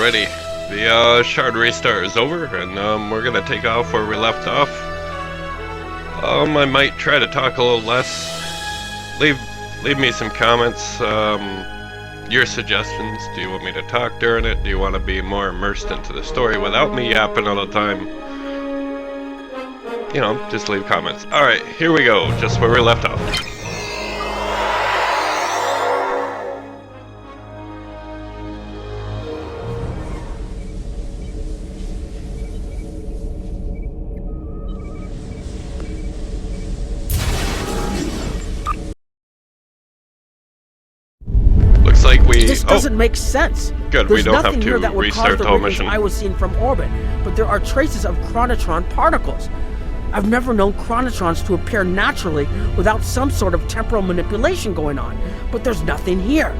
Alrighty, the shard restart is over, and we're gonna take off where we left off. I might try to talk a little less. Leave me some comments. Your suggestions. Do you want me to talk during it? Do you want to be more immersed into the story without me yapping all the time? You know, just leave comments. Alright, here we go, just where we left off. This doesn't make sense. Good, There's we don't nothing have here to that would restart cause the the whole radiance mission. I was seeing from orbit, but there are traces of chronotron particles. I've never known chronotrons to appear naturally without some sort of temporal manipulation going on, but there's nothing here.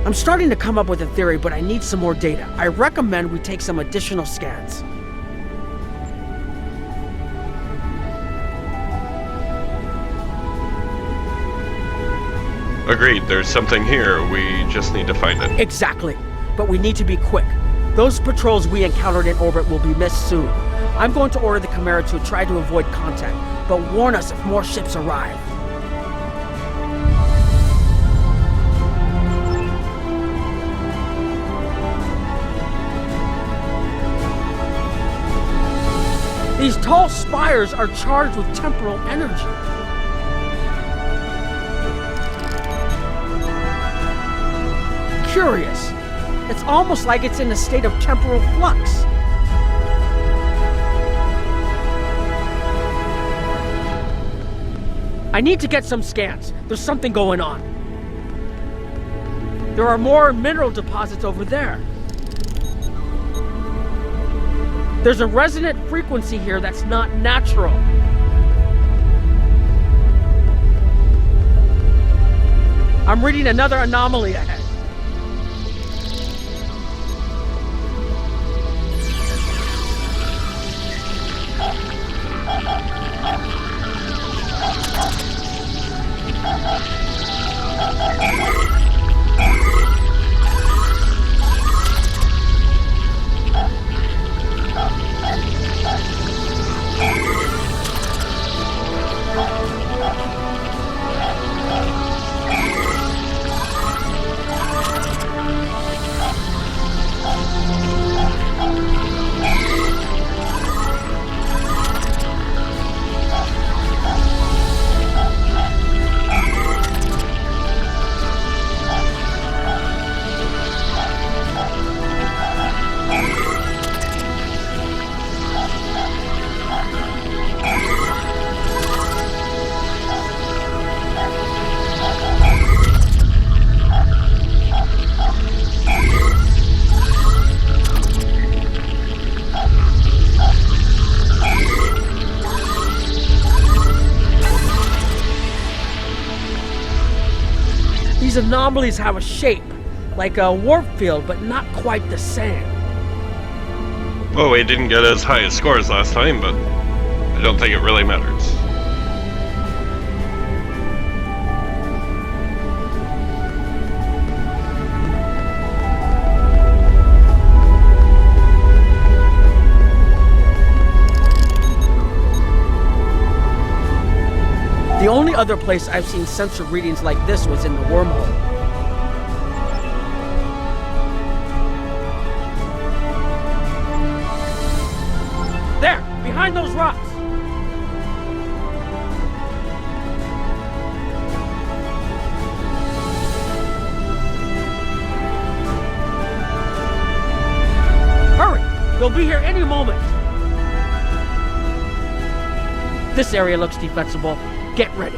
I'm starting to come up with a theory, but I need some more data. I recommend we take some additional scans. Agreed, there's something here, we just need to find it. Exactly, but we need to be quick. Those patrols we encountered in orbit will be missed soon. I'm going to order the Chimera to try to avoid contact, but warn us if more ships arrive. These tall spires are charged with temporal energy. Curious. It's almost like it's in a state of temporal flux. I need to get some scans. There's something going on. There are more mineral deposits over there. There's a resonant frequency here that's not natural. I'm reading another anomaly ahead. These anomalies have a shape, like a warp field, but not quite the same. Well, we didn't get as high as scores last time, but I don't think it really matters. The only other place I've seen sensor readings like this was in the wormhole. There! Behind those rocks! Hurry! They'll be here any moment! This area looks defensible. Get ready.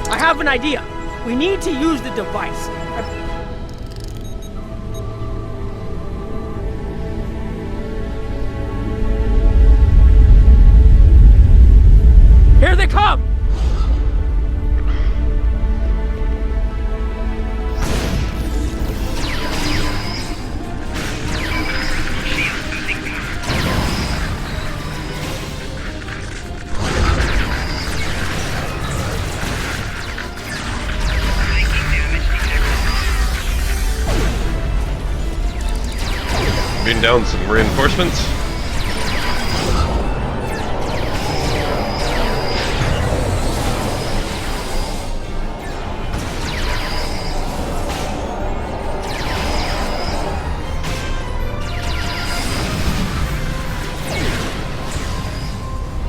I have an idea. We need to use the device. Here they come! down some reinforcements.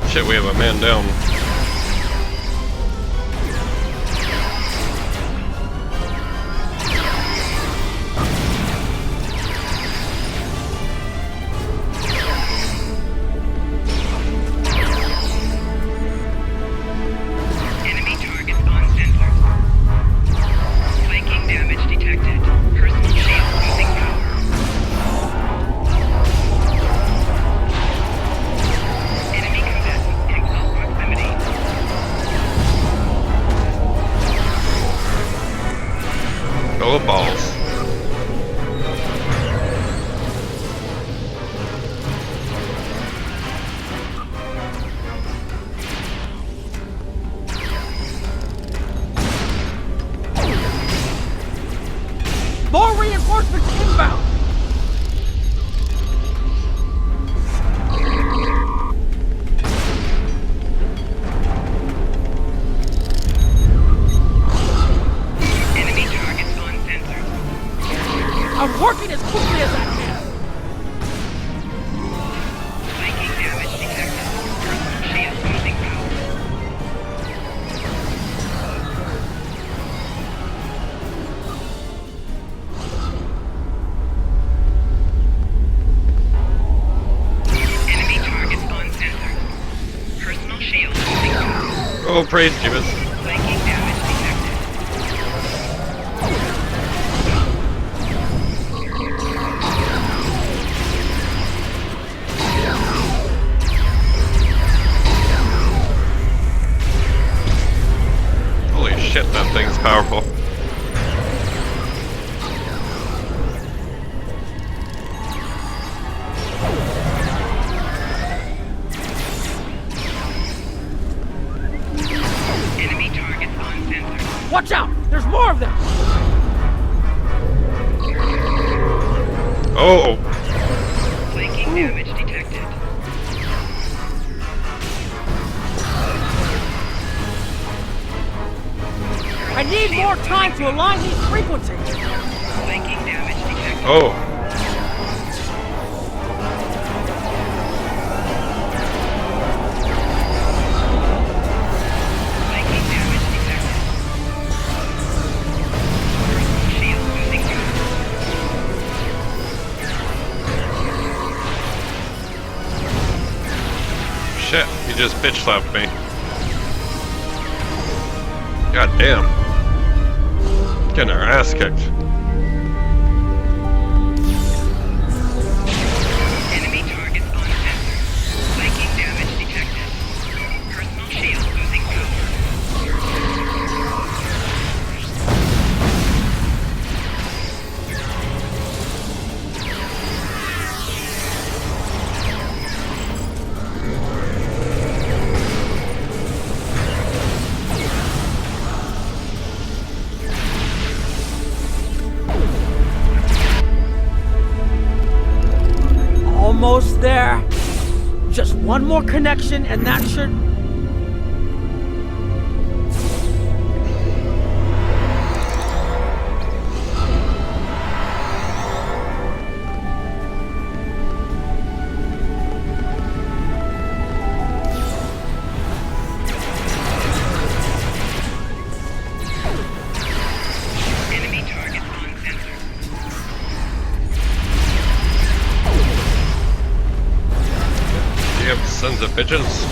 Shit, we have a man down. Enemy targets on center. Flanking damage detected. Personal shield losing power. Enemy combatant in close proximity. Full of balls. More reinforcements inbound! Enemy targets on center. I'm working as quickly as I can! Flanking damage detected. Personal shield losing power. Enemy targets on center. Personal shield losing power. Oh, praise Jibus. Flanking damage detected. Holy shit, that thing's powerful. Enemy targets on center. Watch out! There's more of them! Oh, Flanking damage detected. I need more time to align these frequencies! Flanking damage detected. oh. Flanking damage detected. Personal shield losing power. Shit, he just bitch slapped me. God damn. Getting our ass kicked. Enemy targets on center. Flanking damage detected. Personal shield losing power. Almost there. Just one more connection and that should... Enemy targets on center. You have sons of bitches.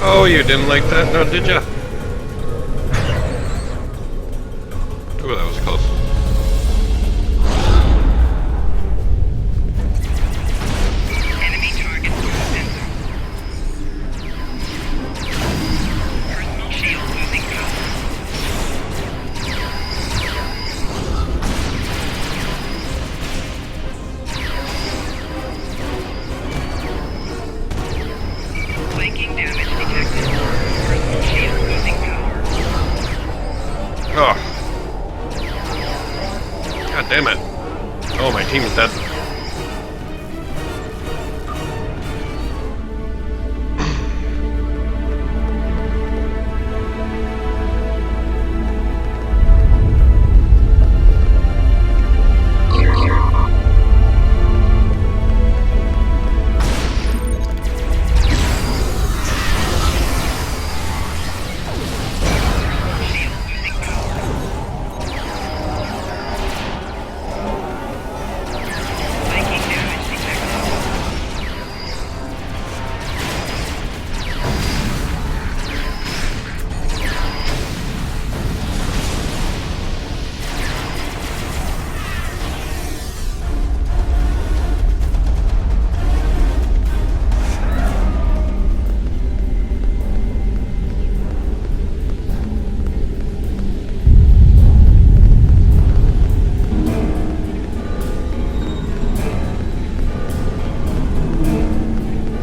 Oh, you didn't like that, no, did ya? Oh, that was close. Enemy Oh. God damn it. Oh, my team's dead.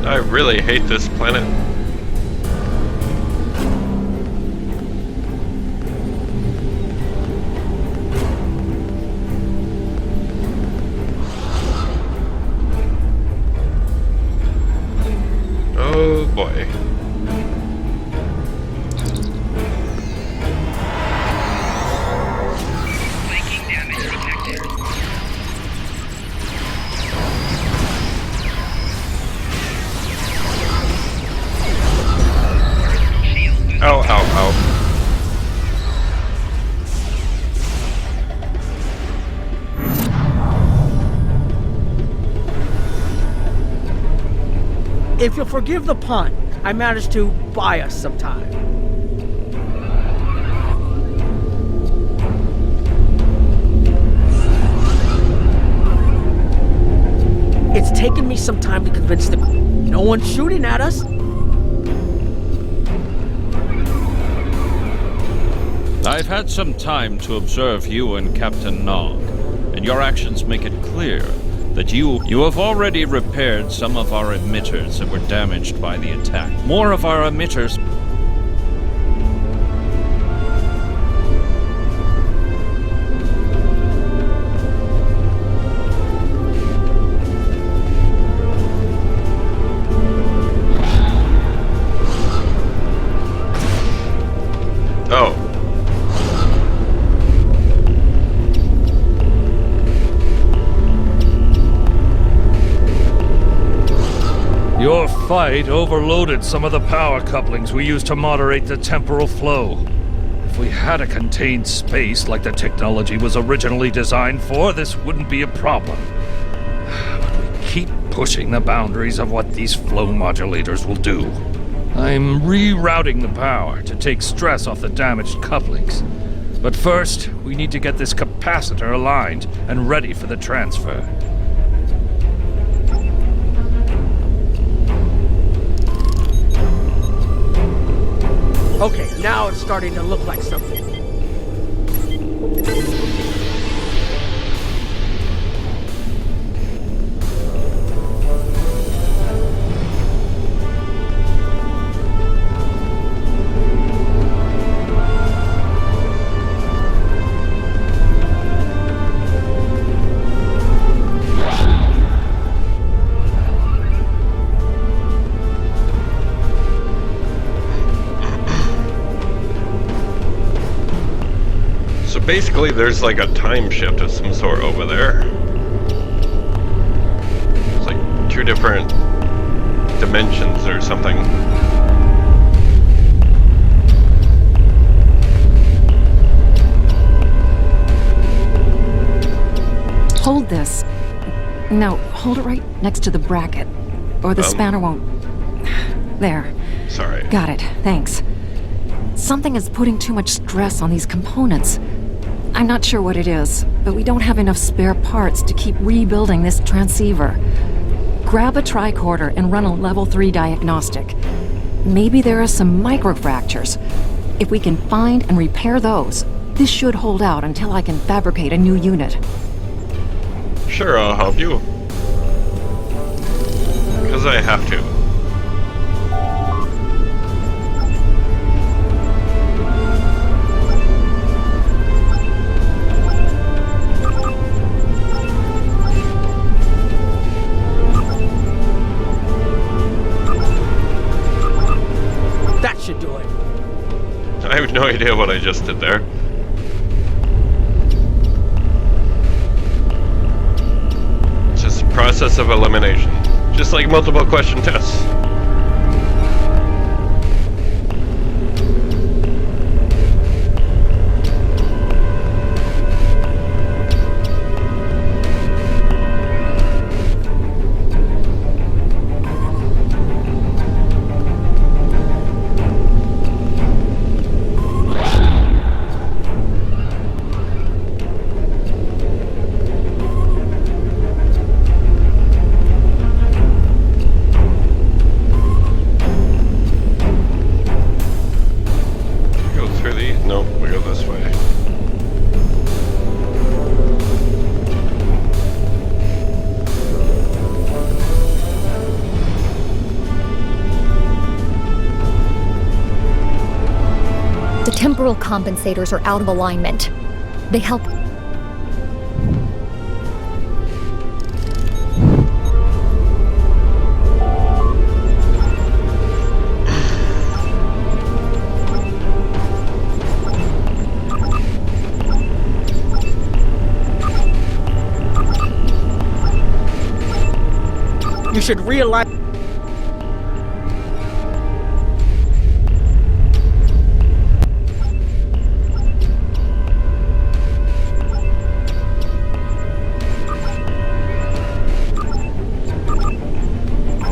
I really hate this planet. Oh boy. Flanking damage detected. Shield losing Ow, ow, ow. If you'll forgive the pun, I managed to buy us some time. It's taken me some time to convince them no one's shooting at us. I've had some time to observe you and Captain Nog, and your actions make it clear that you have already repaired some of our emitters that were damaged by the attack. More of our emitters... Oh. Your fight overloaded some of the power couplings we used to moderate the temporal flow. If we had a contained space like the technology was originally designed for, this wouldn't be a problem. But we keep pushing the boundaries of what these flow modulators will do. I'm rerouting the power to take stress off the damaged couplings. But first, we need to get this capacitor aligned and ready for the transfer. Okay, now it's starting to look like something. Basically, there's like a time shift of some sort over there. It's like two different dimensions or something. Hold this. No, hold it right next to the bracket, or the spanner won't... There. Sorry. Got it, thanks. Something is putting too much stress on these components. I'm not sure what it is, but we don't have enough spare parts to keep rebuilding this transceiver. Grab a tricorder and run a level 3 diagnostic. Maybe there are some microfractures. If we can find and repair those, this should hold out until I can fabricate a new unit. Sure, I'll help you. Because I have to. I have no idea what I just did there. It's just a process of elimination. Just like multiple question tests. Nope, we go this way. The temporal compensators are out of alignment. They help. You should realign.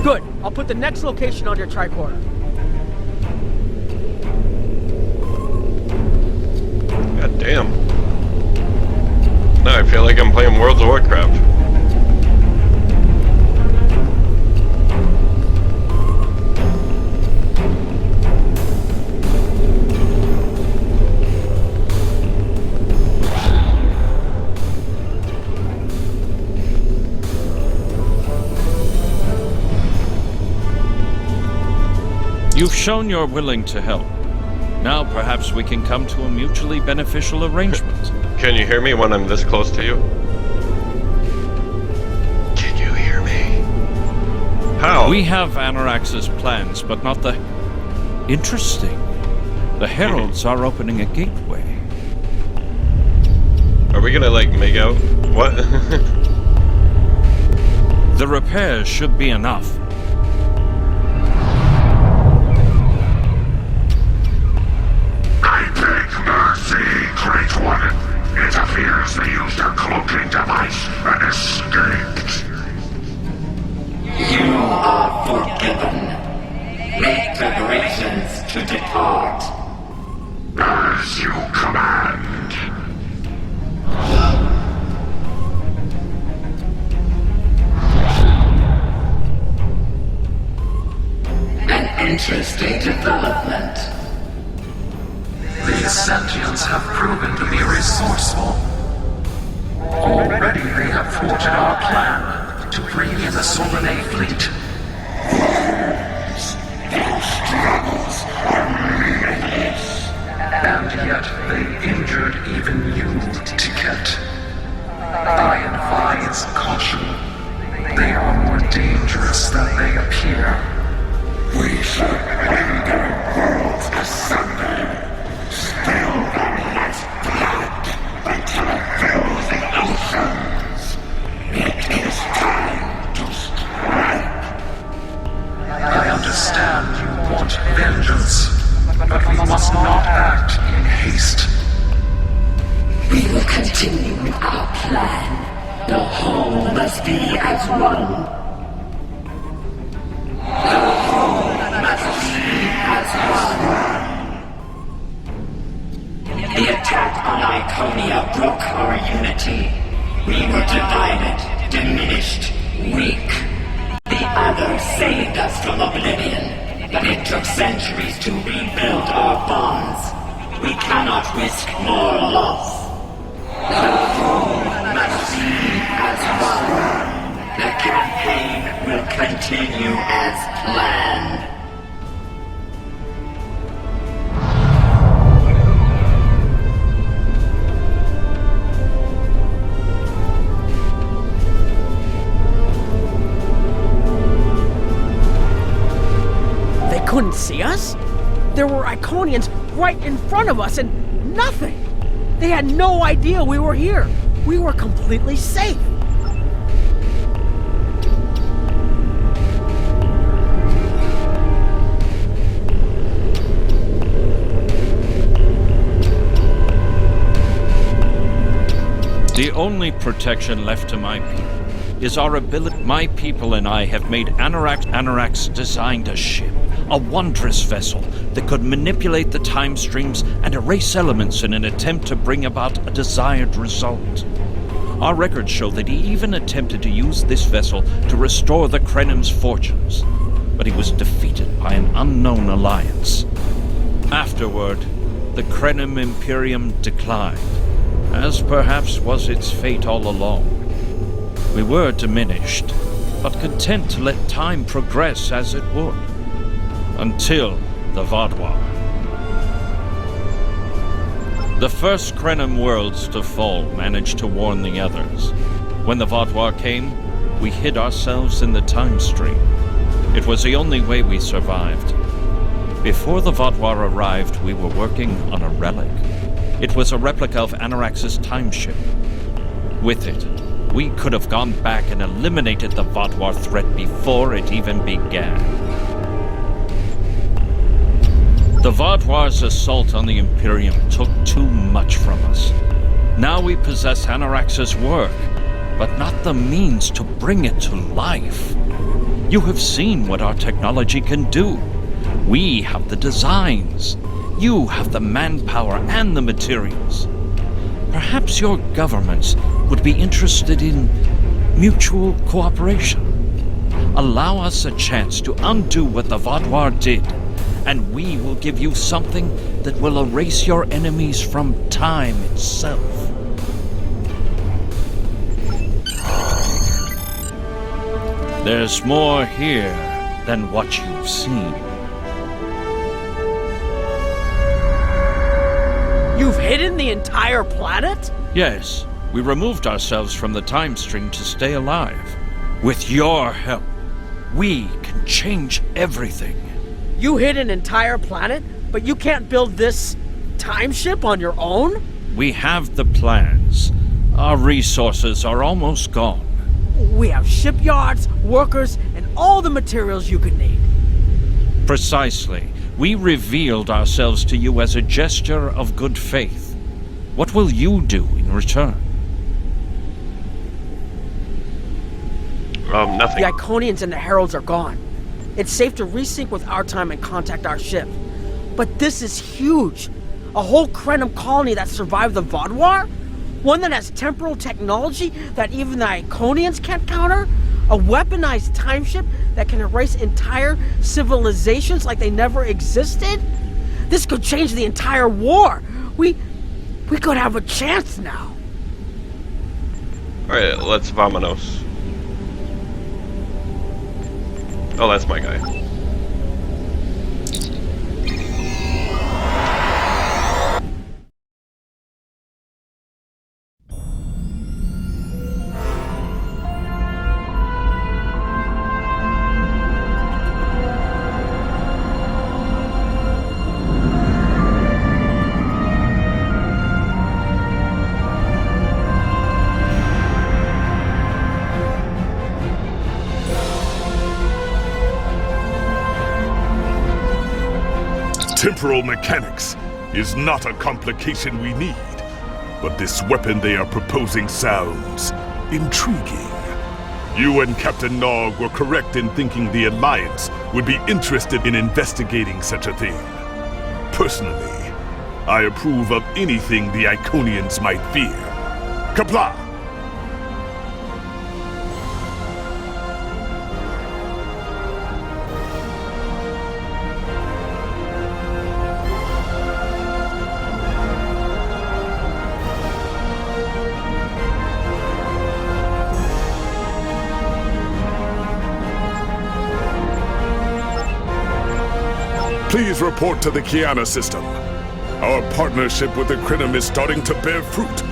Good. I'll put the next location on your tricorder. God damn. Now I feel like I'm playing World of Warcraft. You've shown you're willing to help. Now perhaps we can come to a mutually beneficial arrangement. Can you hear me when I'm this close to you? Can you hear me? How? We have Anorax's plans, but not the... Interesting. The Heralds are opening a gateway. Are we gonna, like, make out? What? The repairs should be enough. Great One. It appears they used a cloaking device and escaped. You are forgiven. Make preparations to depart. As you command. An interesting development. These sentients have proven to be resourceful. Already they have thwarted our plan to bring in the Solanae fleet. Their struggles are meaningless. And yet they injured even you, Ticket. I advise caution. They are more dangerous than they appear. We should render worlds asunder. Spill them as blood until it fills the oceans. It is time to strike. I understand you want vengeance, but we must not act in haste. We will continue our plan. The whole must be as one. The whole must be as one. The attack on Iconia broke our unity. We were divided, diminished, weak. The others saved us from oblivion, but it took centuries to rebuild our bonds. We cannot risk more loss. The whole must be as one. The campaign will continue as planned. They couldn't see us? There were Iconians right in front of us and nothing. They had no idea we were here. We were completely safe. The only protection left to my people is our ability. My people and I have made Anarax designed a ship, a wondrous vessel that could manipulate the time streams and erase elements in an attempt to bring about a desired result. Our records show that he even attempted to use this vessel to restore the Krenem's fortunes, but he was defeated by an unknown alliance. Afterward, the Krenem Imperium declined, as perhaps was its fate all along. We were diminished, but content to let time progress as it would. Until the Vaadwaur. The first Krenem worlds to fall managed to warn the others. When the Vaadwaur came, we hid ourselves in the time stream. It was the only way we survived. Before the Vaadwaur arrived, we were working on a relic. It was a replica of Anarax's time ship. With it, we could have gone back and eliminated the Vaadwaur threat before it even began. The Vaadwaur's assault on the Imperium took too much from us. Now we possess Anarax's work, but not the means to bring it to life. You have seen what our technology can do. We have the designs. You have the manpower and the materials. Perhaps your governments would be interested in mutual cooperation. Allow us a chance to undo what the Vaadwaur did, and we will give you something that will erase your enemies from time itself. There's more here than what you've seen. You've hidden the entire planet? Yes, we removed ourselves from the time stream to stay alive. With your help, we can change everything. You hid an entire planet, but you can't build this time ship on your own? We have the plans. Our resources are almost gone. We have shipyards, workers, and all the materials you could need. Precisely. We revealed ourselves to you as a gesture of good faith. What will you do in return? Nothing. The Iconians and the Heralds are gone. It's safe to resync with our time and contact our ship. But this is huge. A whole Krenem colony that survived the Vaadwaur? One that has temporal technology that even the Iconians can't counter? A weaponized time ship that can erase entire civilizations like they never existed? This could change the entire war. We could have a chance now. Alright, let's vamonos. Oh, that's my guy. Temporal mechanics is not a complication we need, but this weapon they are proposing sounds intriguing. You and Captain Nog were correct in thinking the Alliance would be interested in investigating such a thing. Personally, I approve of anything the Iconians might fear. Kapla! Please report to the Kiana system. Our partnership with the Krenem is starting to bear fruit,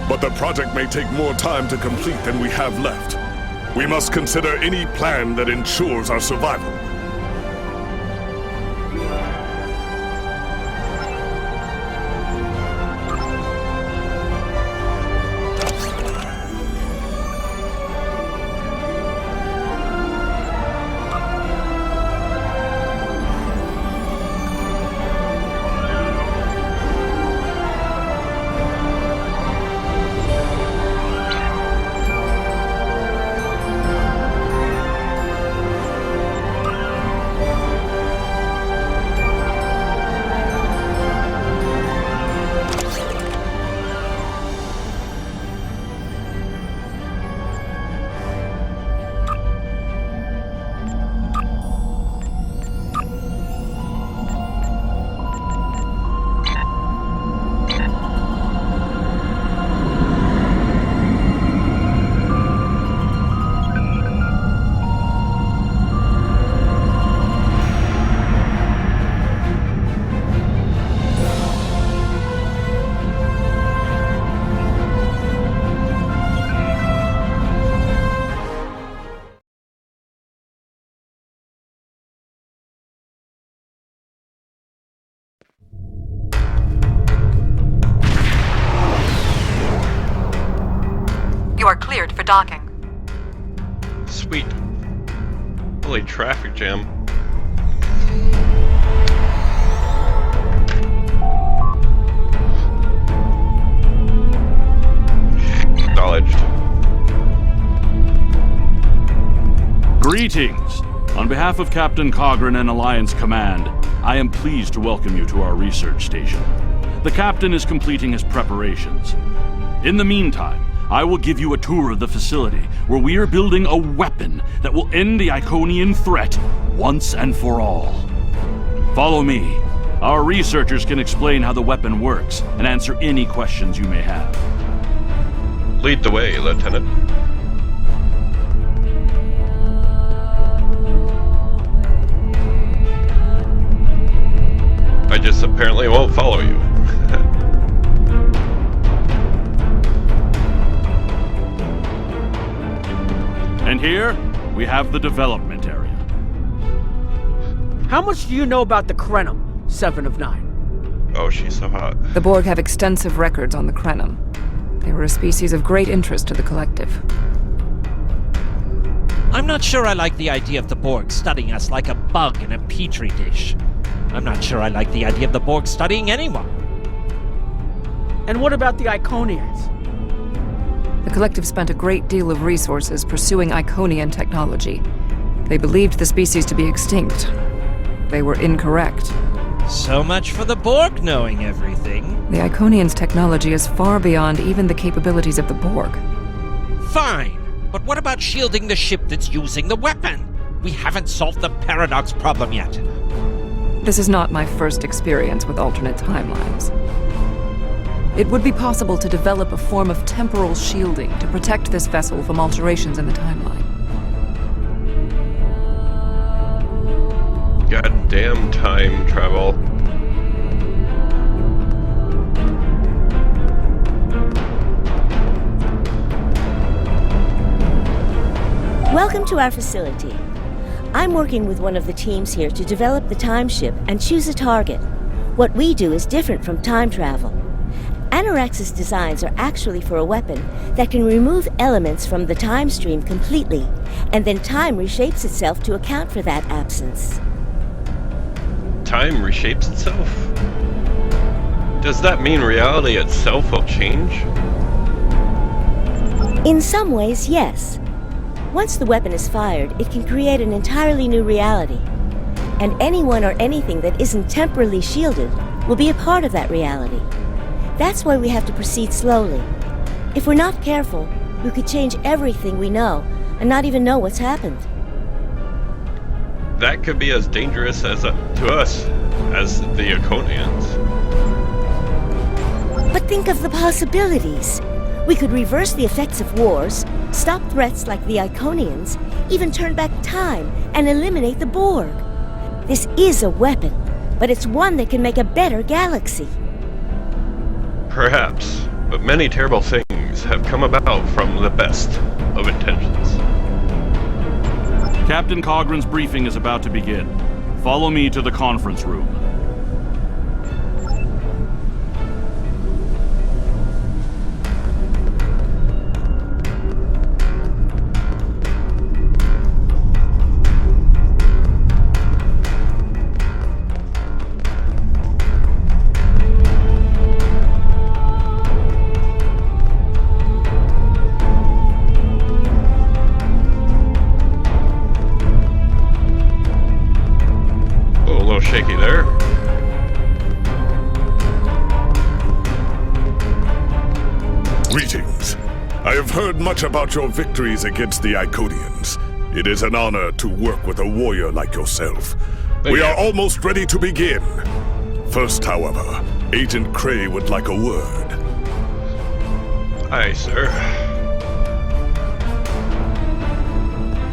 but the project may take more time to complete than we have left. We must consider any plan that ensures our survival. You are cleared for docking. Sweet. Holy traffic jam. Acknowledged. Greetings! On behalf of Captain Cogran and Alliance Command, I am pleased to welcome you to our research station. The Captain is completing his preparations. In the meantime, I will give you a tour of the facility, where we are building a weapon that will end the Iconian threat once and for all. Follow me. Our researchers can explain how the weapon works and answer any questions you may have. Lead the way, Lieutenant. I just apparently won't follow you. And here, we have the development area. How much do you know about the Krenum, 7 of 9? Oh, she's so hot. The Borg have extensive records on the Krenum. They were a species of great interest to the Collective. I'm not sure I like the idea of the Borg studying us like a bug in a petri dish. I'm not sure I like the idea of the Borg studying anyone. And what about the Iconians? The Collective spent a great deal of resources pursuing Iconian technology. They believed the species to be extinct. They were incorrect. So much for the Borg knowing everything. The Iconians' technology is far beyond even the capabilities of the Borg. Fine, but what about shielding the ship that's using the weapon? We haven't solved the paradox problem yet. This is not my first experience with alternate timelines. It would be possible to develop a form of temporal shielding to protect this vessel from alterations in the timeline. Goddamn time travel. Welcome to our facility. I'm working with one of the teams here to develop the time ship and choose a target. What we do is different from time travel. Anorax's designs are actually for a weapon that can remove elements from the time stream completely, and then time reshapes itself to account for that absence. Time reshapes itself? Does that mean reality itself will change? In some ways, yes. Once the weapon is fired, it can create an entirely new reality. And anyone or anything that isn't temporally shielded will be a part of that reality. That's why we have to proceed slowly. If we're not careful, we could change everything we know and not even know what's happened. That could be as dangerous as to us as the Iconians. But think of the possibilities. We could reverse the effects of wars, stop threats like the Iconians, even turn back time and eliminate the Borg. This is a weapon, but it's one that can make a better galaxy. Perhaps, but many terrible things have come about from the best of intentions. Captain Cogran's briefing is about to begin. Follow me to the conference room. Shaky there. Greetings. I have heard much about your victories against the Iconians. It is an honor to work with a warrior like yourself. We are almost ready to begin. First, however, Agent Cray would like a word. Aye, sir.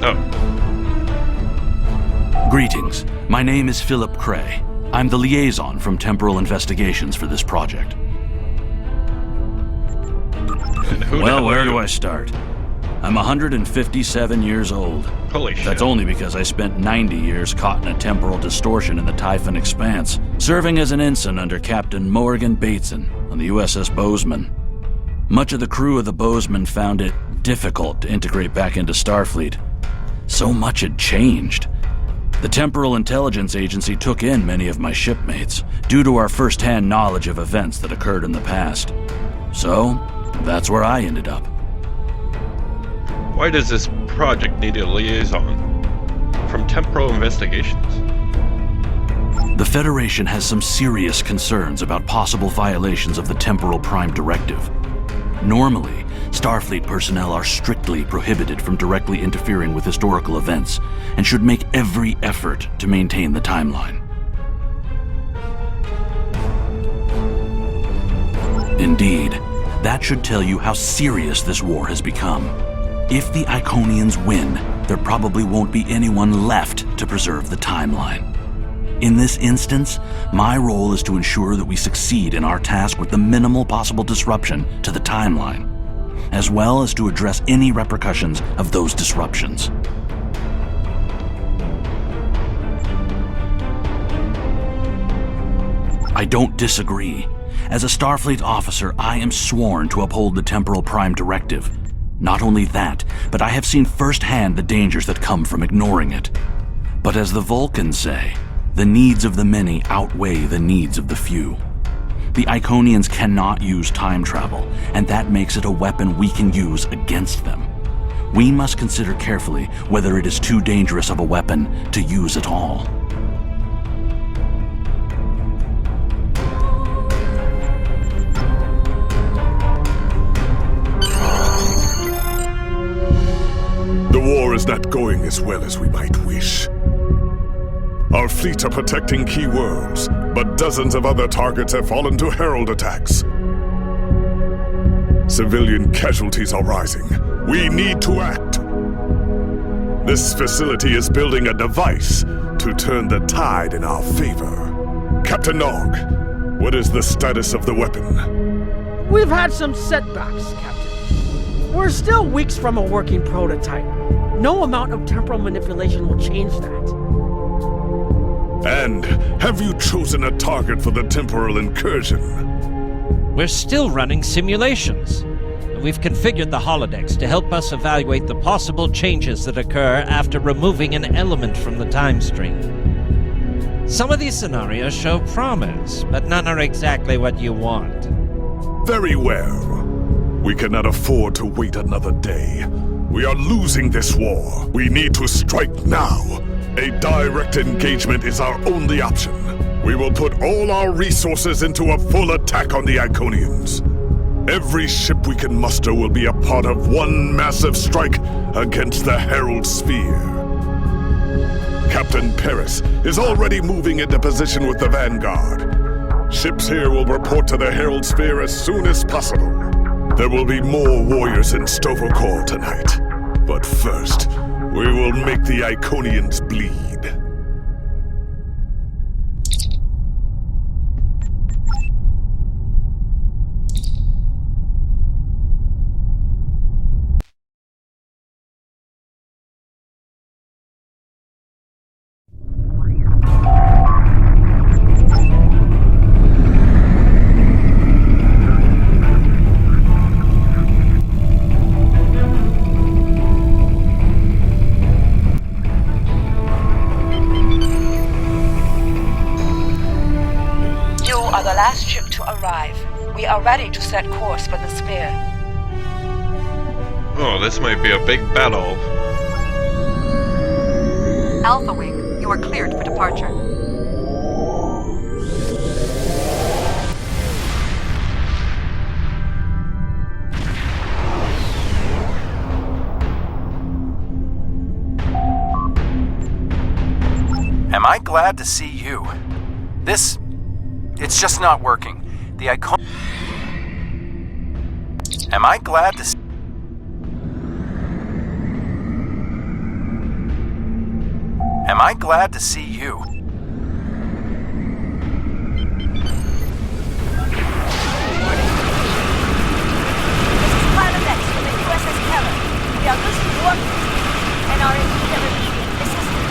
Oh. Greetings. My name is Philip Cray. I'm the liaison from Temporal Investigations for this project. Well, where do I start? I'm 157 years old. Holy shit. That's only because I spent 90 years caught in a temporal distortion in the Typhon Expanse, serving as an ensign under Captain Morgan Bateson on the USS Bozeman. Much of the crew of the Bozeman found it difficult to integrate back into Starfleet. So much had changed. The Temporal Intelligence Agency took in many of my shipmates due to our first-hand knowledge of events that occurred in the past. So, that's where I ended up. Why does this project need a liaison from Temporal Investigations? The Federation has some serious concerns about possible violations of the Temporal Prime Directive. Normally, Starfleet personnel are strictly prohibited from directly interfering with historical events and should make every effort to maintain the timeline. Indeed, that should tell you how serious this war has become. If the Iconians win, there probably won't be anyone left to preserve the timeline. In this instance, my role is to ensure that we succeed in our task with the minimal possible disruption to the timeline, as well as to address any repercussions of those disruptions. I don't disagree. As a Starfleet officer, I am sworn to uphold the Temporal Prime Directive. Not only that, but I have seen firsthand the dangers that come from ignoring it. But as the Vulcans say, the needs of the many outweigh the needs of the few. The Iconians cannot use time travel, and that makes it a weapon we can use against them. We must consider carefully whether it is too dangerous of a weapon to use at all. The war is not going as well as we might wish. Our fleet are protecting key worlds, but dozens of other targets have fallen to Herald attacks. Civilian casualties are rising. We need to act. This facility is building a device to turn the tide in our favor. Captain Nog, what is the status of the weapon? We've had some setbacks, Captain. We're still weeks from a working prototype. No amount of temporal manipulation will change that. And have you chosen a target for the temporal incursion? We're still running simulations. We've configured the holodecks to help us evaluate the possible changes that occur after removing an element from the time stream. Some of these scenarios show promise, but none are exactly what you want. Very well. We cannot afford to wait another day. We are losing this war. We need to strike now. A direct engagement is our only option. We will put all our resources into a full attack on the Iconians. Every ship we can muster will be a part of one massive strike against the Herald Sphere. Captain Paris is already moving into position with the Vanguard. Ships here will report to the Herald Sphere as soon as possible. There will be more warriors in Stovokor tonight. But first, we will make the Iconians bleed. Last ship to arrive. We are ready to set course for the sphere. Oh, this might be a big battle. Alpha Wing, you are cleared for departure. Am I glad to see you? It's just not working. The icon... Am I glad to see... Am I glad to see you? This is Pilot X from the USS Keller. We are losing warp and are in need of immediate assistance.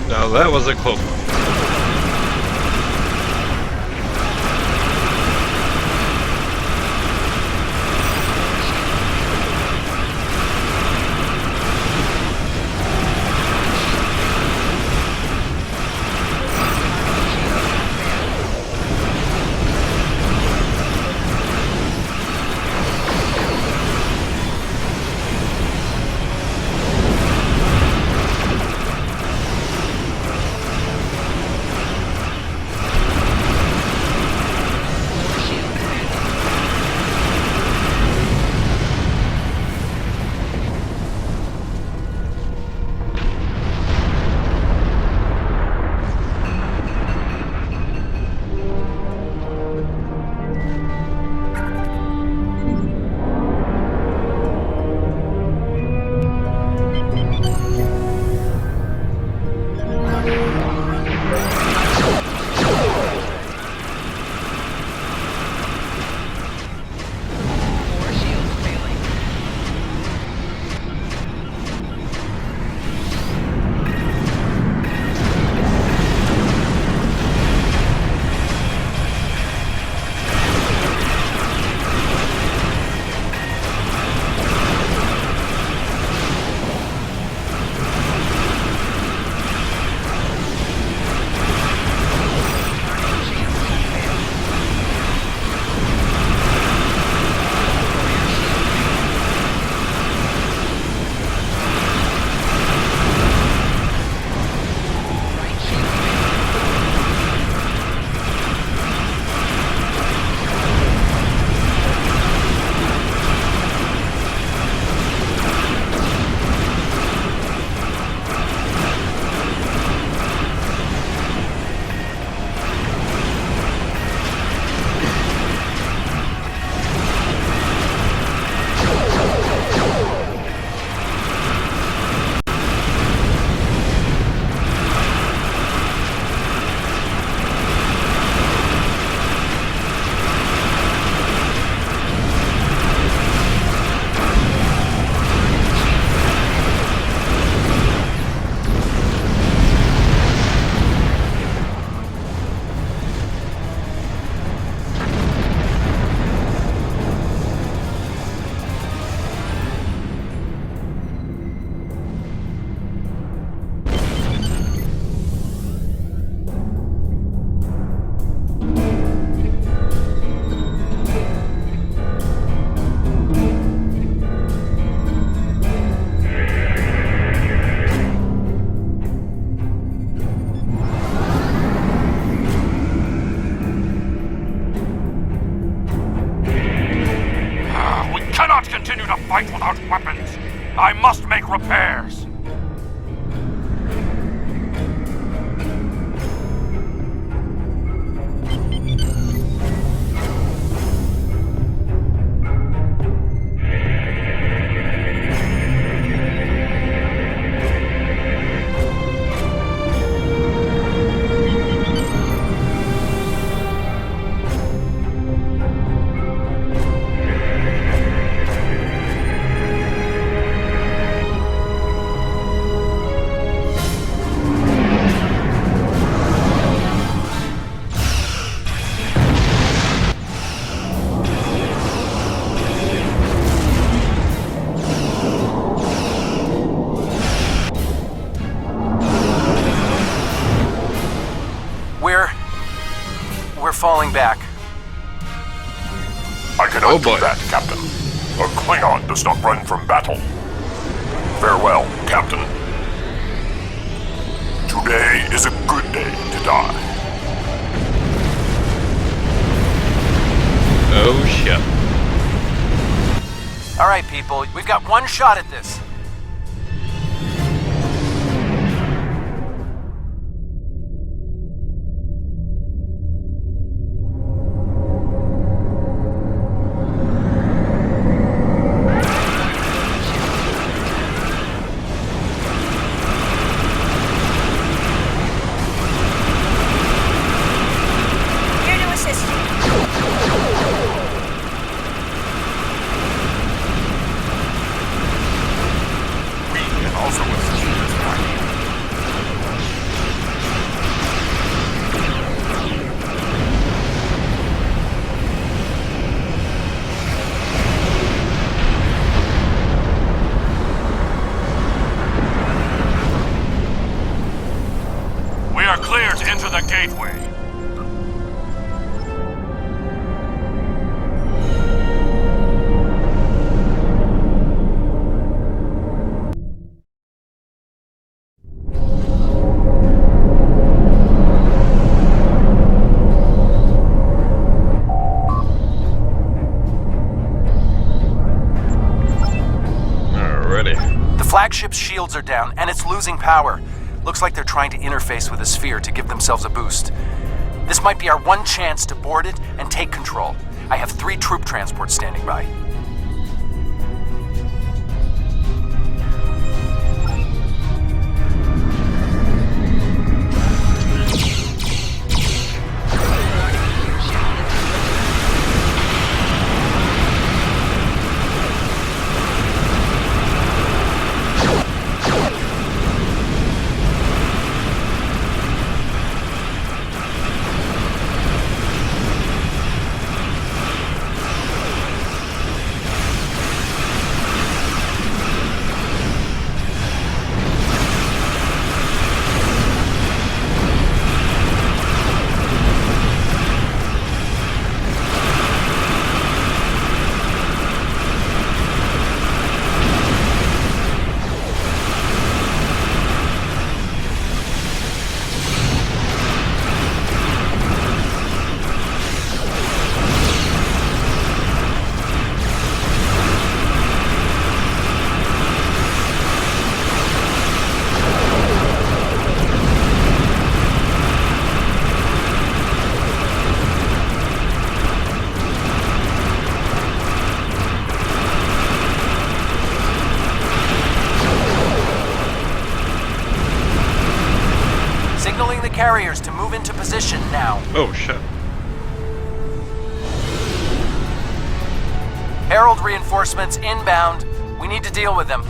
Now that was a close one. fight without weapons. I must make repairs. We're falling back. I cannot do that, Captain. A Klingon does not run from battle. Farewell, Captain. Today is a good day to die. Oh shit. Alright, people, we've got one shot at this. are clear to enter the gateway. The flagship's shields are down, and it's losing power. Looks like they're trying to interface with the sphere to give themselves a boost. This might be our one chance to board it and take control. I have 3 troop transports standing by. Signaling the carriers to move into position now. Oh, shit. Herald reinforcements inbound. We need to deal with them.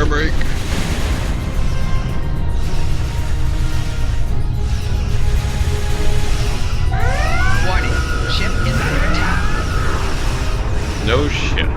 brake. Warning, ship is under attack. No shit.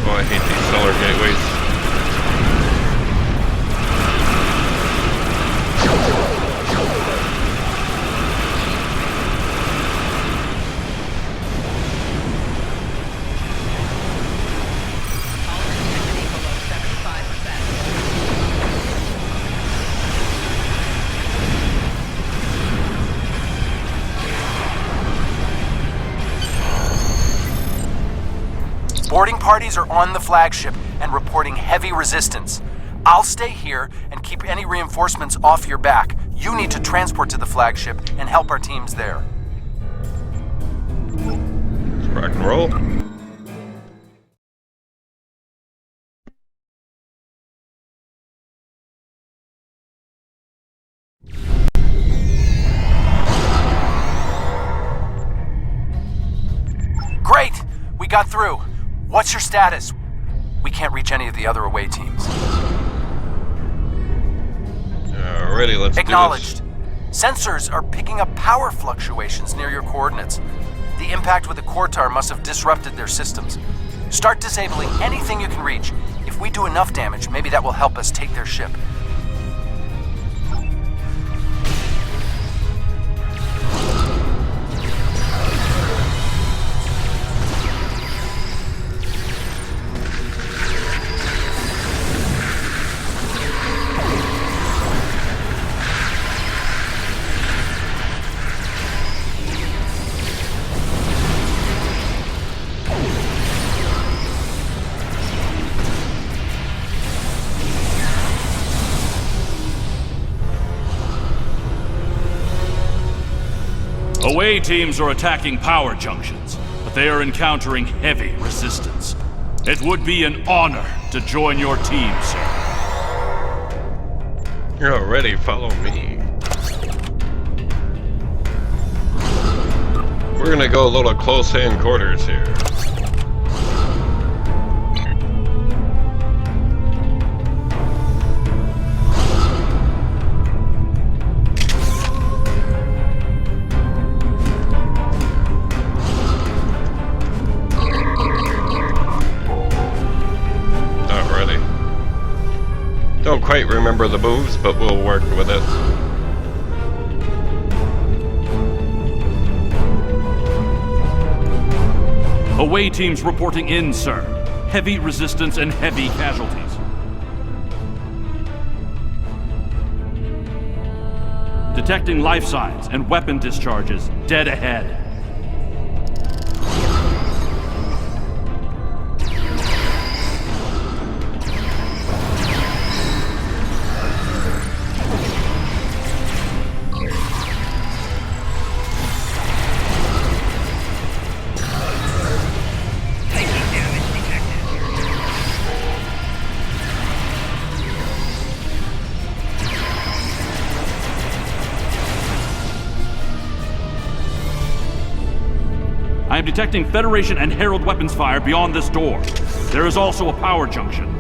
Oh, I hate these solar gateways. Boarding parties are on the flagship and reporting heavy resistance. I'll stay here and keep any reinforcements off your back. You need to transport to the flagship and help our teams there. Let's rock and roll. Great! We got through. What's your status? We can't reach any of the other away teams. Alrighty, let's Acknowledged. Sensors are picking up power fluctuations near your coordinates. The impact with the Quartar must have disrupted their systems. Start disabling anything you can reach. If we do enough damage, maybe that will help us take their ship. Away teams are attacking power junctions, but they are encountering heavy resistance. It would be an honor to join your team, sir. You're already, follow me. We're gonna go a little close-hand quarters here. Don't quite remember the moves, but we'll work with it. Away teams reporting in, sir. Heavy resistance and heavy casualties. Detecting life signs and weapon discharges dead ahead. I am detecting Federation and Herald weapons fire beyond this door. There is also a power junction.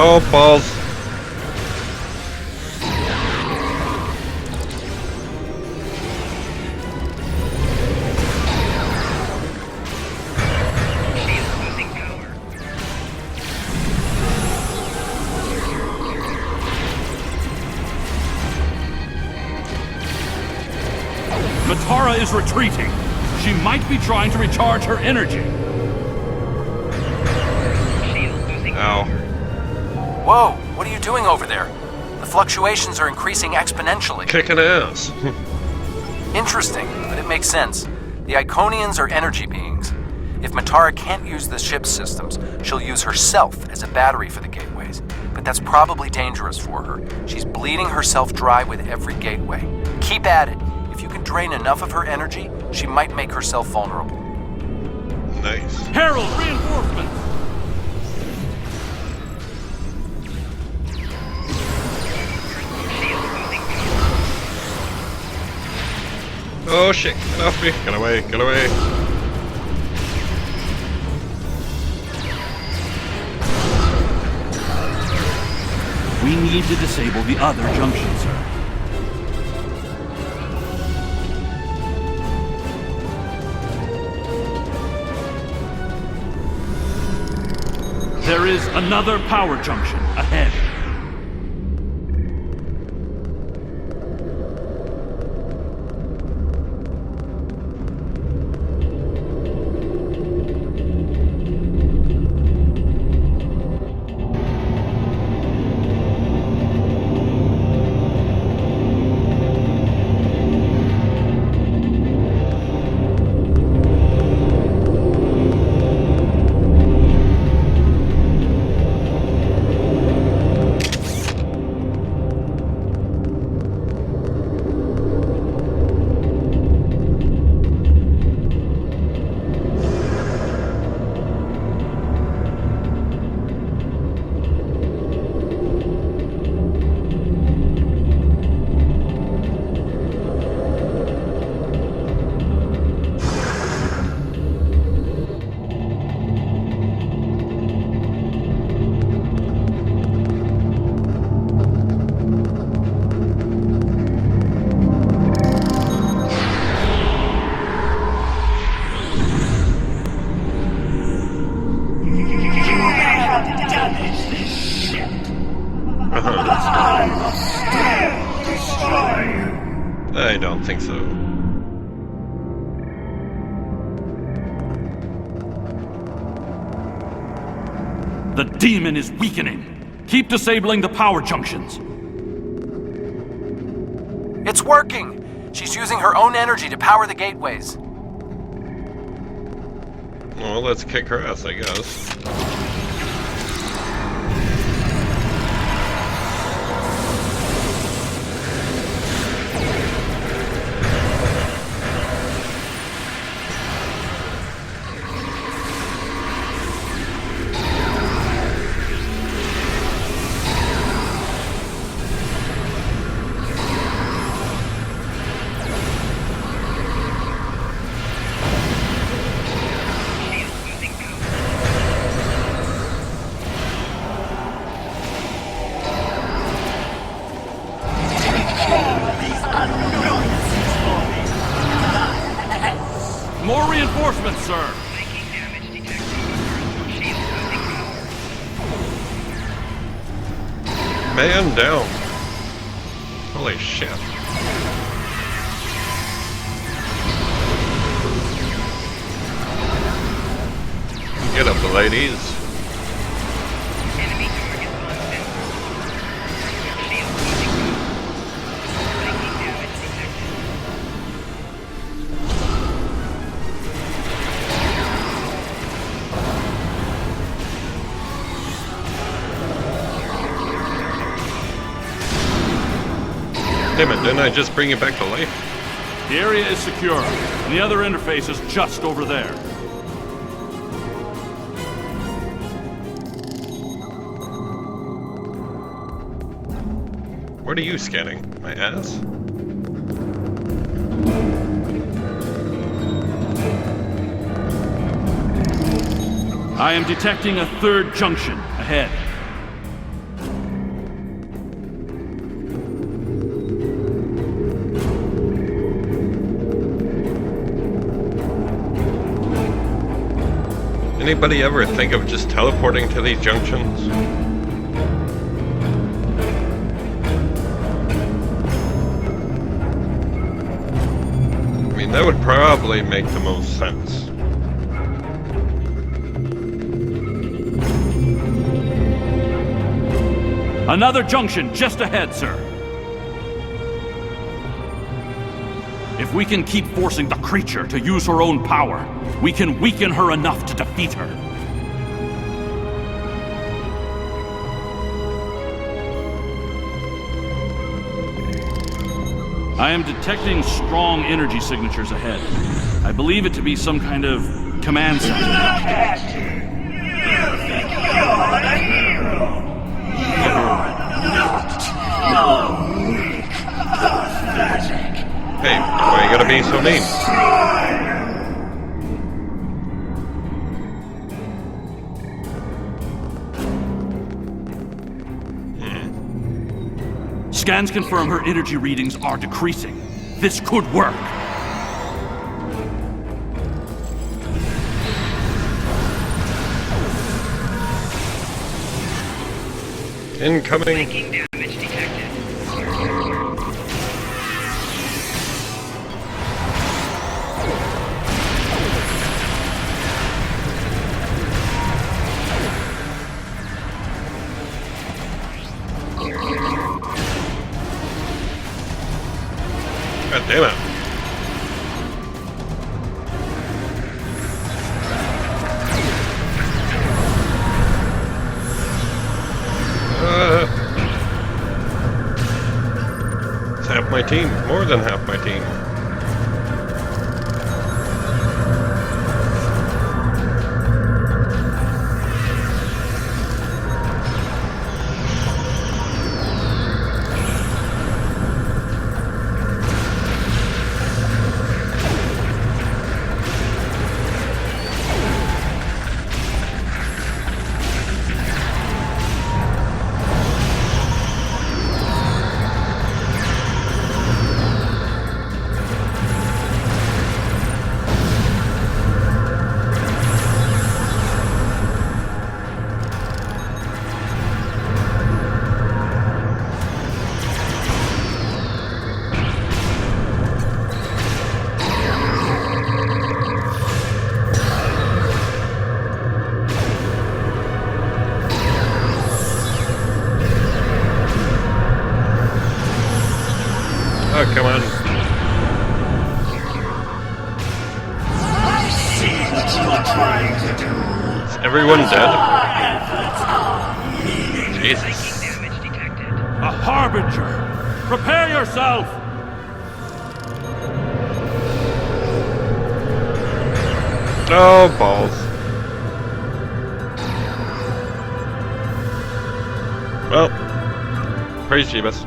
Oh, balls. Matara is retreating. She might be trying to recharge her energy. Ow. Whoa, what are you doing over there? The fluctuations are increasing exponentially. Kicking ass. Interesting, but it makes sense. The Iconians are energy beings. If Matara can't use the ship's systems, she'll use herself as a battery for the gateways. But that's probably dangerous for her. She's bleeding herself dry with every gateway. Keep at it. If you can drain enough of her energy, she might make herself vulnerable. Nice. Herald, reinforcements! Oh shit, get off me. Get away, get away. We need to disable the other junction, sir. There is another power junction ahead. I don't think so. The demon is weakening. Keep disabling the power junctions. It's working! She's using her own energy to power the gateways. Well, let's kick her ass, I guess. More reinforcements, sir! Man down. Holy shit. Get up, ladies. Damn it, didn't I just bring you back to life? The area is secure, and the other interface is just over there. What are you scanning? My ass? I am detecting a third junction ahead. Anybody ever think of just teleporting to these junctions? I mean, that would probably make the most sense. Another junction just ahead, sir. If we can keep forcing the creature to use her own power, we can weaken her enough to defeat her. I am detecting strong energy signatures ahead. I believe it to be some kind of command center. You think you're the hero? You're not. No, weak, pathetic. Hey, why you gotta be so mean? Scans confirm her energy readings are decreasing. This could work. Incoming. Making damage detected. God damn it. It's half my team. More than half my team. Oh, come on. I see what you're trying to do. Is everyone dead? Jesus. Making damage detected. A harbinger! Prepare yourself! Oh, balls. Well, praise Jeebus.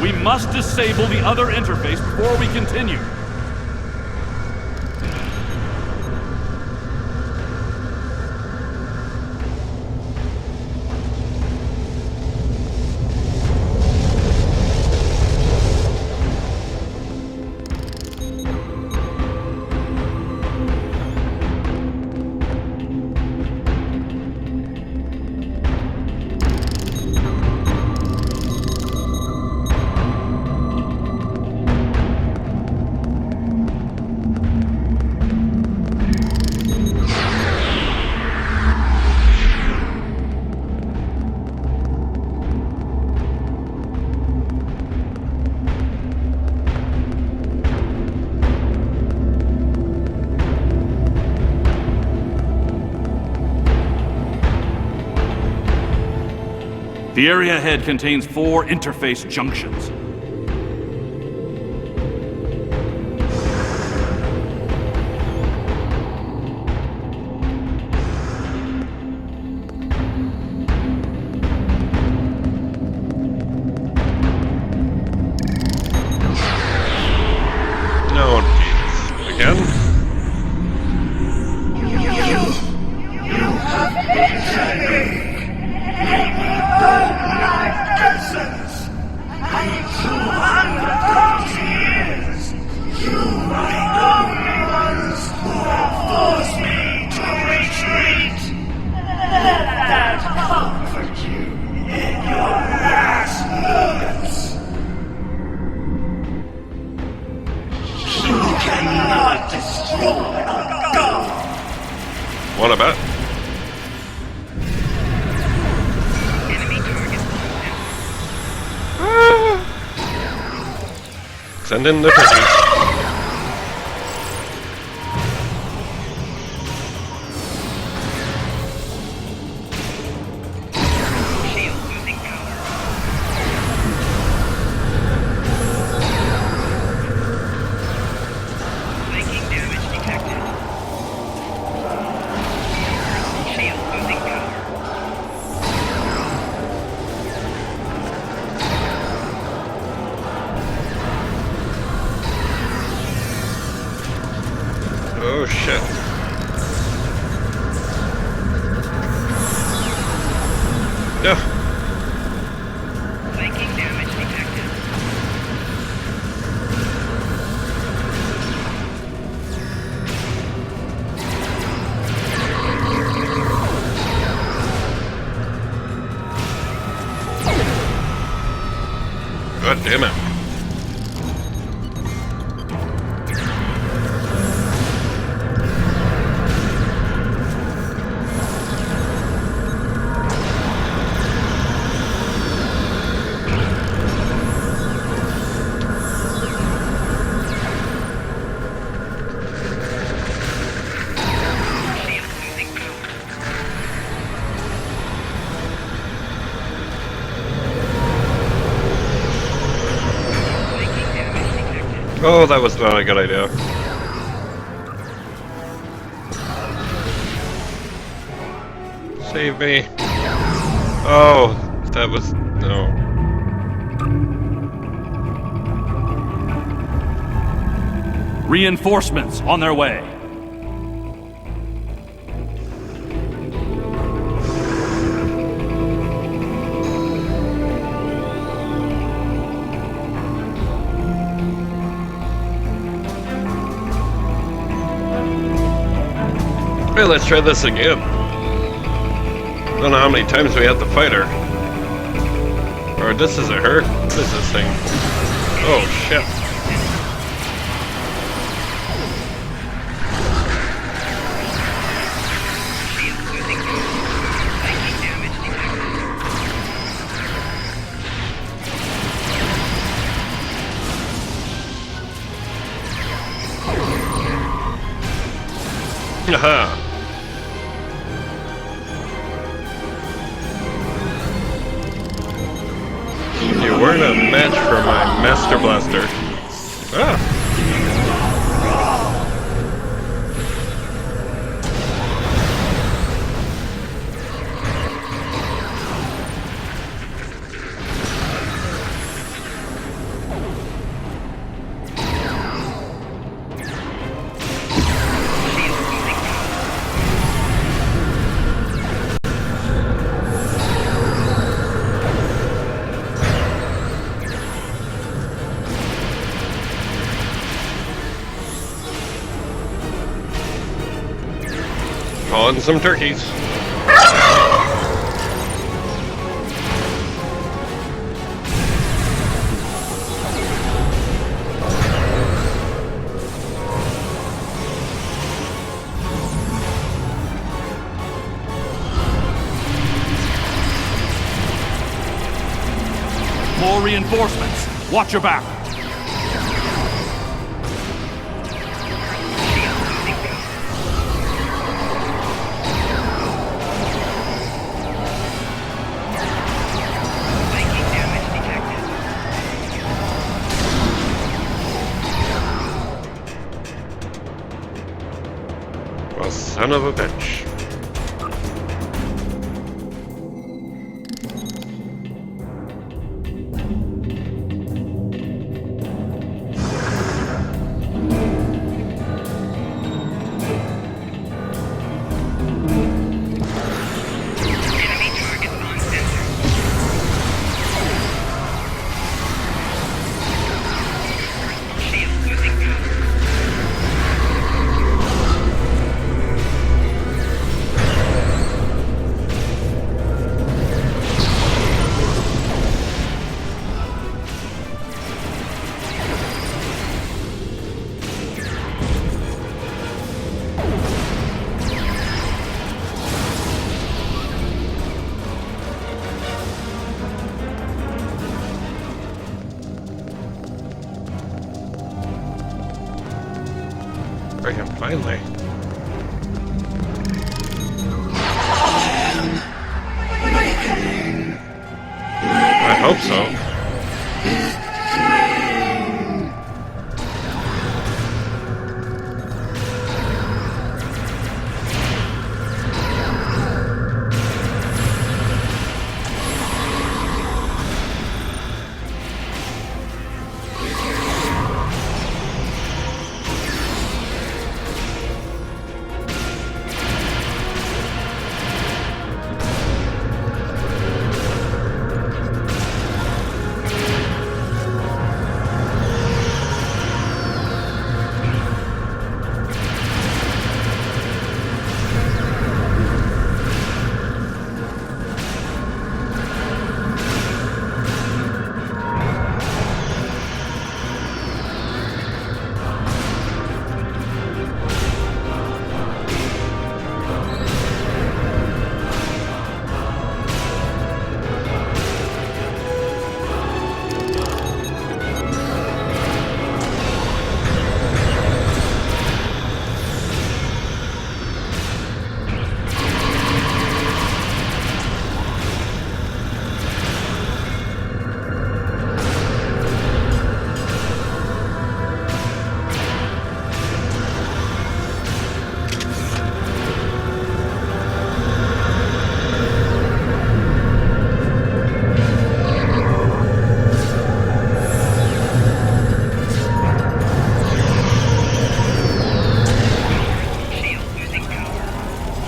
We must disable the other interface before we continue. The area ahead contains 4 interface junctions. No, Jesus. Again? What about? Send in the piggies. Oh shit. No. Flanking damage detected. God damn it. Oh, that was not a good idea. Save me. Oh, that was... no. Reinforcements on their way. Hey, let's try this again. Don't know how many times we have to fight her. Or this isn't her. What is this thing? Oh shit. Haha. You weren't a match for my Master Blaster. Ah. Calling some turkeys. More reinforcements. Watch your back. Well, son of a bitch. Freaking finally. I hope so.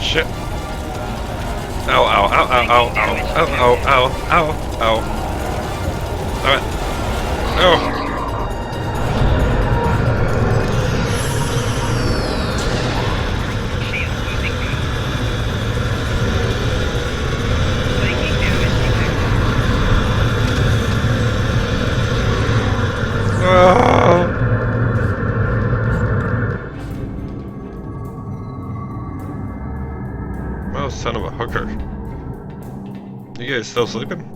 Shit. Ow, ow, ow, ow, ow, ow, ow, ow, ow, ow, ow. Alright. Oh. Oh, son of a hooker. You guys still sleeping?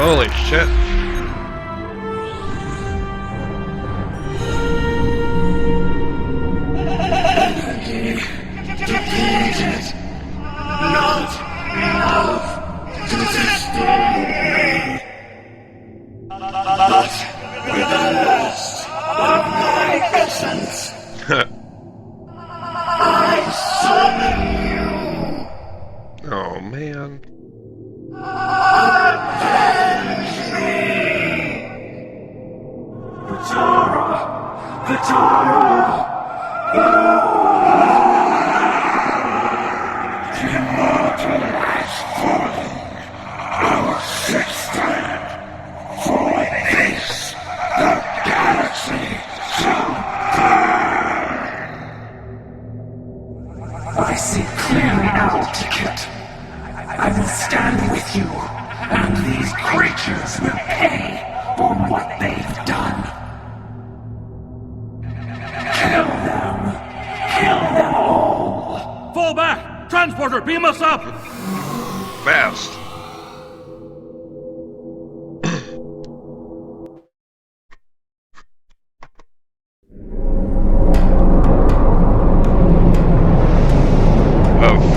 Holy shit. Depleted. Not enough to sustain me. But with the loss of my essence, I summon you. Oh man. Avenge me. Patara. Patara. Immortal has fallen. Our sixth time. For with this, the galaxy shall burn. I see clearly now, Ticket. I will stand with you, and these creatures will pay for what they've done. Kill them. Kill them all. Fall back! Transporter, beam us up! Fast.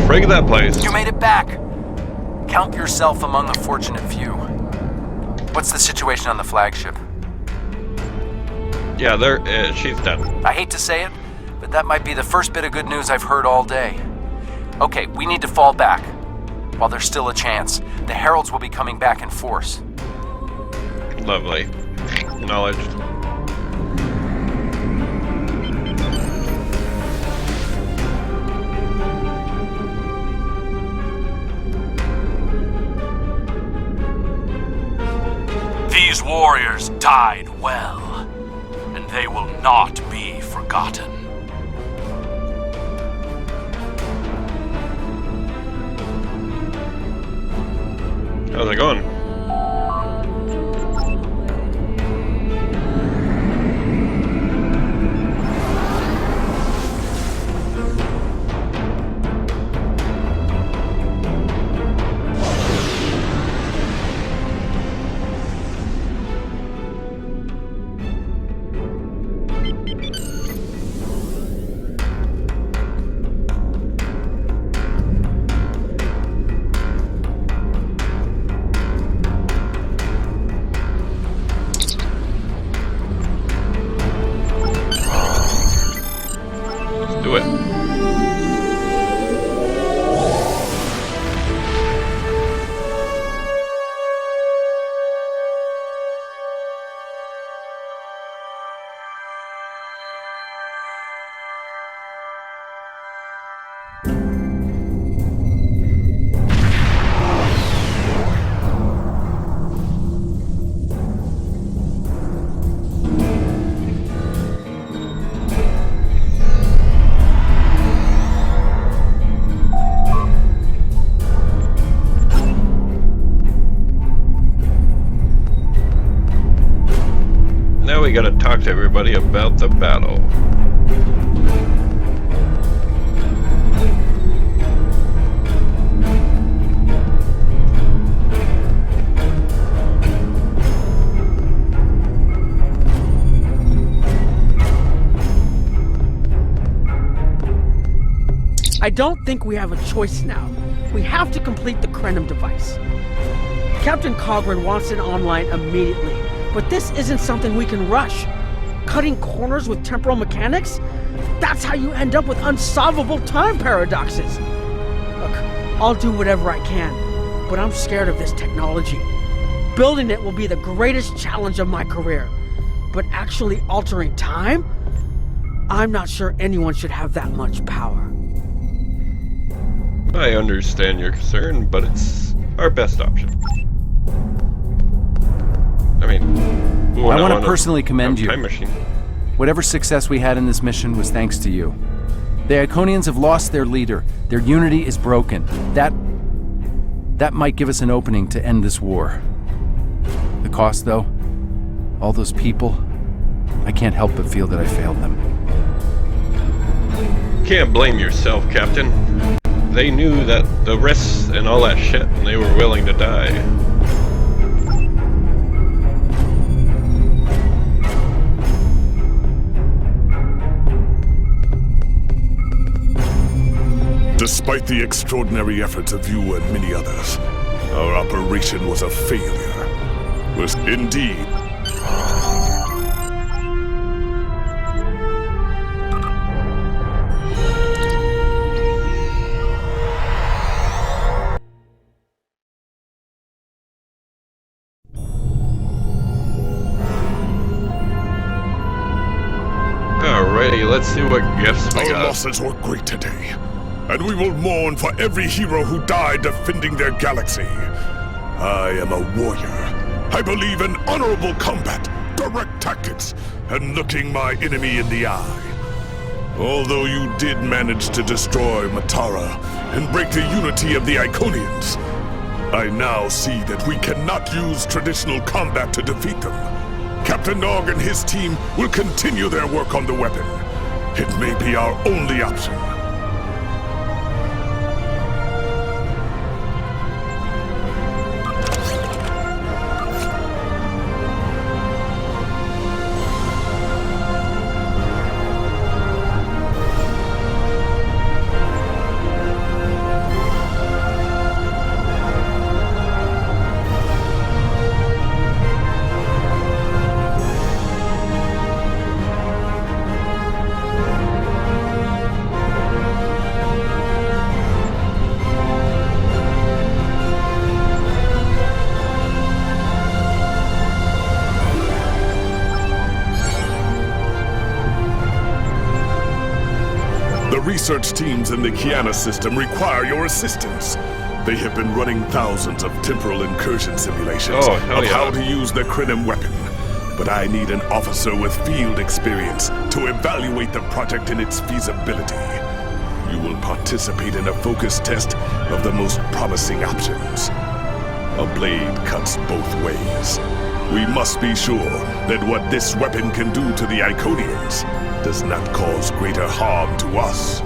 Frig that place. You made it back. Count yourself among the fortunate few. What's the situation on the flagship? Yeah, she's dead. I hate to say it, but that might be the first bit of good news I've heard all day. Okay, we need to fall back. While there's still a chance, the Heralds will be coming back in force. Lovely. Acknowledged. These warriors died well, and they will not be forgotten. How's it going? Do it. Now we gotta talk to everybody about the battle. I don't think we have a choice now. We have to complete the Krenim device. Captain Cogran wants it online immediately, but this isn't something we can rush. Cutting corners with temporal mechanics? That's how you end up with unsolvable time paradoxes. Look, I'll do whatever I can, but I'm scared of this technology. Building it will be the greatest challenge of my career, but actually altering time? I'm not sure anyone should have that much power. I understand your concern, but it's our best option. I mean, I want to personally commend you. Time machine. Whatever success we had in this mission was thanks to you. The Iconians have lost their leader. Their unity is broken. That might give us an opening to end this war. The cost, though? All those people? I can't help but feel that I failed them. Can't blame yourself, Captain. They knew that the risks and all that shit, and they were willing to die. Despite the extraordinary efforts of you and many others, our operation was a failure. Was indeed. Alrighty, let's see what gifts we Our got. losses were great today, and we will mourn for every hero who died defending their galaxy. I am a warrior. I believe in honorable combat, direct tactics, and looking my enemy in the eye. Although you did manage to destroy Matara and break the unity of the Iconians, I now see that we cannot use traditional combat to defeat them. Captain Nog and his team will continue their work on the weapon. It may be our only option. The research teams in the Kiana system require your assistance. They have been running thousands of temporal incursion simulations of how to use the Krenim weapon. But I need an officer with field experience to evaluate the project and its feasibility. You will participate in a focus test of the most promising options. A blade cuts both ways. We must be sure that what this weapon can do to the Iconians does not cause greater harm to us.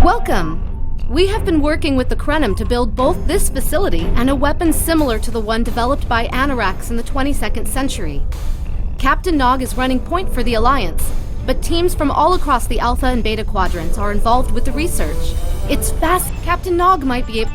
Welcome! We have been working with the Krenim to build both this facility and a weapon similar to the one developed by Anorax in the 22nd century. Captain Nog is running point for the Alliance, but teams from all across the Alpha and Beta quadrants are involved with the research. It's fast. Captain Nog might be able...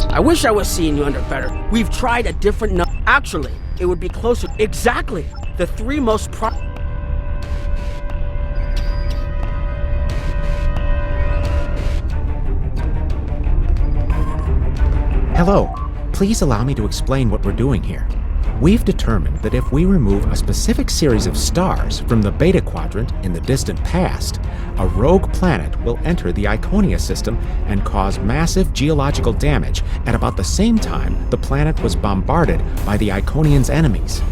I wish I was seeing you under better. We've tried a different Actually, it would be closer. Exactly. The three most Hello. Please allow me to explain what we're doing here. We've determined that if we remove a specific series of stars from the Beta Quadrant in the distant past, a rogue planet will enter the Iconia system and cause massive geological damage at about the same time the planet was bombarded by the Iconians' enemies.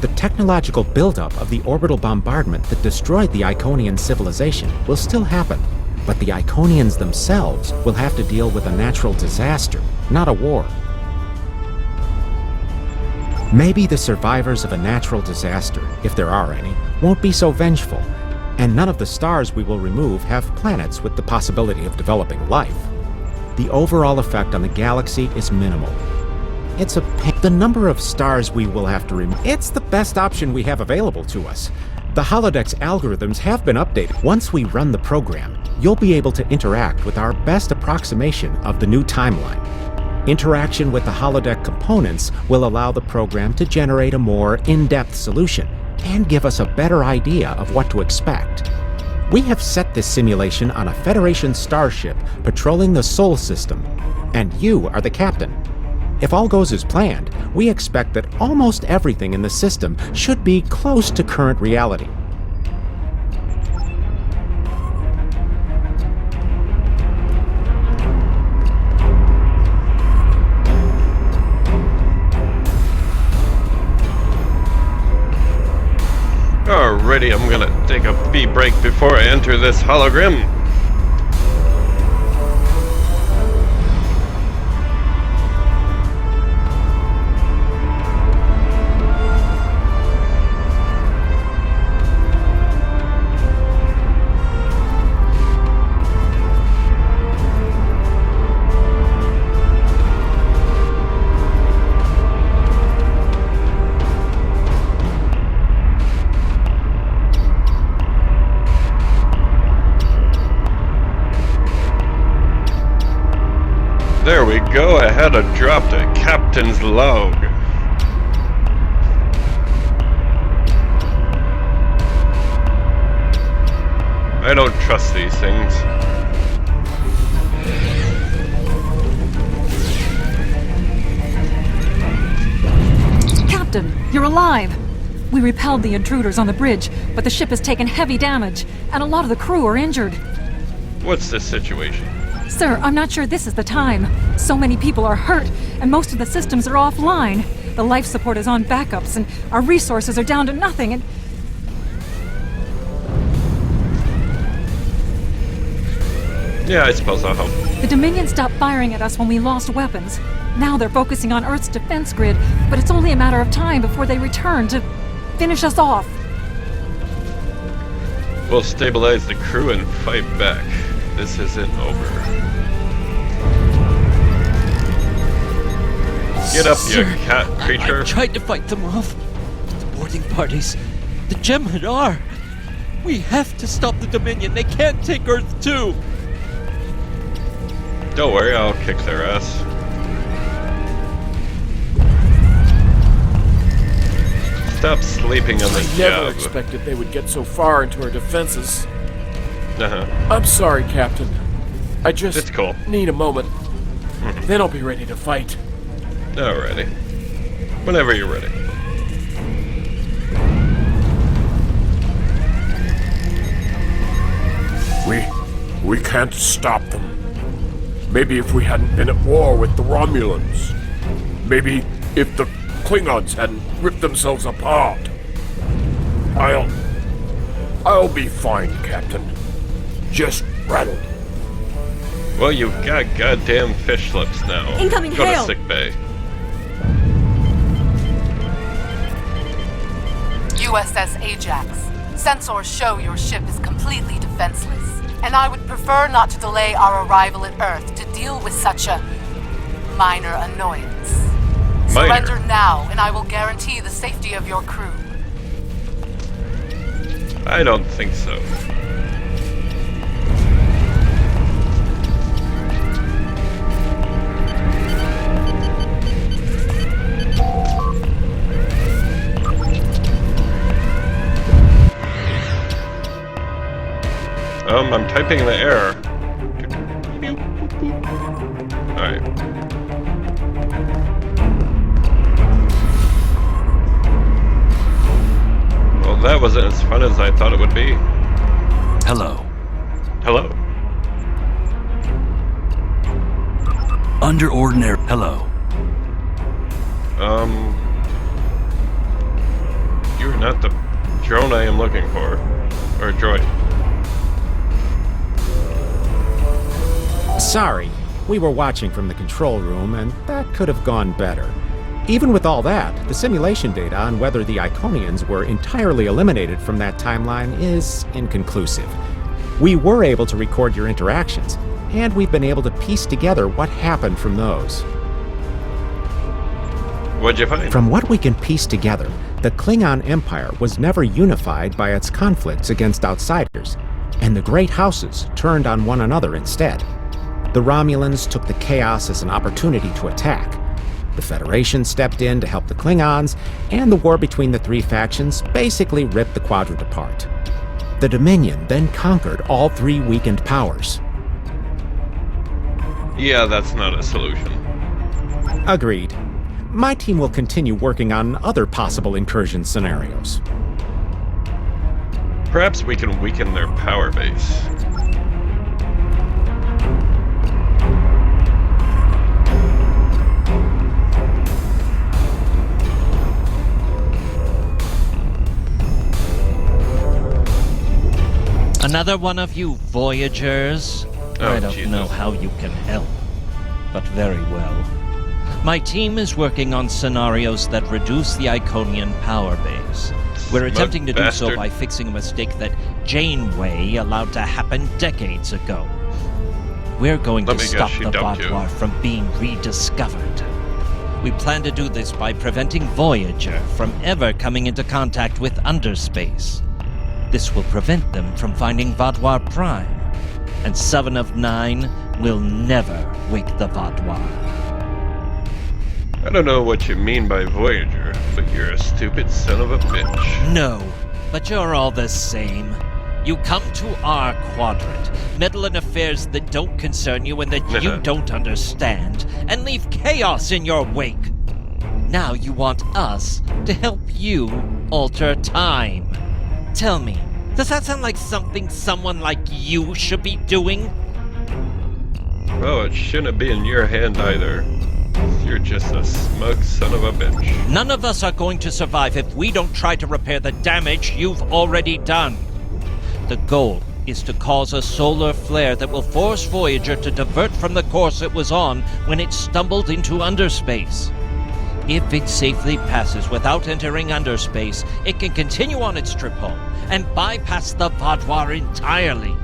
The technological buildup of the orbital bombardment that destroyed the Iconian civilization will still happen, but the Iconians themselves will have to deal with a natural disaster, not a war. Maybe the survivors of a natural disaster, if there are any, won't be so vengeful, and none of the stars we will remove have planets with the possibility of developing life. the overall effect on the galaxy is minimal. It's the number of stars we will have to remove. It's the best option we have available to us. The holodeck's algorithms have been updated. Once we run the program, you'll be able to interact with our best approximation of the new timeline. Interaction with the holodeck components will allow the program to generate a more in-depth solution and give us a better idea of what to expect. We have set this simulation on a Federation starship patrolling the Sol system, and you are the captain. If all goes as planned, we expect that almost everything in the system should be close to current reality. Alrighty, I'm gonna take a pee break before I enter this hologram. There we go, I had to drop the captain's log. I don't trust these things. Captain, you're alive! We repelled the intruders on the bridge, but the ship has taken heavy damage, and a lot of the crew are injured. What's the situation? Sir, I'm not sure this is the time. So many people are hurt, and most of the systems are offline. The life support is on backups, and our resources are down to nothing, and... Yeah, I suppose I'll help. The Dominion stopped firing at us when we lost weapons. Now they're focusing on Earth's defense grid, but it's only a matter of time before they return to finish us off. We'll stabilize the crew and fight back. This isn't over. Get up, Sir, you cat creature. I tried to fight them off. The boarding parties. The Jem'Had are. We have to stop the Dominion. They can't take Earth too. Don't worry, I'll kick their ass. Stop sleeping on the I job. never expected they would get so far into our defenses. Uh-huh. I'm sorry, Captain. I just It's cool. need a moment. Then I'll be ready to fight. Alrighty. Whenever you're ready. We can't stop them. Maybe if we hadn't been at war with the Romulans. Maybe if the Klingons hadn't ripped themselves apart. I'll be fine, Captain. Just rattled. Well, you've got goddamn fish lips now. Incoming Go hail. to sick bay. USS Ajax. Sensors show your ship is completely defenseless, and I would prefer not to delay our arrival at Earth to deal with such a minor annoyance. Surrender now, and I will guarantee the safety of your crew. I don't think so. I'm typing in the air. Alright. Well, that wasn't as fun as I thought it would be. Hello. Hello. Under ordinary... Hello. You're not the drone I am looking for. Or droid. Sorry, we were watching from the control room, and that could have gone better. Even with all that, the simulation data on whether the Iconians were entirely eliminated from that timeline is inconclusive. We were able to record your interactions, and we've been able to piece together what happened from those. What'd you find? From what we can piece together, the Klingon Empire was never unified by its conflicts against outsiders, and the Great Houses turned on one another instead. The Romulans took the chaos as an opportunity to attack. The Federation stepped in to help the Klingons, and the war between the three factions basically ripped the quadrant apart. The Dominion then conquered all three weakened powers. Yeah, that's not a solution. Agreed. My team will continue working on other possible incursion scenarios. Perhaps we can weaken their power base. Another one of you Voyagers? I don't know how you can help, but very well. My team is working on scenarios that reduce the Iconian power base. We're attempting to do so by fixing a mistake that Janeway allowed to happen decades ago. We're going to stop the Vatwar from being rediscovered. We plan to do this by preventing Voyager from ever coming into contact with underspace. This will prevent them from finding Vatwar Prime, and 7 of 9 will never wake the Vatwar. I don't know what you mean by Voyager, but you're a stupid son of a bitch. No, but you're all the same. You come to our quadrant, meddle in affairs that don't concern you and that you don't understand, and leave chaos in your wake. Now you want us to help you alter time. Tell me, does that sound like something someone like you should be doing? Oh, it shouldn't be in your hand either. You're just a smug son of a bitch. None of us are going to survive if we don't try to repair the damage you've already done. The goal is to cause a solar flare that will force Voyager to divert from the course it was on when it stumbled into underspace. If it safely passes without entering underspace, it can continue on its trip home and bypass the Vatwar entirely.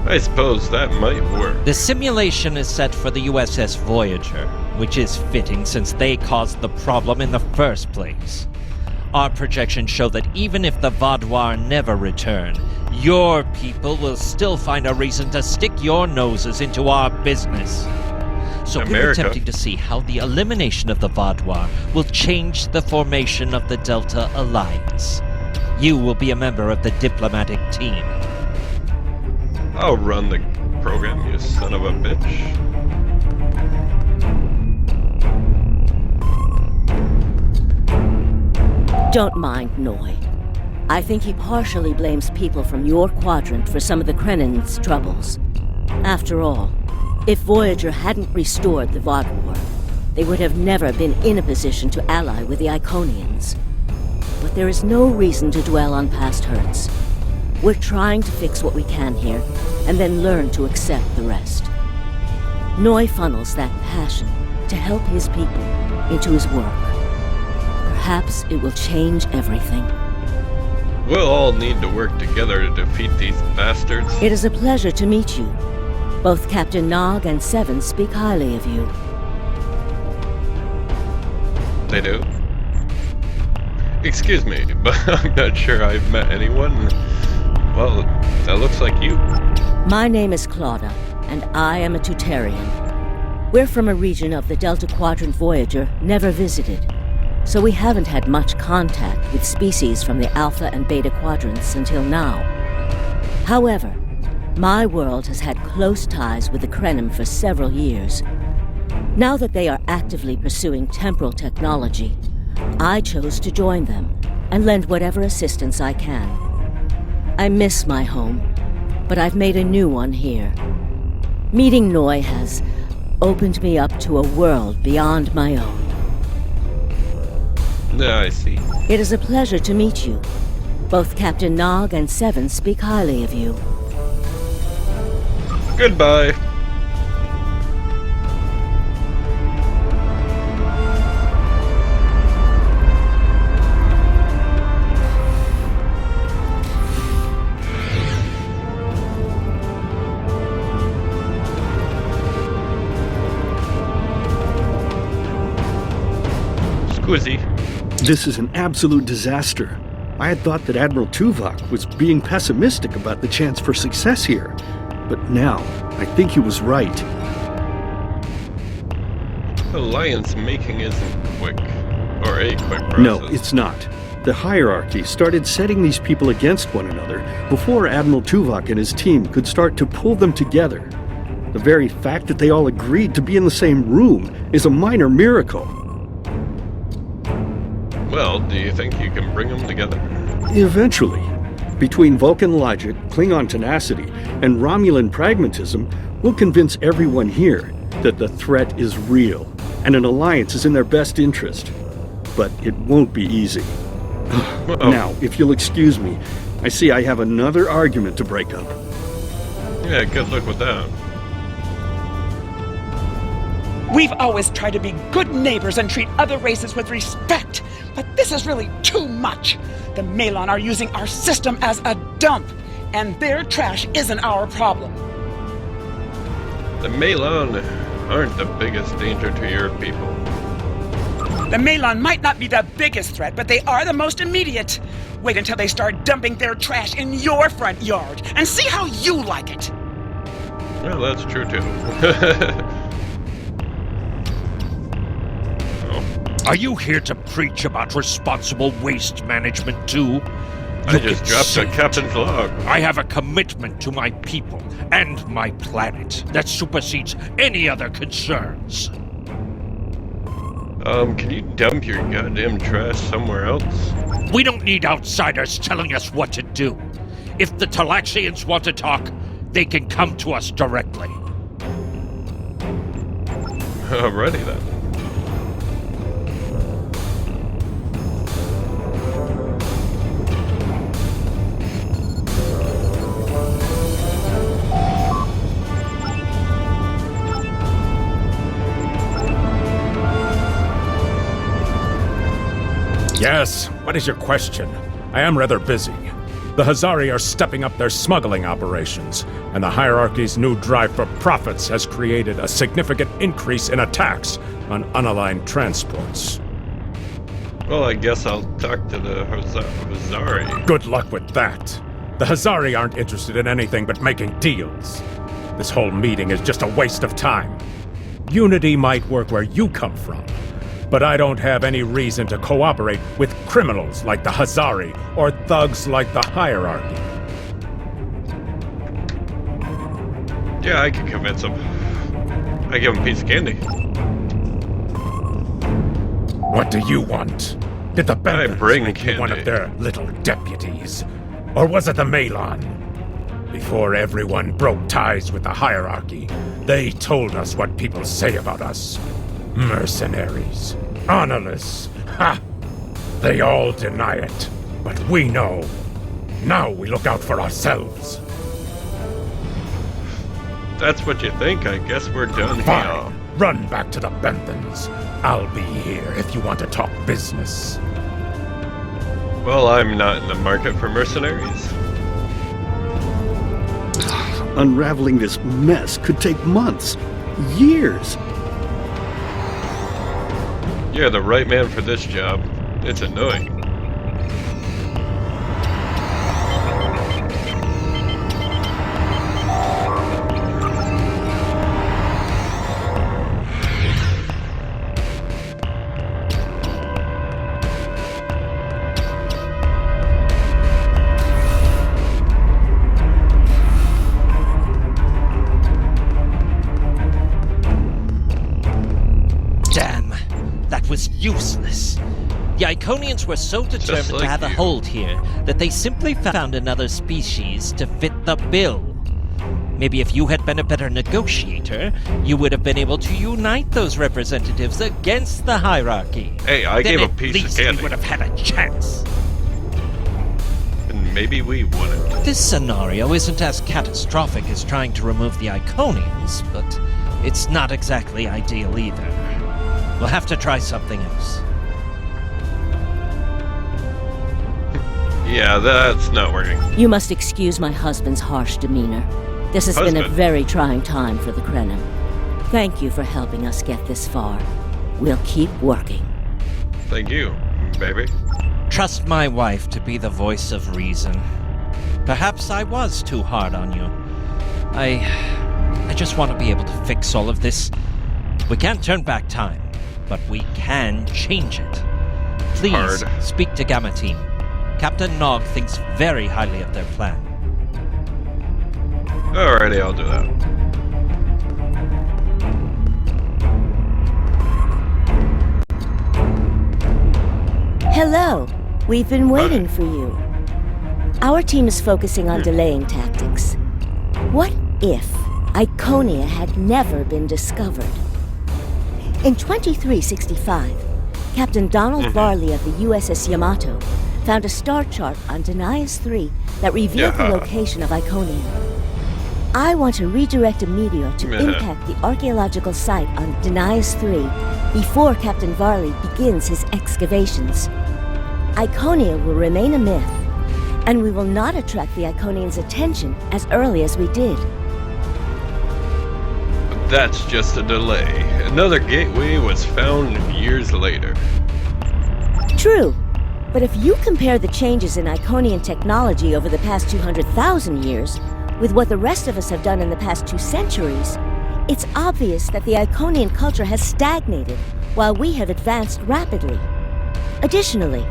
I suppose that might work. The simulation is set for the USS Voyager, which is fitting since they caused the problem in the first place. Our projections show that even if the Vatwar never return, your people will still find a reason to stick your noses into our business. So we're attempting to see how the elimination of the Vatwar will change the formation of the Delta Alliance. You will be a member of the diplomatic team. I'll run the program, you son of a bitch. Don't mind Noi. I think he partially blames people from your quadrant for some of the Krennan's troubles. After all, if Voyager hadn't restored the Vatwar, they would have never been in a position to ally with the Iconians. But there is no reason to dwell on past hurts. We're trying to fix what we can here, and then learn to accept the rest. Noi funnels that passion to help his people into his work. Perhaps it will change everything. We'll all need to work together to defeat these bastards. It is a pleasure to meet you. Both Captain Nog and Seven speak highly of you. They do? Excuse me, but I'm not sure I've met anyone. Well, that looks like you. My name is Claudia, and I am a Tutarian. We're from a region of the Delta Quadrant Voyager never visited, so we haven't had much contact with species from the Alpha and Beta quadrants until now. However, my world has had close ties with the Krenim for several years. Now that they are actively pursuing temporal technology, I chose to join them and lend whatever assistance I can. I miss my home, but I've made a new one here. Meeting Noi has opened me up to a world beyond my own. Yeah, I see. It is a pleasure to meet you. Both Captain Nog and Seven speak highly of you. Goodbye. Who is he? This is an absolute disaster. I had thought that Admiral Tuvok was being pessimistic about the chance for success here. But now, I think he was right. Alliance making isn't quick. Or a quick process. No, it's not. The hierarchy started setting these people against one another before Admiral Tuvok and his team could start to pull them together. The very fact that they all agreed to be in the same room is a minor miracle. Well, do you think you can bring them together? Eventually. Between Vulcan logic, Klingon tenacity, and Romulan pragmatism, we'll convince everyone here that the threat is real and an alliance is in their best interest. But it won't be easy. Now, if you'll excuse me, I see I have another argument to break up. Yeah, good luck with that. We've always tried to be good neighbors and treat other races with respect, but this is really too much. The Malon are using our system as a dump, and their trash isn't our problem. The Malon aren't the biggest danger to your people. The Malon might not be the biggest threat, but they are the most immediate. Wait until they start dumping their trash in your front yard, and see how you like it. Well, that's true too. Are you here to preach about responsible waste management too? I just dropped a captain's log. I have a commitment to my people and my planet that supersedes any other concerns. Can you dump your goddamn trash somewhere else? We don't need outsiders telling us what to do. If the Talaxians want to talk, they can come to us directly. Alrighty then. Yes, what is your question? I am rather busy. The Hazari are stepping up their smuggling operations, and the hierarchy's new drive for profits has created a significant increase in attacks on unaligned transports. Well, I guess I'll talk to the Hazari. Good luck with that. The Hazari aren't interested in anything but making deals. This whole meeting is just a waste of time. Unity might work where you come from, but I don't have any reason to cooperate with criminals like the Hazari or thugs like the hierarchy. Yeah, I can convince him. I give him a piece of candy. What do you want? Did the Bentons bring make you one candy. of their little deputies? Or was it the Malon? Before everyone broke ties with the hierarchy, they told us what people say about us. Mercenaries. Honorless. Ha! They all deny it. But we know. Now we look out for ourselves. That's what you think. I guess we're done Fine. here. Run back to the Benthans. I'll be here if you want to talk business. Well, I'm not in the market for mercenaries. Unraveling this mess could take months, years. You're the right man for this job. It's annoying. Damn, that was useless. The Iconians were so determined like to have a you. hold here that they simply found another species to fit the bill. Maybe if you had been a better negotiator, you would have been able to unite those representatives against the hierarchy. Hey, I Then gave a at piece least of candy. we would have had a chance. And maybe we wouldn't. This scenario isn't as catastrophic as trying to remove the Iconians, but it's not exactly ideal either. We'll have to try something else. Yeah, that's not working. You must excuse my husband's harsh demeanor. This has been a Husband? very trying time for the Krenim. Thank you for helping us get this far. We'll keep working. Thank you, baby. Trust my wife to be the voice of reason. Perhaps I was too hard on you. I just want to be able to fix all of this. We can't turn back time, but we can change it. Please speak to Gamma Team. Captain Nog thinks very highly of their plan. Alrighty, I'll do that. Hello. We've been waiting for you. Our team is focusing on delaying tactics. What if Iconia had never been discovered? In 2365, Captain Donald Varley of the USS Yamato found a star chart on Denias 3 that revealed the location of Iconia. I want to redirect a meteor to impact the archaeological site on Denias 3 before Captain Varley begins his excavations. Iconia will remain a myth, and we will not attract the Iconians' attention as early as we did. That's just a delay. Another gateway was found years later. True, but if you compare the changes in Iconian technology over the past 200,000 years with what the rest of us have done in the past 2 centuries, it's obvious that the Iconian culture has stagnated while we have advanced rapidly. Additionally,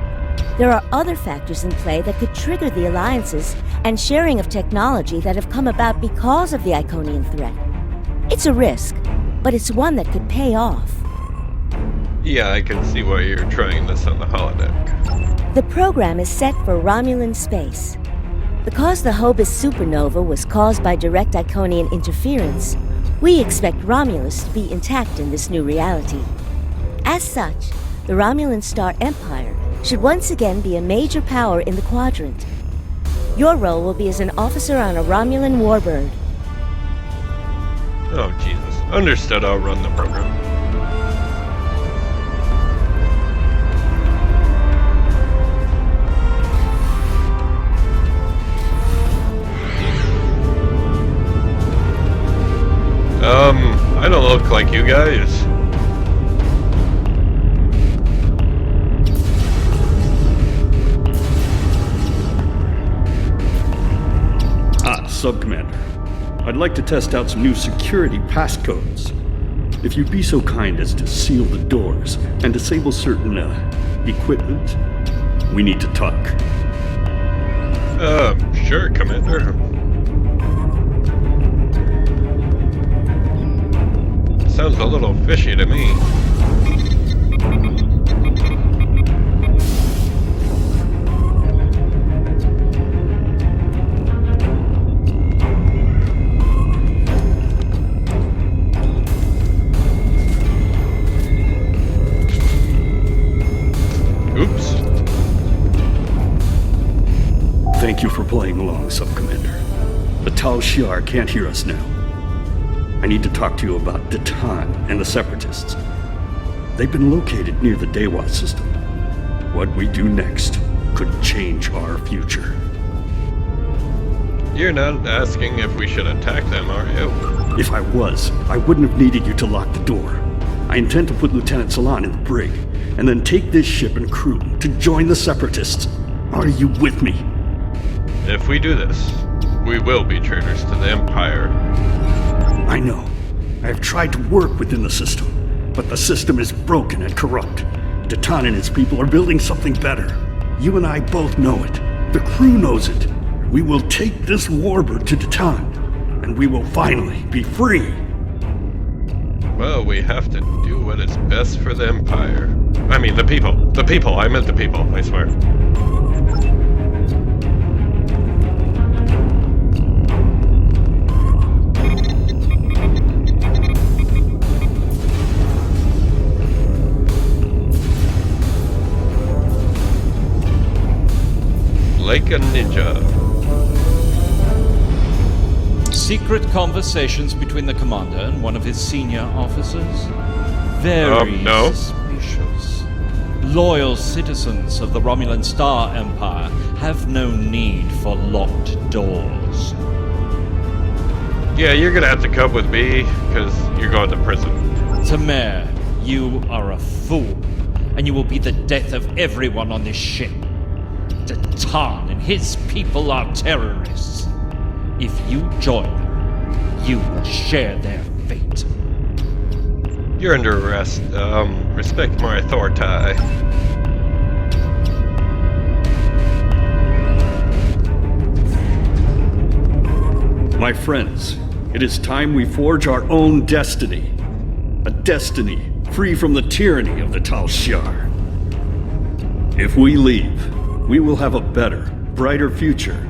there are other factors in play that could trigger the alliances and sharing of technology that have come about because of the Iconian threat. It's a risk, but it's one that could pay off. Yeah, I can see why you're trying this on the holodeck. The program is set for Romulan space. Because the Hobus supernova was caused by direct Iconian interference, we expect Romulus to be intact in this new reality. As such, the Romulan Star Empire should once again be a major power in the quadrant. Your role will be as an officer on a Romulan warbird. Oh, Jesus. Understood, I'll run the program. I don't look like you guys. Sub-Commander. I'd like to test out some new security passcodes. If you'd be so kind as to seal the doors and disable certain, equipment, we need to talk. Sure, Commander. Sounds a little fishy to me. Oops. Thank you for playing along, Sub-Commander. The Tal Shiar can't hear us now. I need to talk to you about Datan and the Separatists. They've been located near the Dewa system. What we do next could change our future. You're not asking if we should attack them, are you? If I was, I wouldn't have needed you to lock the door. I intend to put Lieutenant Salon in the brig, and then take this ship and crew to join the Separatists. Are you with me? If we do this, we will be traitors to the Empire. I know. I have tried to work within the system, but the system is broken and corrupt. Datan and his people are building something better. You and I both know it. The crew knows it. We will take this warbird to Datan, and we will finally be free. Well, we have to do what is best for the Empire. I mean, the people. The people. I meant the people, I swear. Like a ninja. Secret conversations between the commander and one of his senior officers? Very suspicious. Loyal citizens of the Romulan Star Empire have no need for locked doors. Yeah, you're gonna have to come with me, because you're going to prison. Tamer, you are a fool. and you will be the death of everyone on this ship. Datan and his people are terrorists. If you join them, you will share their fate. You're under arrest. Respect my authority. My friends, it is time we forge our own destiny. A destiny free from the tyranny of the Tal Shiar. If we leave, we will have a better, brighter future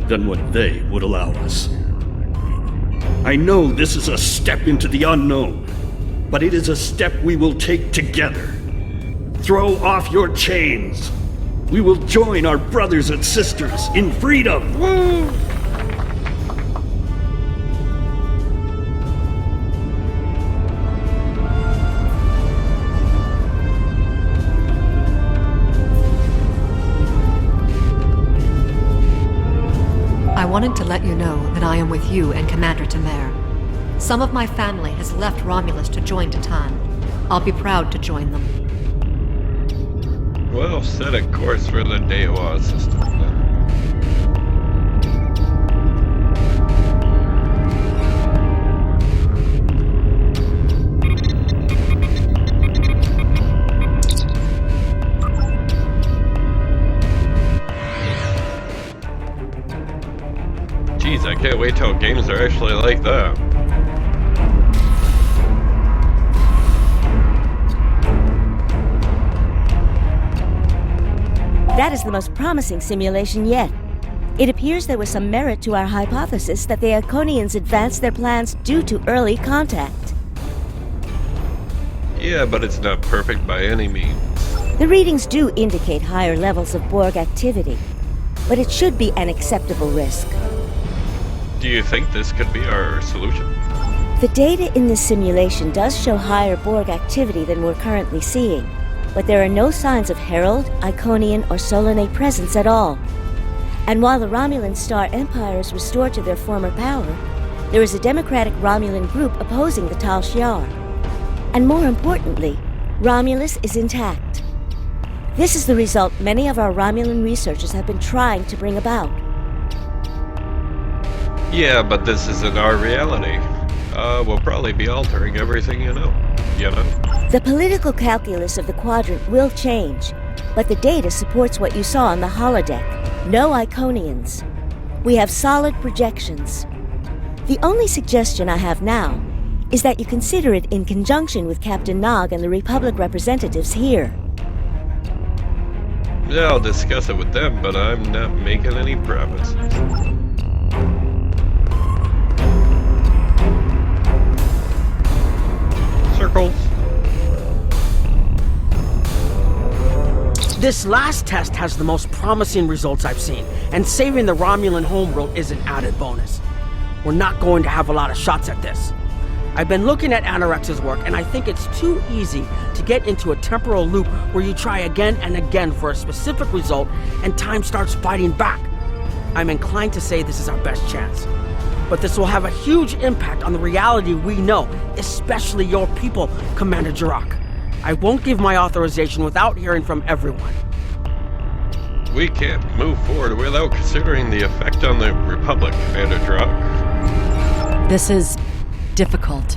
than what they would allow us. I know this is a step into the unknown, but it is a step we will take together. Throw off your chains. We will join our brothers and sisters in freedom. Woo! I wanted to let you know that I am with you and Commander Tamer. Some of my family has left Romulus to join Datan. I'll be proud to join them. Well, set a course for the Dewa system then. Jeez, I can't wait till games are actually like that. That is the most promising simulation yet. It appears there was some merit to our hypothesis that the Iconians advanced their plans due to early contact. Yeah, but it's not perfect by any means. The readings do indicate higher levels of Borg activity, but it should be an acceptable risk. Do you think this could be our solution? The data in this simulation does show higher Borg activity than we're currently seeing, but there are no signs of Herald, Iconian, or Solanae presence at all. And while the Romulan Star Empire is restored to their former power, there is a democratic Romulan group opposing the Tal Shiar. And more importantly, Romulus is intact. This is the result many of our Romulan researchers have been trying to bring about. Yeah, but this isn't our reality. We'll probably be altering everything you know. The political calculus of the quadrant will change, but the data supports what you saw on the holodeck. No Iconians. We have solid projections. The only suggestion I have now is that you consider it in conjunction with Captain Nog and the Republic representatives here. Yeah, I'll discuss it with them, but I'm not making any promises. Circles. This last test has the most promising results I've seen, and saving the Romulan homeworld is an added bonus. We're not going to have a lot of shots at this. I've been looking at Anorex's work, and I think it's too easy to get into a temporal loop where you try again and again for a specific result, and time starts fighting back. I'm inclined to say this is our best chance. But this will have a huge impact on the reality we know, especially your people, Commander Jirok. I won't give my authorization without hearing from everyone. We can't move forward without considering the effect on the Republic, Commander Jirok. This is difficult.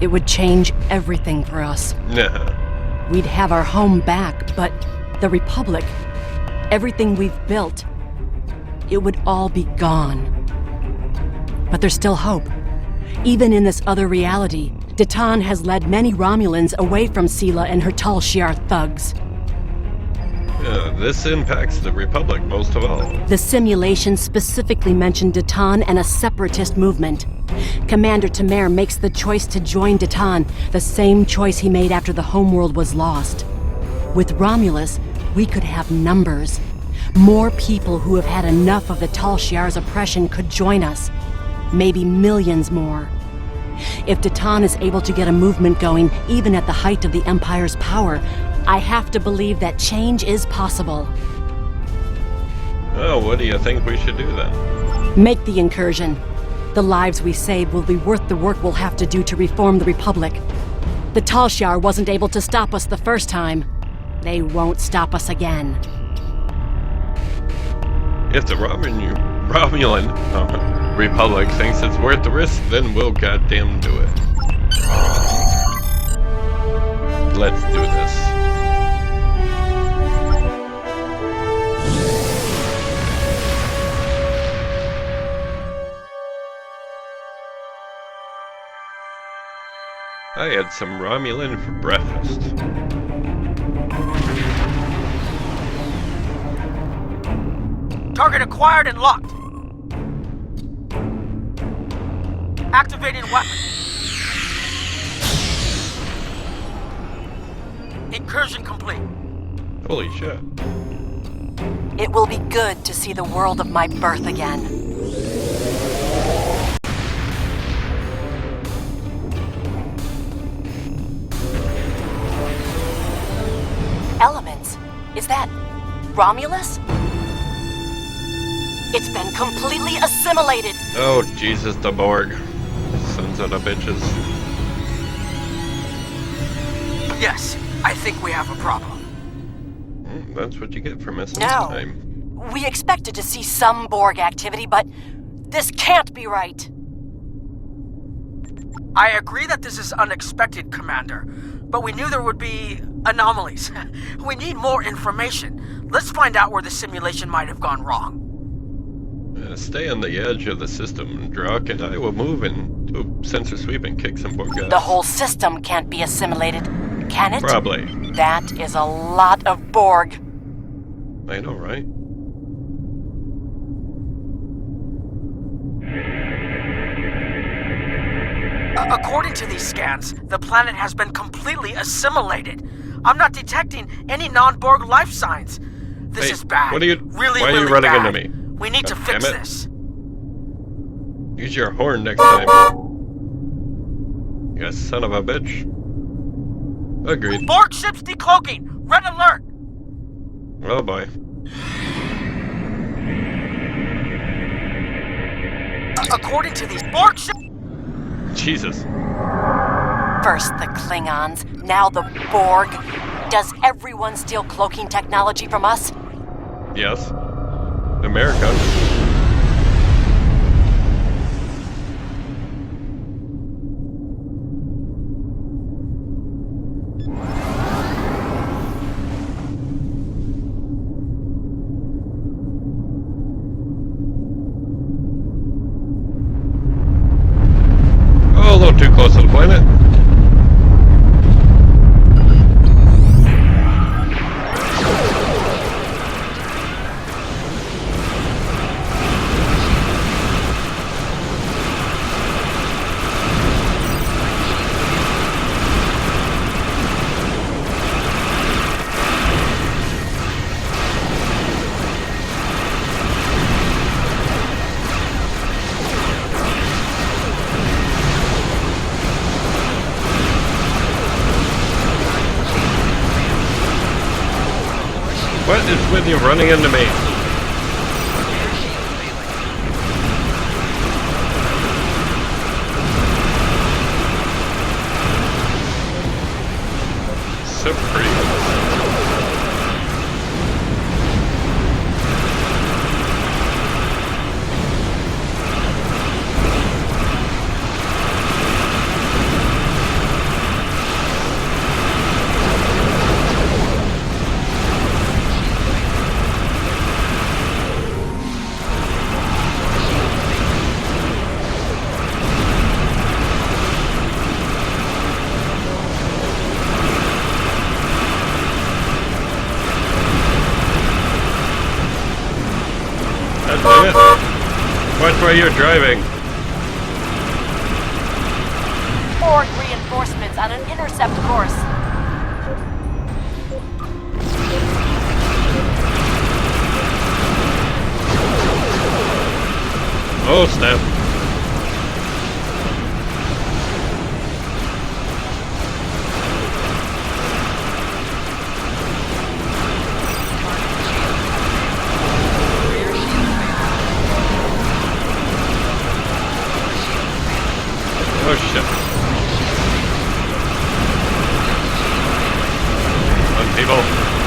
It would change everything for us. Nah. We'd have our home back, but the Republic, everything we've built, it would all be gone. But there's still hope. Even in this other reality, Datan has led many Romulans away from Sela and her Tal Shiar thugs. This impacts the Republic most of all. The simulation specifically mentioned Datan and a separatist movement. Commander Tamer makes the choice to join Datan, the same choice he made after the homeworld was lost. With Romulus, we could have numbers. More people who have had enough of the Tal Shiar's oppression could join us. Maybe millions more. If Datan is able to get a movement going, even at the height of the Empire's power, I have to believe that change is possible. Well, what do you think we should do then? Make the incursion. The lives we save will be worth the work we'll have to do to reform the Republic. The Tal Shiar wasn't able to stop us the first time. They won't stop us again. If the Romulan Republic thinks it's worth the risk, then we'll goddamn do it. Let's do this. I had some Romulan for breakfast. Target acquired and locked. Activating weapon. Incursion complete. Holy shit. It will be good to see the world of my birth again. Elements? Is that Romulus? It's been completely assimilated. Oh, Jesus, the Borg. Sons of the bitches. Yes, I think we have a problem. That's what you get for missing No. time. We expected to see some Borg activity, but this can't be right. I agree that this is unexpected, Commander, but we knew there would be anomalies. We need more information. Let's find out where the simulation might have gone wrong. Stay on the edge of the system, Drock, and I will move into a sensor sweep and kick some Borg ass. The whole system can't be assimilated, can it? Probably. That is a lot of Borg. I know, right? According to these scans, the planet has been completely assimilated. I'm not detecting any non-Borg life signs. This Hey, is bad. what are you? Really, why are you really running bad. into me? We need to God fix damn it. this. Use your horn next time. You son of a bitch. Agreed. Borg ships decloaking. Red alert. Oh boy. According to these Borg ships. Jesus. First the Klingons, now the Borg. Does everyone steal cloaking technology from us? Yes. America. Oh, a little too close to the planet. What is with you running into me? Supreme. Watch where you're driving. Borg reinforcements on an intercept course. Oh, snap. Oh shit. Come on, people.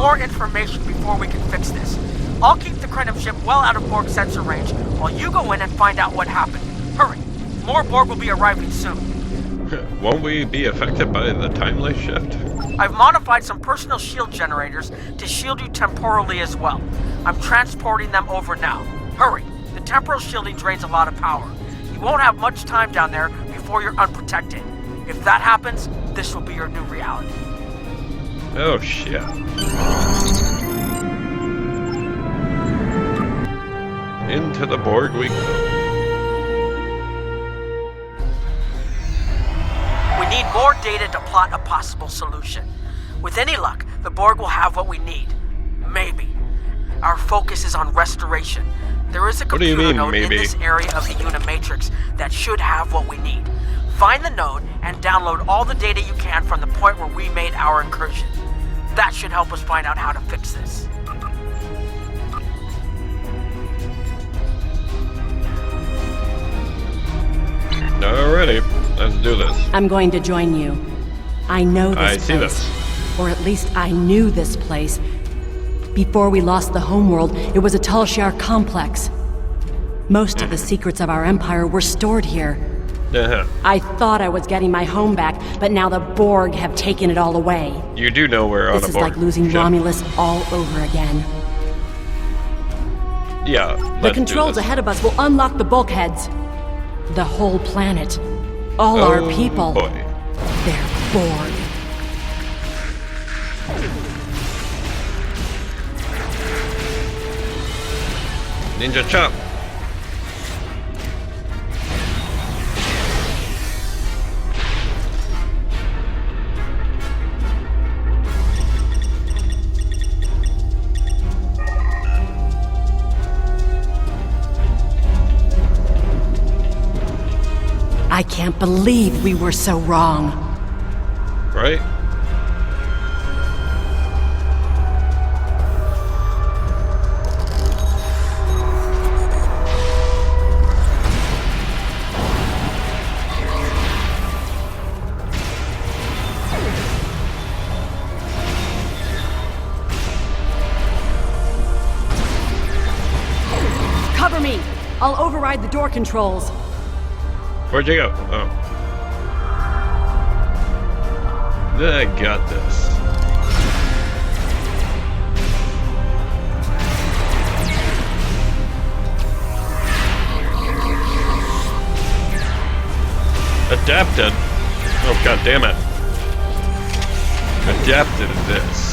more information before we can fix this. I'll keep the Krenim ship well out of Borg sensor range while you go in and find out what happened. Hurry. More Borg will be arriving soon. Won't we be affected by the time-life shift? I've modified some personal shield generators to shield you temporally as well. I'm transporting them over now. Hurry. The temporal shielding drains a lot of power. You won't have much time down there before you're unprotected. If that happens, this will be your new reality. Oh, shit. Into the Borg we go. We need more data to plot a possible solution. With any luck, the Borg will have what we need. Maybe. Our focus is on restoration. There is a computer node in this area of the Unimatrix that should have what we need. Find the node and download all the data you can from the point where we made our incursion. That should help us find out how to fix this. Alrighty, let's do this. I'm going to join you. I know this place. I see this. Or at least I knew this place. Before we lost the homeworld, it was a Talshar complex. Most of the secrets of our empire were stored here. I thought I was getting my home back, but now the Borg have taken it all away. You do know we're on a Borg. This is like losing Romulus all over again. Yeah, the controls ahead of us will unlock the bulkheads. The whole planet. All our people. Boy. They're Borg. Ninja chop. I can't believe we were so wrong. Right? Cover me! I'll override the door controls. Where'd you go? Oh. I got this. Adapted? Oh, god damn it. Adapted this.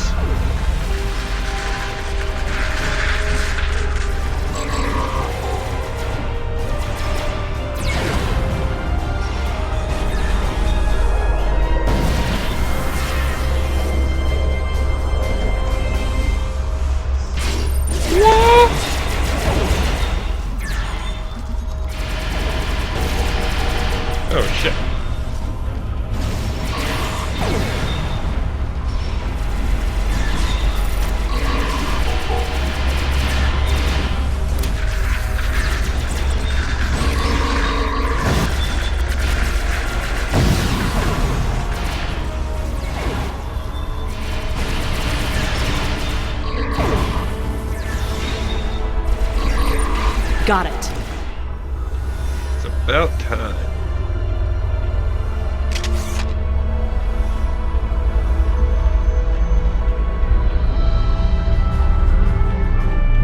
Oh shit. Got it. It's about time.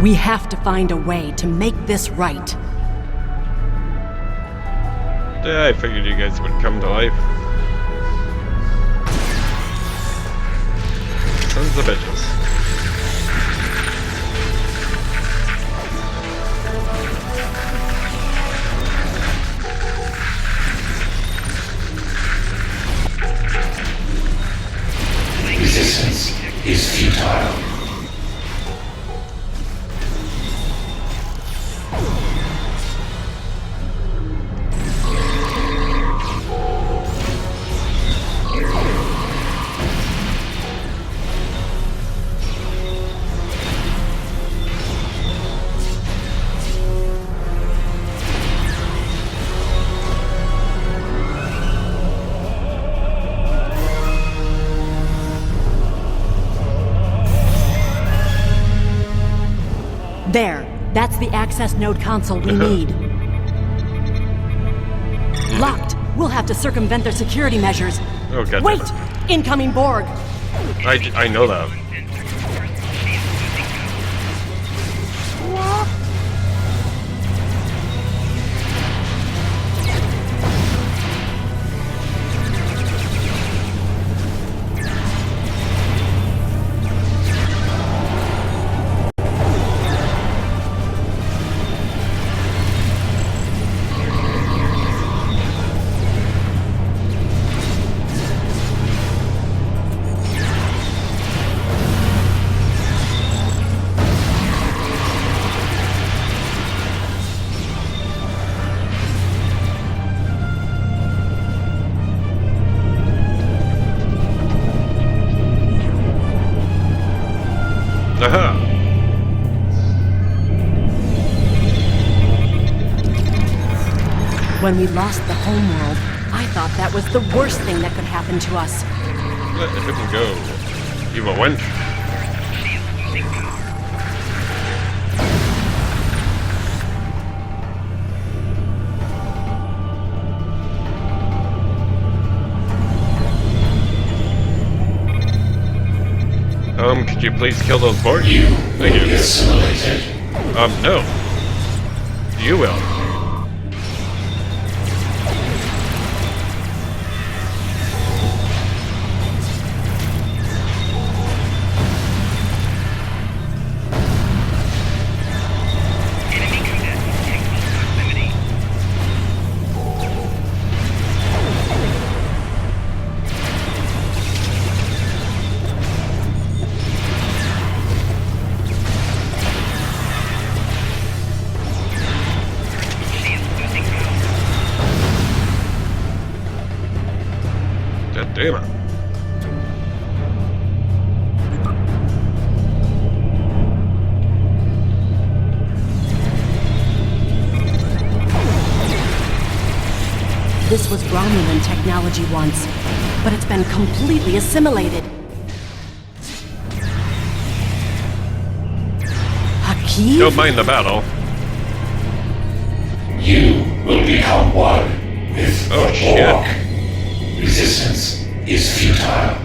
We have to find a way to make this right. Yeah, I figured you guys would come to life. Sons of bitches. Resistance is futile. There. That's the access node console we need. Locked. We'll have to circumvent their security measures. Oh, God. Wait! Incoming Borg! I know that. When we lost the homeworld, I thought that was the worst thing that could happen to us. Let him go. Evil wench. Could you please kill those Borg? You Thank will you. be assimilated. No. You will. Damn it. This was Romulan technology once, but it's been completely assimilated. Hakeem? Don't mind the battle. You will become one with the shit. Borg. Resistance is futile.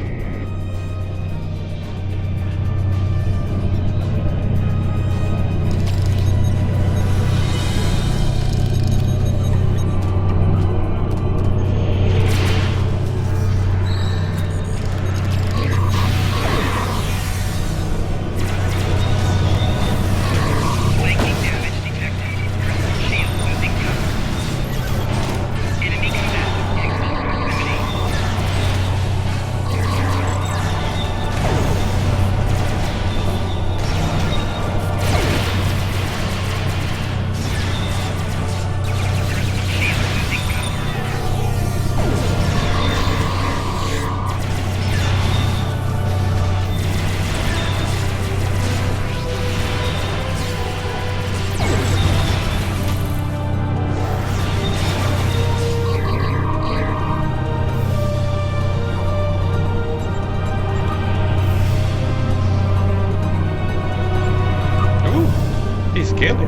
He's candy.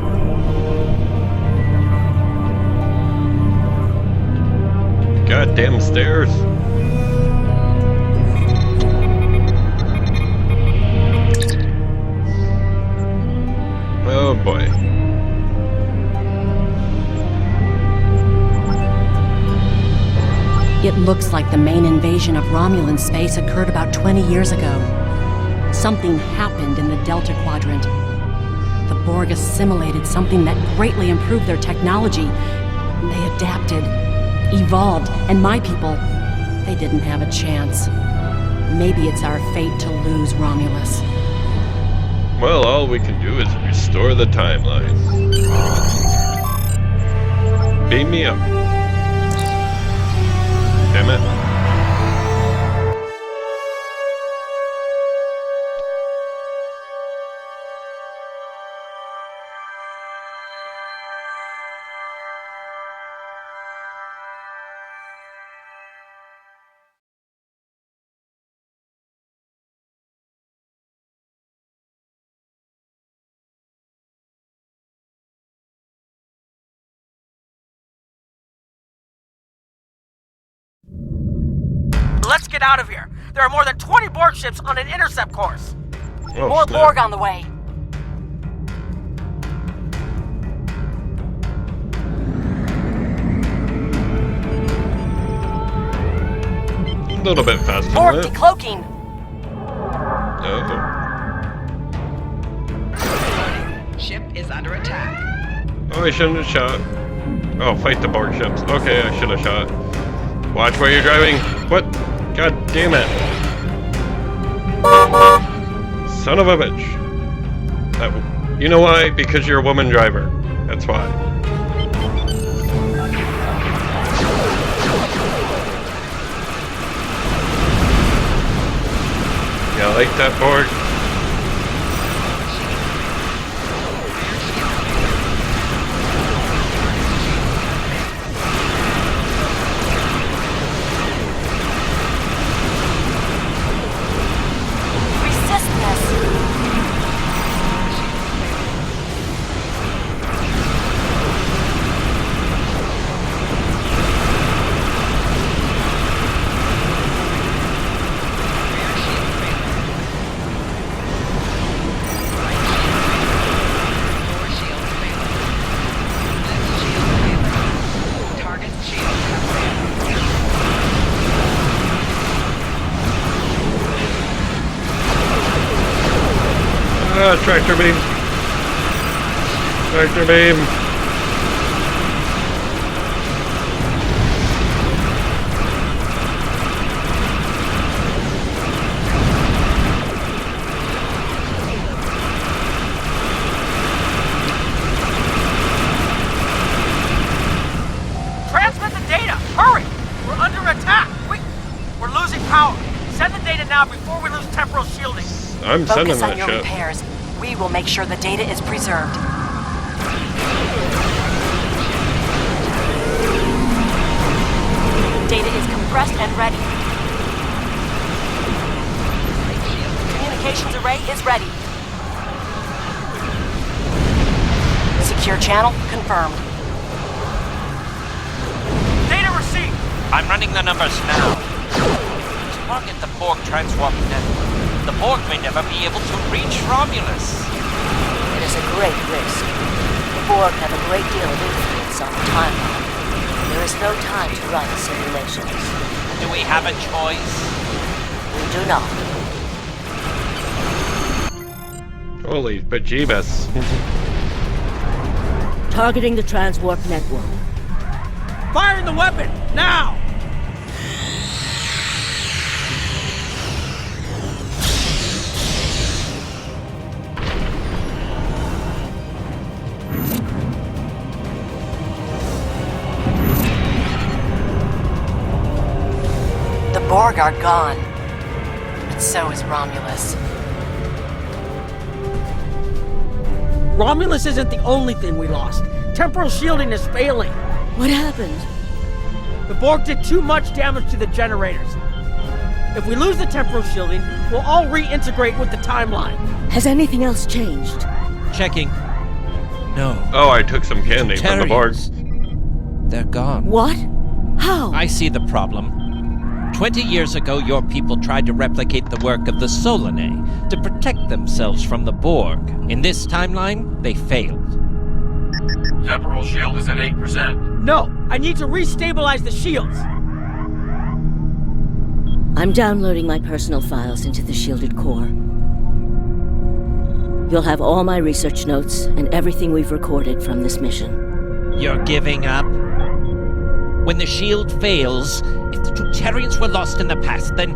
Goddamn stairs. Oh boy. It looks like the main invasion of Romulan space occurred about 20 years ago. Something happened in the Delta Quadrant. The Borg assimilated something that greatly improved their technology. They adapted, evolved, and my people, they didn't have a chance. Maybe it's our fate to lose Romulus. Well, all we can do is restore the timeline. Beam me up. Damn it. let's get out of here. There are more than 20 Borg ships on an intercept course. Oh, More snap. Borg on the way. A little bit faster Borg than that. decloaking. Ship is under attack. Oh, I shouldn't have shot. Oh, fight the Borg ships. Okay, I should have shot. Watch where you're driving. What? God damn it. Son of a bitch. You know why? Because you're a woman driver. That's why. Yeah, I like that Borg. Tractor beam. Tractor beam. Transmit the data! Hurry! We're under attack! We're losing power! Send the data now before we lose temporal shielding! I'm sending Focus on that your shit. repairs. We will make sure the data is preserved. Data is compressed and ready. Communications array is ready. Secure channel confirmed. Data received! I'm running the numbers now. Target the Borg transwarp network. The Borg may never be able to reach Romulus. It is a great risk. The Borg have a great deal of influence on the timeline. There is no time to run simulations. Do we have a choice? We do not. Holy bejeebus. Targeting the transwarp network. Firing the weapon! Now! The Borg are gone. And so is Romulus. Romulus isn't the only thing we lost. Temporal shielding is failing. What happened? The Borg did too much damage to the generators. If we lose the temporal shielding, we'll all reintegrate with the timeline. Has anything else changed? Checking. No. Oh, I took some candy from the Borg. They're gone. What? How? I see the problem. 20 years ago, your people tried to replicate the work of the Solanae to protect themselves from the Borg. In this timeline, they failed. Temporal shield is at 8%. No, I need to restabilize the shields. I'm downloading my personal files into the shielded core. You'll have all my research notes and everything we've recorded from this mission. You're giving up? When the shield fails, if the Tutarians were lost in the past, then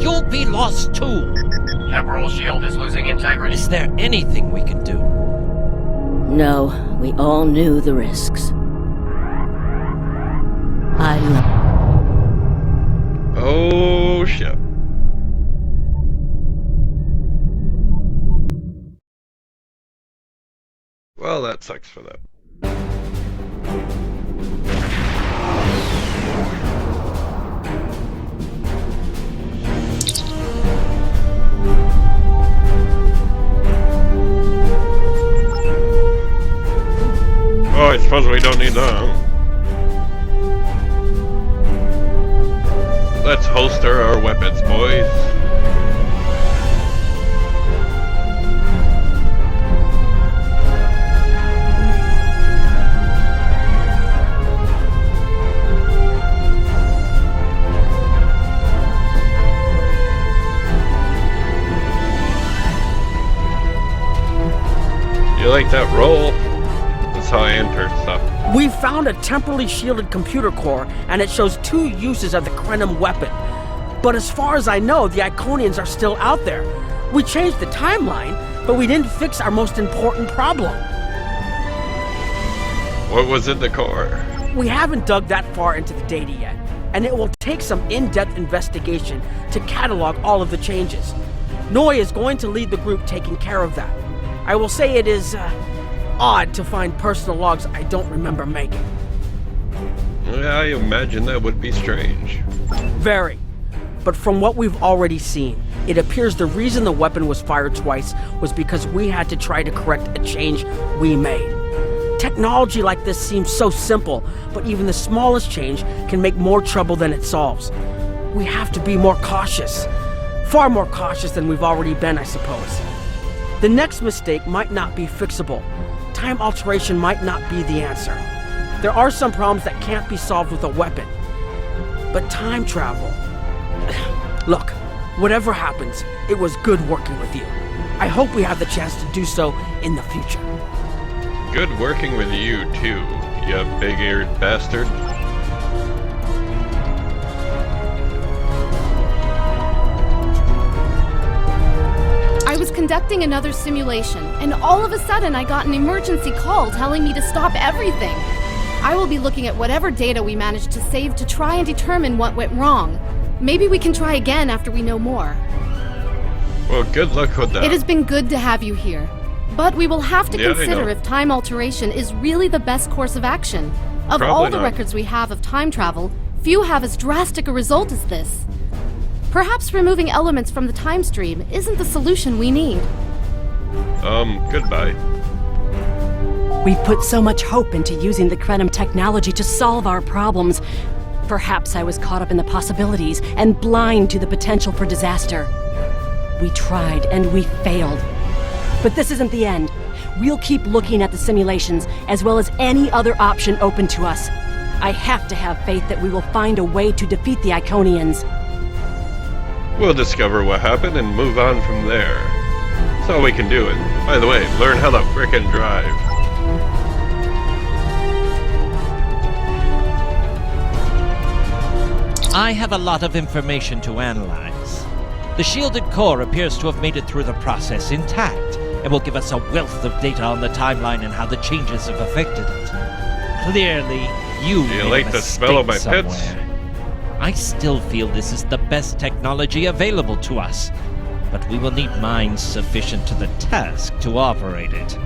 you'll be lost too. Temporal shield is losing integrity. Is there anything we can do? No, we all knew the risks. Oh, shit. Well, that sucks for them. Oh, I suppose we don't need that. Let's holster our weapons, boys. You like that roll? That's how I enter stuff. We found a temporally shielded computer core, and it shows 2 uses of the Krenim weapon. But as far as I know, the Iconians are still out there. We changed the timeline, but we didn't fix our most important problem. What was in the core? We haven't dug that far into the data yet, and it will take some in-depth investigation to catalog all of the changes. Noi is going to lead the group taking care of that. I will say it is odd to find personal logs I don't remember making. Yeah, I imagine that would be strange. Very. But from what we've already seen, it appears the reason the weapon was fired twice was because we had to try to correct a change we made. Technology like this seems so simple, but even the smallest change can make more trouble than it solves. We have to be more cautious. Far more cautious than we've already been, I suppose. The next mistake might not be fixable. Time alteration might not be the answer. There are some problems that can't be solved with a weapon. But time travel... Look, whatever happens, it was good working with you. I hope we have the chance to do so in the future. Good working with you, too, you big-eared bastard. I was conducting another simulation, and all of a sudden I got an emergency call telling me to stop everything. I will be looking at whatever data we managed to save to try and determine what went wrong. Maybe we can try again after we know more. Well, good luck with that. It has been good to have you here, but we will have to Yeah, consider if time alteration is really the best course of action. Of Probably all the not. records we have of time travel, few have as drastic a result as this. Perhaps removing elements from the time stream isn't the solution we need. Goodbye. We've put so much hope into using the Krenim technology to solve our problems. Perhaps I was caught up in the possibilities and blind to the potential for disaster. We tried and we failed. But this isn't the end. We'll keep looking at the simulations as well as any other option open to us. I have to have faith that we will find a way to defeat the Iconians. We'll discover what happened and move on from there. That's all we can do. And by the way, learn how to frickin' drive. I have a lot of information to analyze. The shielded core appears to have made it through the process intact, and will give us a wealth of data on the timeline and how the changes have affected it. Clearly, you made like a the smell of my mistake pits? somewhere. I still feel this is the best technology available to us, but we will need minds sufficient to the task to operate it.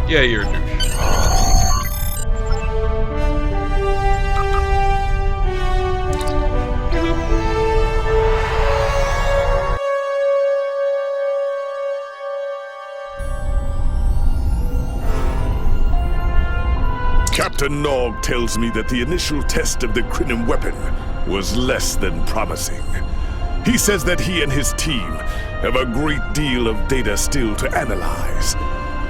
Yeah, you're a douche. Captain Nog tells me that the initial test of the Krenim weapon was less than promising. He says that he and his team have a great deal of data still to analyze.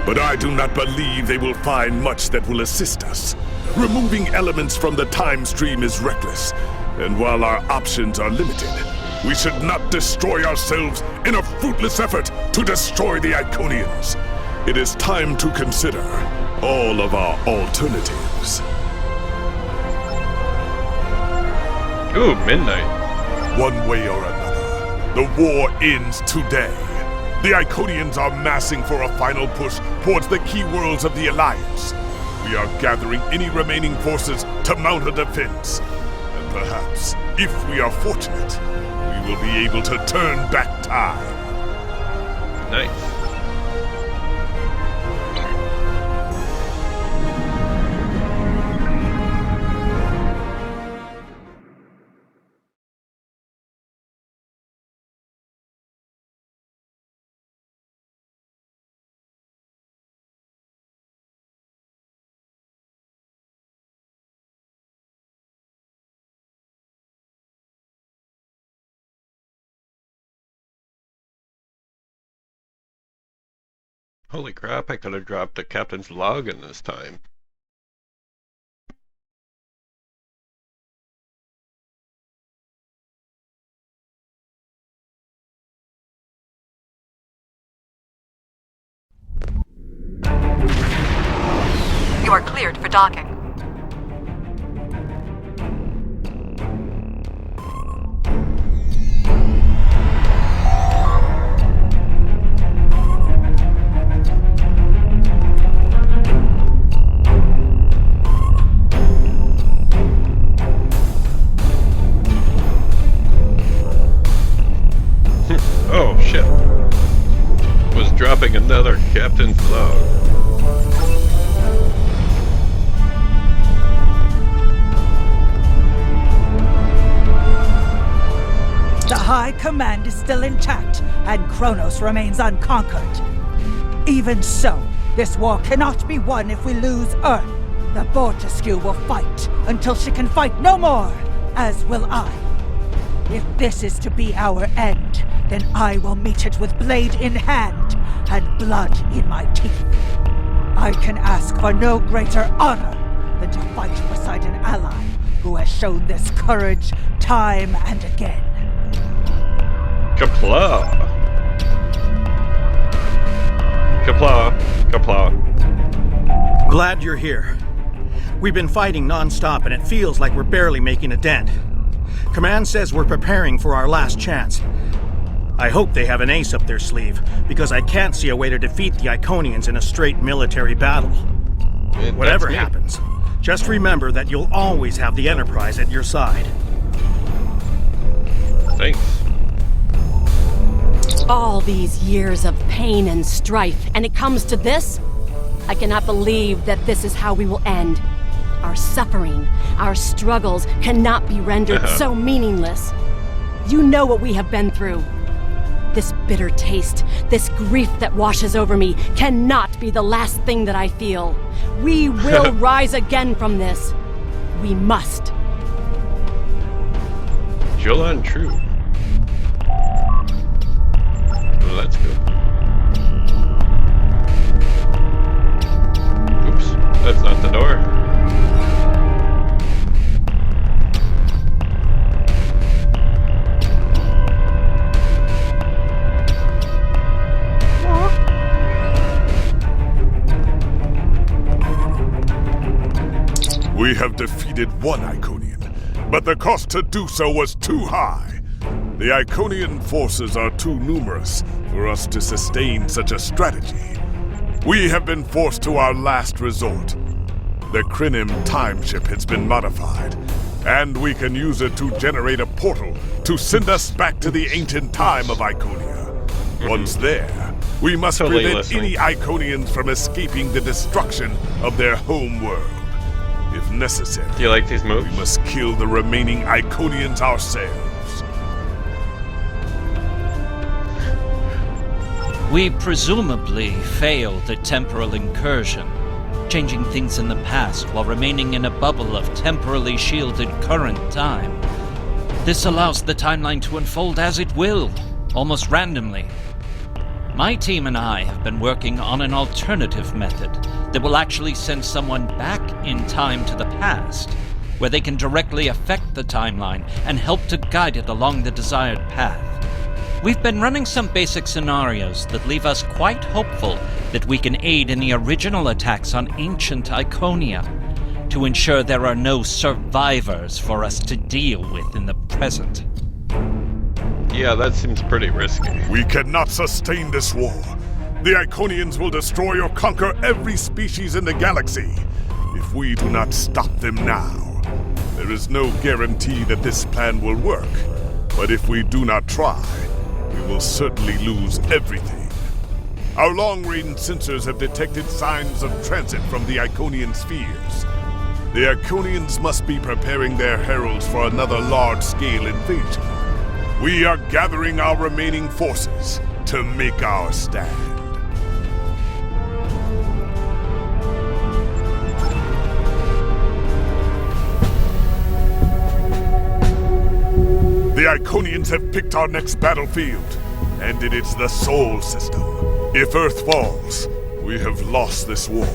But I do not believe they will find much that will assist us. Removing elements from the time stream is reckless, and while our options are limited, we should not destroy ourselves in a fruitless effort to destroy the Iconians. It is time to consider all of our alternatives. Ooh, midnight. One way or another, the war ends today. The Iconians are massing for a final push towards the key worlds of the Alliance. We are gathering any remaining forces to mount a defense. And perhaps, if we are fortunate, we will be able to turn back time. Nice. Holy crap, I could have dropped the captain's log in this time. You are cleared for docking. Oh shit. Was dropping another captain's log. The High Command is still intact, and Kronos remains unconquered. Even so, this war cannot be won if we lose Earth. The Bortesque will fight until she can fight no more, as will I. If this is to be our end, then I will meet it with blade in hand and blood in my teeth. I can ask for no greater honor than to fight beside an ally who has shown this courage time and again. Kapla! Kapla! Kapla. Glad you're here. We've been fighting non-stop and it feels like we're barely making a dent. Command says we're preparing for our last chance. I hope they have an ace up their sleeve, because I can't see a way to defeat the Iconians in a straight military battle. Whatever happens, just remember that you'll always have the Enterprise at your side. Thanks. All these years of pain and strife, and it comes to this? I cannot believe that this is how we will end. Our suffering, our struggles cannot be rendered so meaningless. You know what we have been through. This bitter taste, this grief that washes over me, cannot be the last thing that I feel. We will rise again from this. We must. Jolan True. Well, that's good. Oops, that's not the door. We have defeated one Iconian, but the cost to do so was too high. The Iconian forces are too numerous for us to sustain such a strategy. We have been forced to our last resort. The Krinim time ship has been modified, and we can use it to generate a portal to send us back to the ancient time of Iconia. Once there, we must prevent any Iconians from escaping the destruction of their home world. If necessary, do you like these moves? We must kill the remaining Iconians ourselves. We presumably failed the temporal incursion, changing things in the past while remaining in a bubble of temporally shielded current time. This allows the timeline to unfold as it will, almost randomly. My team and I have been working on an alternative method that will actually send someone back in time to the past, where they can directly affect the timeline and help to guide it along the desired path. We've been running some basic scenarios that leave us quite hopeful that we can aid in the original attacks on ancient Iconia, to ensure there are no survivors for us to deal with in the present. Yeah, that seems pretty risky. We cannot sustain this war. The Iconians will destroy or conquer every species in the galaxy. If we do not stop them now, there is no guarantee that this plan will work. But if we do not try, we will certainly lose everything. Our long-range sensors have detected signs of transit from the Iconian spheres. The Iconians must be preparing their heralds for another large-scale invasion. We are gathering our remaining forces to make our stand. The Iconians have picked our next battlefield, and it is the Sol system. If Earth falls, We have lost this war.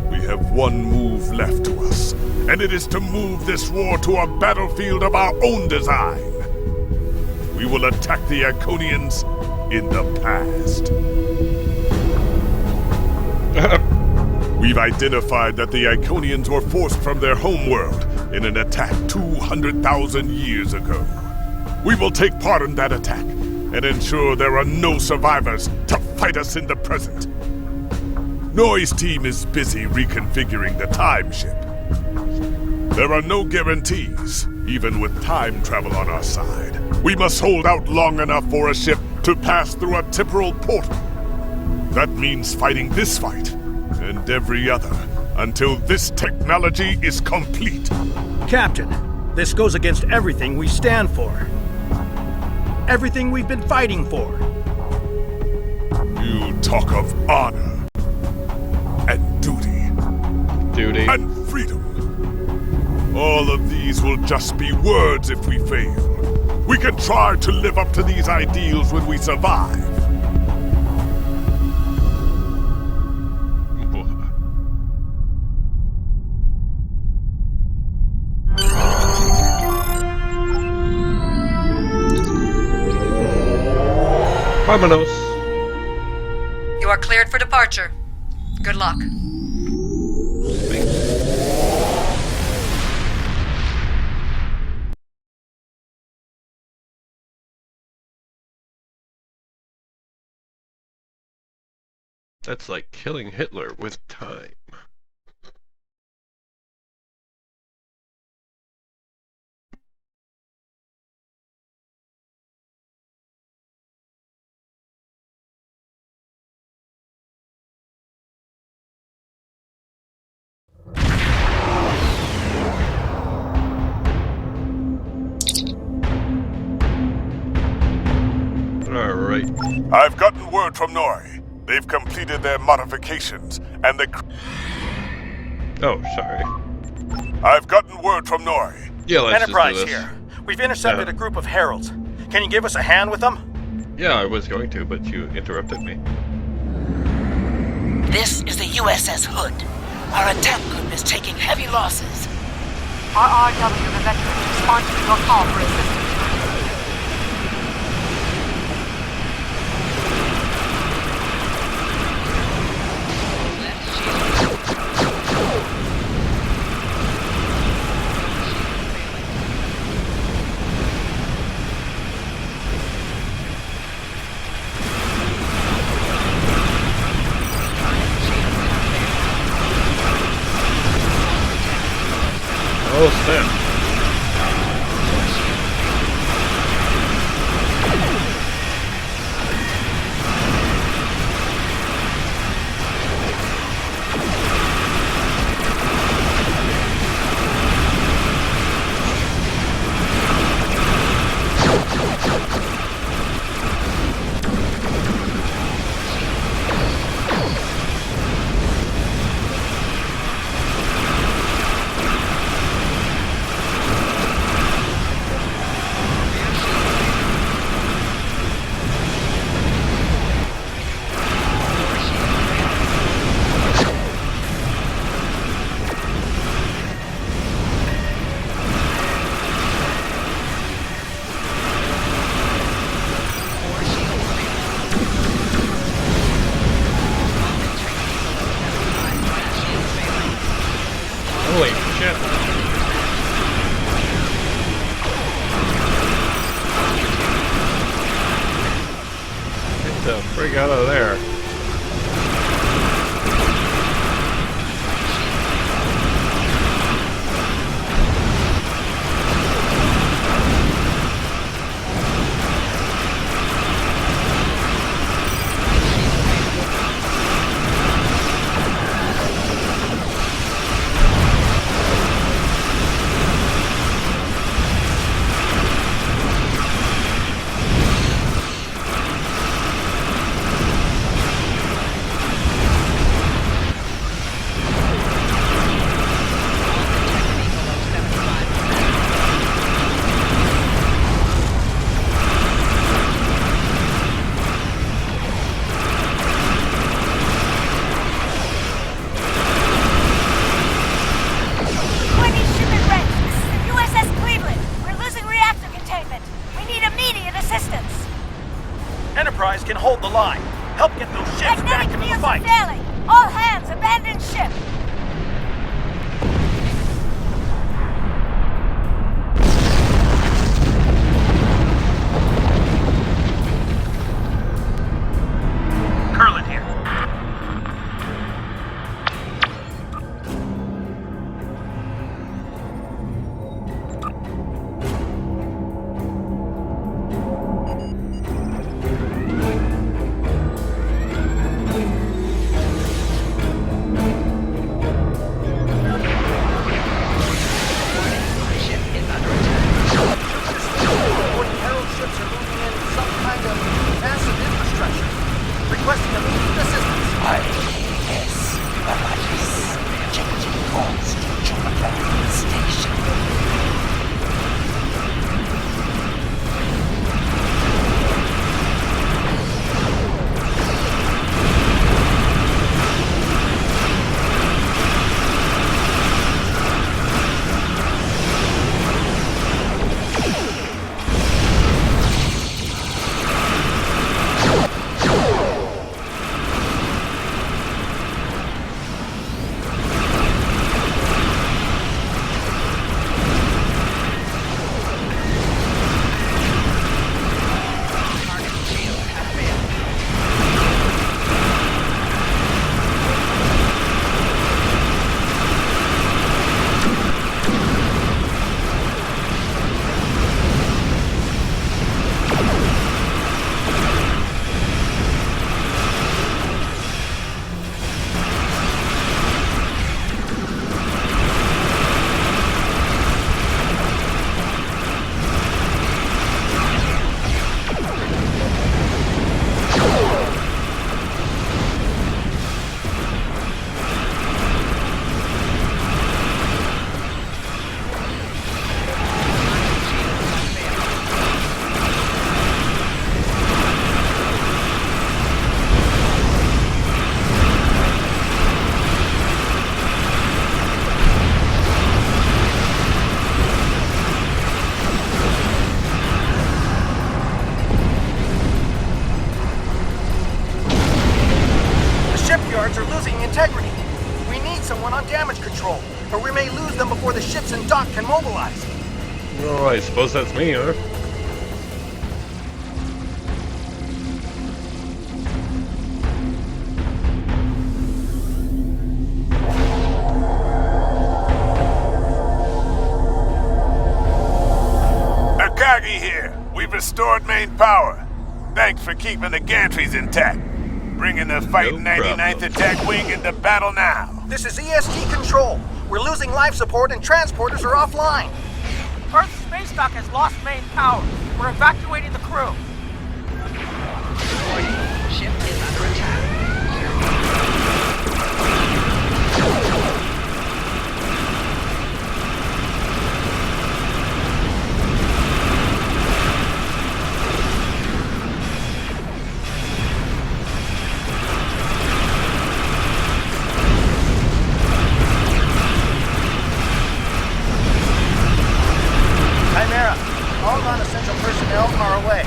We have one move left to us, and it is to move this war to a battlefield of our own design. We will attack the Iconians in the past. We've identified that the Iconians were forced from their homeworld in an attack 200,000 years ago. We will take part in that attack and ensure there are no survivors to fight us in the present. Noi's team is busy reconfiguring the time ship. There are no guarantees, even with time travel on our side. We must hold out long enough for a ship to pass through a temporal portal. That means fighting this fight, and every other, until this technology is complete. Captain, this goes against everything we stand for. Everything we've been fighting for. You talk of honor, and duty, and freedom. All of these will just be words if we fail. We can try to live up to these ideals when we survive. Vámonos. You are cleared for departure. Good luck. That's like killing Hitler with time. Alright. I've gotten word from Noi. They've completed their modifications, and the... Oh, sorry. I've gotten word from Noi. Yeah, let's Enterprise just do this. here. We've intercepted a group of heralds. Can you give us a hand with them? Yeah, I was going to, but you interrupted me. This is the USS Hood. Our attack group is taking heavy losses. RRW eventually responded to your call for assistance. Oh, snap. Holy shit. Get the frig out of there. ships can hold the line. Help get those ships back into the fight. Failing. All hands, abandon ship. Curlin here. Are losing integrity. We need someone on damage control, or we may lose them before the ships in dock can mobilize. Oh, I suppose that's me, huh? Akagi here. We've restored main power. Thanks for keeping the gantries intact. Bringing the fighting 99th Attack Wing into battle now. This is EST Control. We're losing life support and transporters are offline. Earth's space dock has lost main power. We're evacuating the crew. Ship is under attack. All non-essential personnel are away.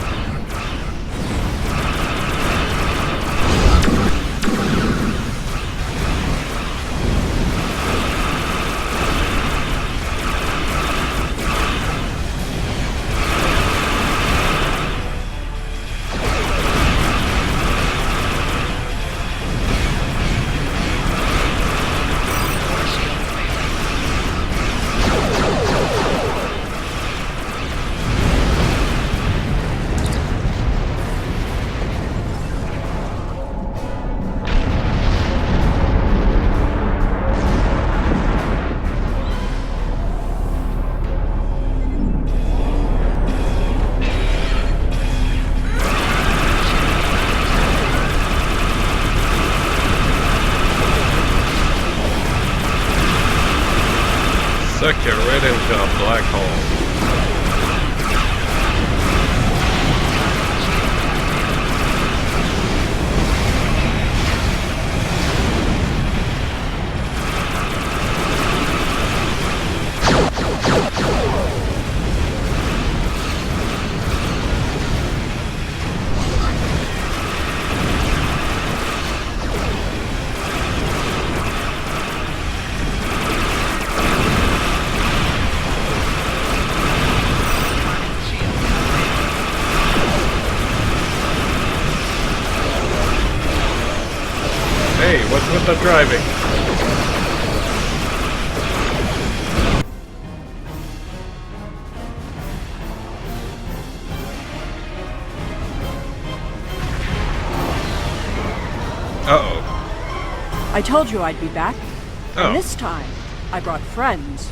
the driving. Uh-oh. I told you I'd be back. Oh. And this time, I brought friends.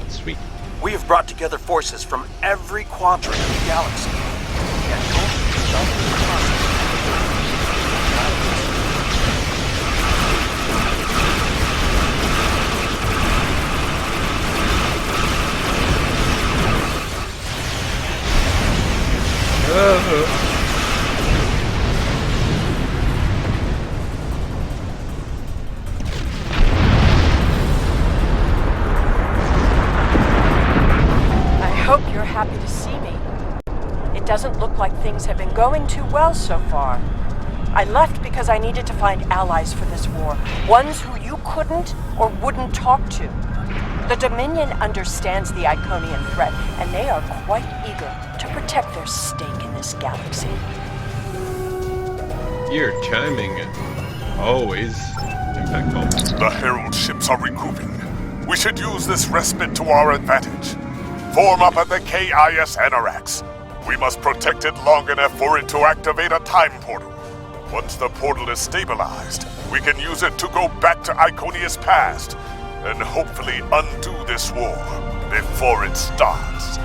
Sweet. We have brought together forces from every quadrant of the galaxy. Hope you're happy to see me. It doesn't look like things have been going too well so far. I left because I needed to find allies for this war, ones who you couldn't or wouldn't talk to. The Dominion understands the Iconian threat, and they are quite eager to protect their stake in this galaxy. Your timing, always impeccable. The Herald ships are regrouping. We should use this respite to our advantage. Form up at the KIS Anorax. We must protect it long enough for it to activate a time portal. Once the portal is stabilized, we can use it to go back to Iconia's past and hopefully undo this war before it starts.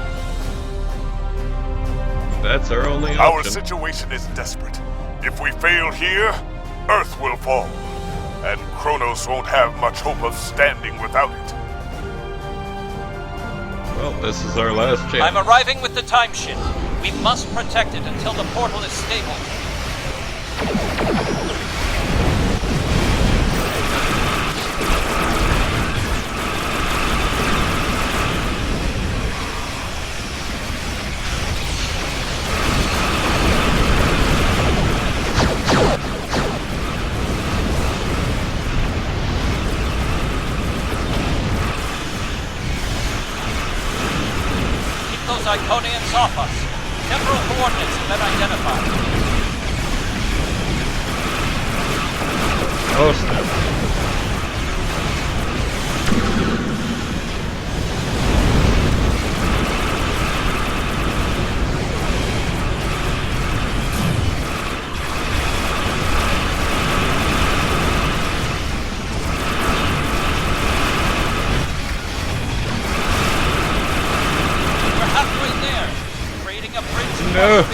That's our only option. Our situation is desperate. If we fail here, Earth will fall, and Kronos won't have much hope of standing without it. Well, this is our last chance. I'm arriving with the time ship. We must protect it until the portal is stable. Those Iconians off us. Temporal coordinates have been identified. Oh, snap. No.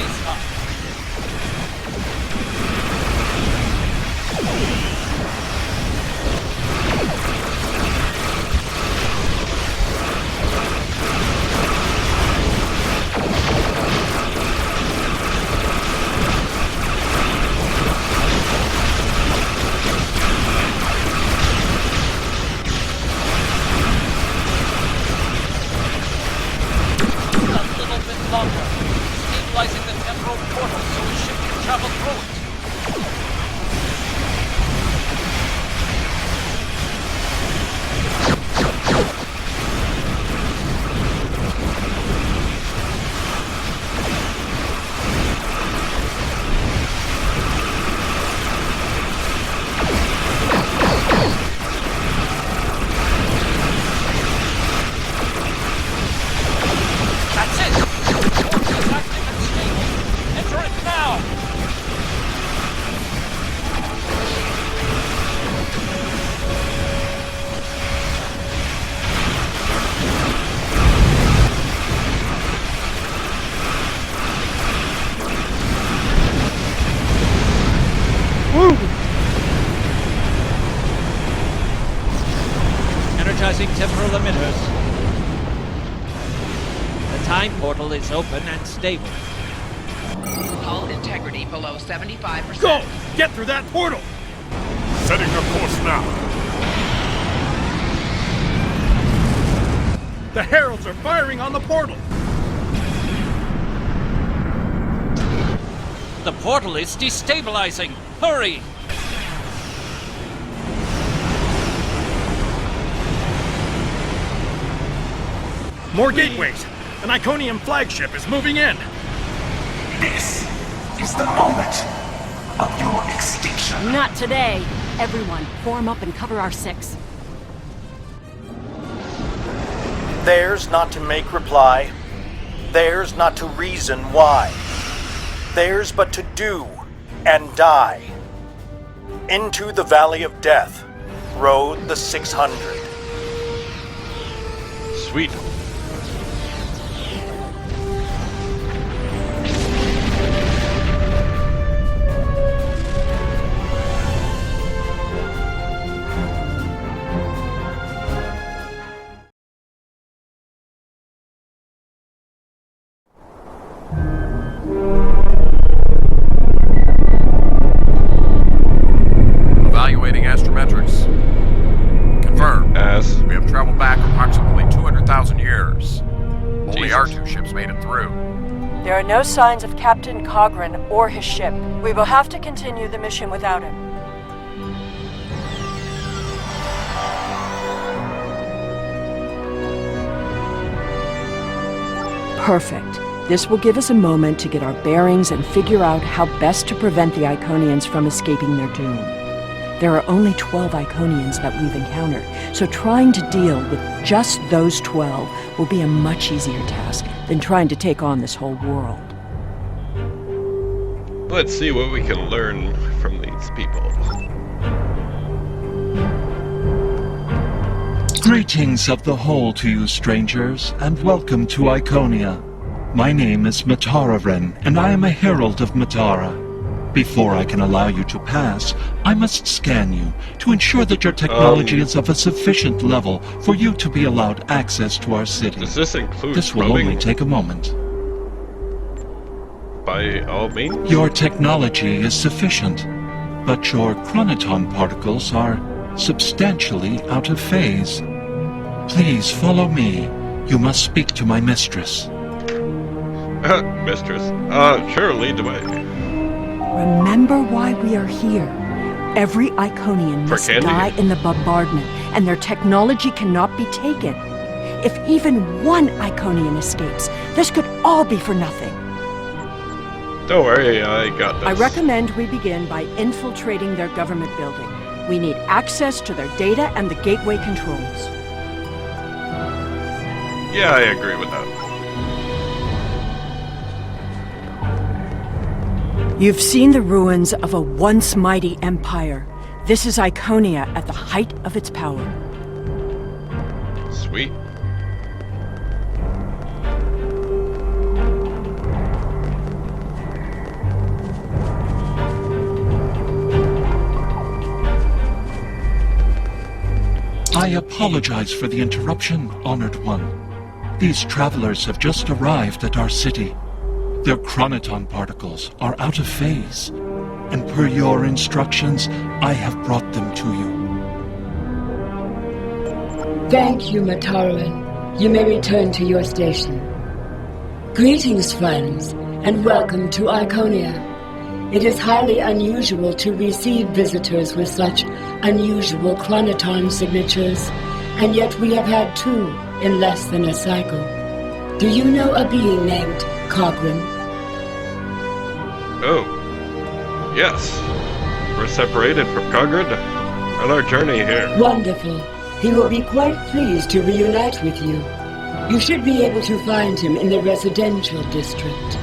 Energizing temporal emitters. The time portal is open and stable. Hull integrity below 75%. Go! Get through that portal! Setting the course now. The Heralds are firing on the portal! The portal is destabilizing! Hurry! More gateways! An Iconian flagship is moving in! This is the moment of your extinction. Not today. Everyone, form up and cover our 6. Theirs not to make reply. Theirs not to reason why. Theirs but to do and die. Into the Valley of Death rode the 600. Sweet. Evaluating astrometrics. Confirmed. As we have traveled back approximately 200,000 years. Only our 2 ships made it through. There are no signs of Captain Cogran or his ship. We will have to continue the mission without him. Perfect. This will give us a moment to get our bearings and figure out how best to prevent the Iconians from escaping their doom. There are only 12 Iconians that we've encountered, so trying to deal with just those 12 will be a much easier task than trying to take on this whole world. Let's see what we can learn from these people. Greetings of the whole to you, strangers, and welcome to Iconia. My name is Matara-Ren, and I am a herald of Matara. Before I can allow you to pass, I must scan you to ensure that your technology is of a sufficient level for you to be allowed access to our city. Does this include This will probing? only take a moment. By all means? Your technology is sufficient, but your chronoton particles are substantially out of phase. Please follow me. You must speak to my mistress. Mistress. Sure, lead the way. Remember why we are here. Every Iconian For must candy? die in the bombardment, and their technology cannot be taken. If even one Iconian escapes, this could all be for nothing. Don't worry, I got this. I recommend we begin by infiltrating their government building. We need access to their data and the gateway controls. Yeah, I agree with that. You've seen the ruins of a once mighty empire. This is Iconia at the height of its power. Sweet. I apologize for the interruption, Honored One. These travelers have just arrived at our city. Their chronoton particles are out of phase, and per your instructions, I have brought them to you. Thank you, Mataran. You may return to your station. Greetings, friends, and welcome to Iconia. It is highly unusual to receive visitors with such unusual chronoton signatures, and yet we have had 2 in less than a cycle. Do you know a being named Cogran? Oh. Yes. We're separated from Cogran on our journey here. Wonderful. He will be quite pleased to reunite with you. You should be able to find him in the residential district.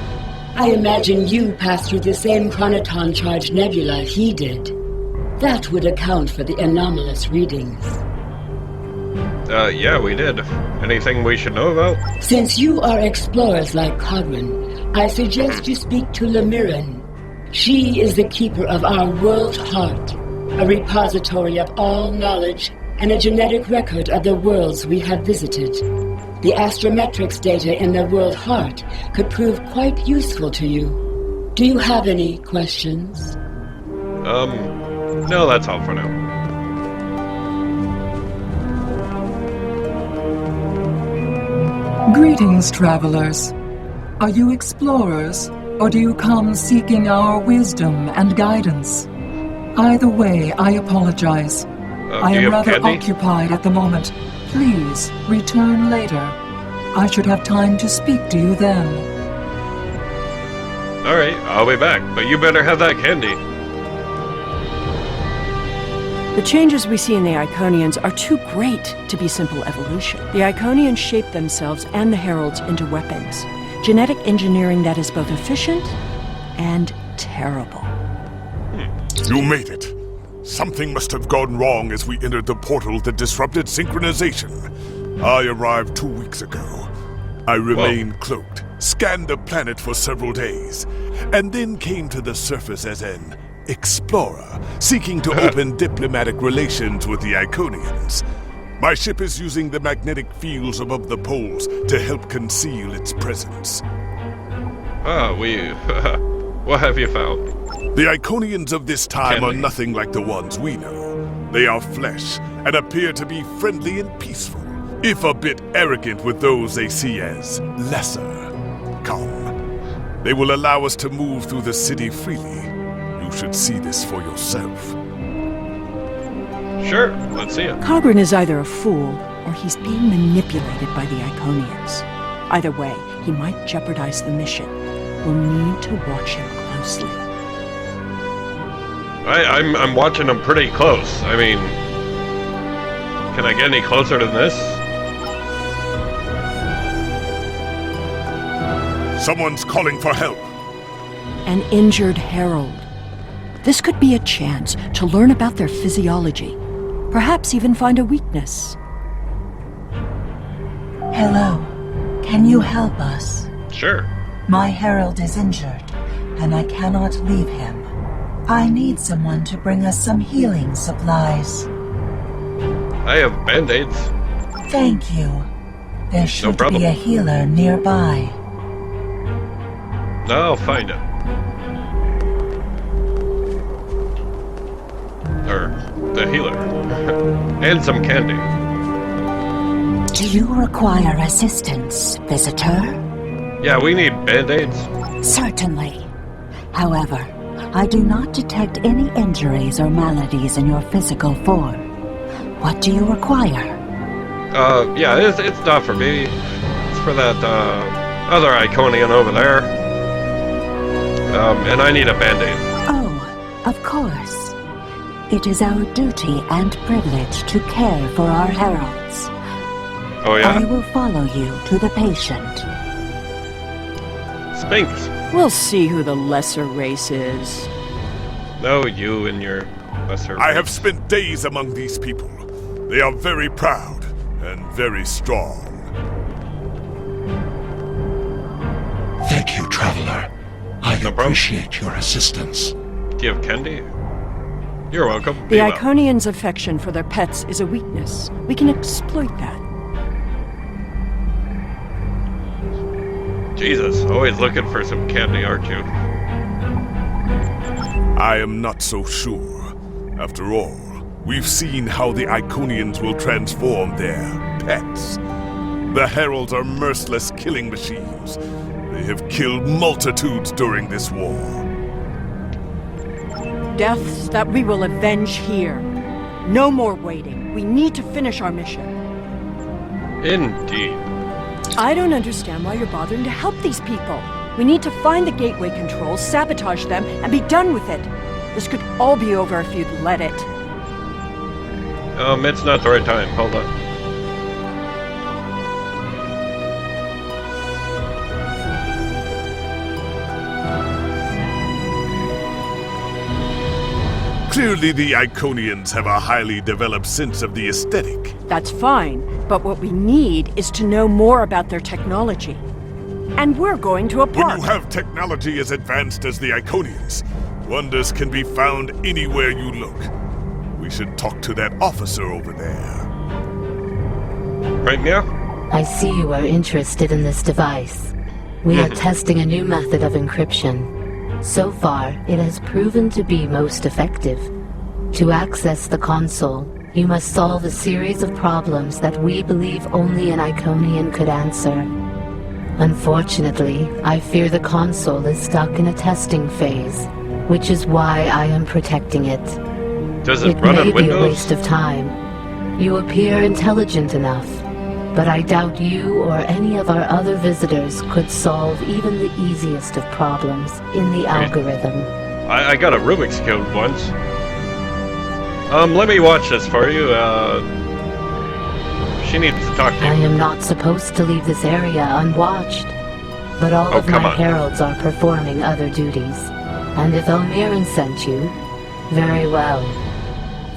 I imagine you passed through the same chronoton charged nebula he did. That would account for the anomalous readings. Yeah, we did. Anything we should know about? Since you are explorers like Cogran, I suggest you speak to Lemirin. She is the keeper of our world heart, a repository of all knowledge and a genetic record of the worlds we have visited. The astrometrics data in the world heart could prove quite useful to you. Do you have any questions? No, that's all for now. Greetings, travelers. Are you explorers, or do you come seeking our wisdom and guidance? Either way, I apologize. I am rather occupied at the moment. Please, return later. I should have time to speak to you then. Alright, I'll be back, but you better have that candy. The changes we see in the Iconians are too great to be simple evolution. The Iconians shape themselves and the Heralds into weapons. Genetic engineering that is both efficient and terrible. You made it. Something must have gone wrong as we entered the portal that disrupted synchronization. I arrived 2 weeks ago. I remained cloaked, scanned the planet for several days, and then came to the surface as an explorer, seeking to open diplomatic relations with the Iconians. My ship is using the magnetic fields above the poles to help conceal its presence. What have you found? The Iconians of this time are nothing like the ones we know. They are flesh and appear to be friendly and peaceful, if a bit arrogant with those they see as lesser. Come. They will allow us to move through the city freely. You should see this for yourself. Sure, let's see it. Cogran is either a fool, or he's being manipulated by the Iconians. Either way, he might jeopardize the mission. We'll need to watch him closely. I'm watching him pretty close. I mean, can I get any closer than this? Someone's calling for help. An injured herald. This could be a chance to learn about their physiology. Perhaps even find a weakness. Hello. Can you help us? Sure. My herald is injured, and I cannot leave him. I need someone to bring us some healing supplies. I have band-aids. Thank you. There should No problem. be a healer nearby. I'll find it. Or the healer. And some candy. Do you require assistance, visitor? Yeah, we need band-aids. Certainly. However, I do not detect any injuries or maladies in your physical form. What do you require? Yeah, it's not for me. It's for that, other Iconian over there. And I need a band-aid. Oh, of course. It is our duty and privilege to care for our heralds. Oh, yeah? I will follow you to the patient. Spinks. We'll see who the lesser race is. No, you and your lesser race. I have spent days among these people. They are very proud and very strong. Thank you, Traveler. I appreciate your assistance. Do you have candy? You're welcome. The Iconians' affection for their pets is a weakness. We can exploit that. Jesus, always looking for some candy, aren't you? I am not so sure. After all, we've seen how the Iconians will transform their pets. The Heralds are merciless killing machines. They have killed multitudes during this war. Deaths that we will avenge here. No more waiting. We need to finish our mission. Indeed. I don't understand why you're bothering to help these people. We need to find the gateway controls, sabotage them, and be done with it. This could all be over if you'd let it. It's not the right time. Hold on. Clearly the Iconians have a highly developed sense of the aesthetic. That's fine, but what we need is to know more about their technology. And we're going to a park. When you have technology as advanced as the Iconians, wonders can be found anywhere you look. We should talk to that officer over there. Right now? I see you are interested in this device. We are testing a new method of encryption. So far, it has proven to be most effective. To access the console, you must solve a series of problems that we believe only an Iconian could answer. Unfortunately, I fear the console is stuck in a testing phase, which is why I am protecting it. Does it run on Windows? It may be a Windows? waste of time. You appear intelligent enough, but I doubt you or any of our other visitors could solve even the easiest of problems in the algorithm. I got a Rubik's Cube once. Let me watch this for you. She needs to talk to you. I am not supposed to leave this area unwatched, but all of my heralds are performing other duties. And if Elmiran sent you, very well.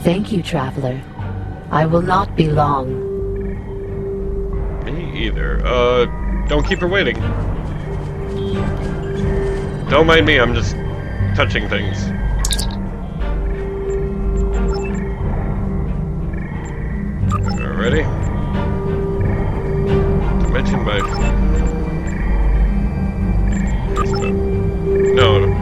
Thank you, Traveler. I will not be long. Me either. Don't keep her waiting. Don't mind me, I'm just touching things. Ready? Dimension by... No.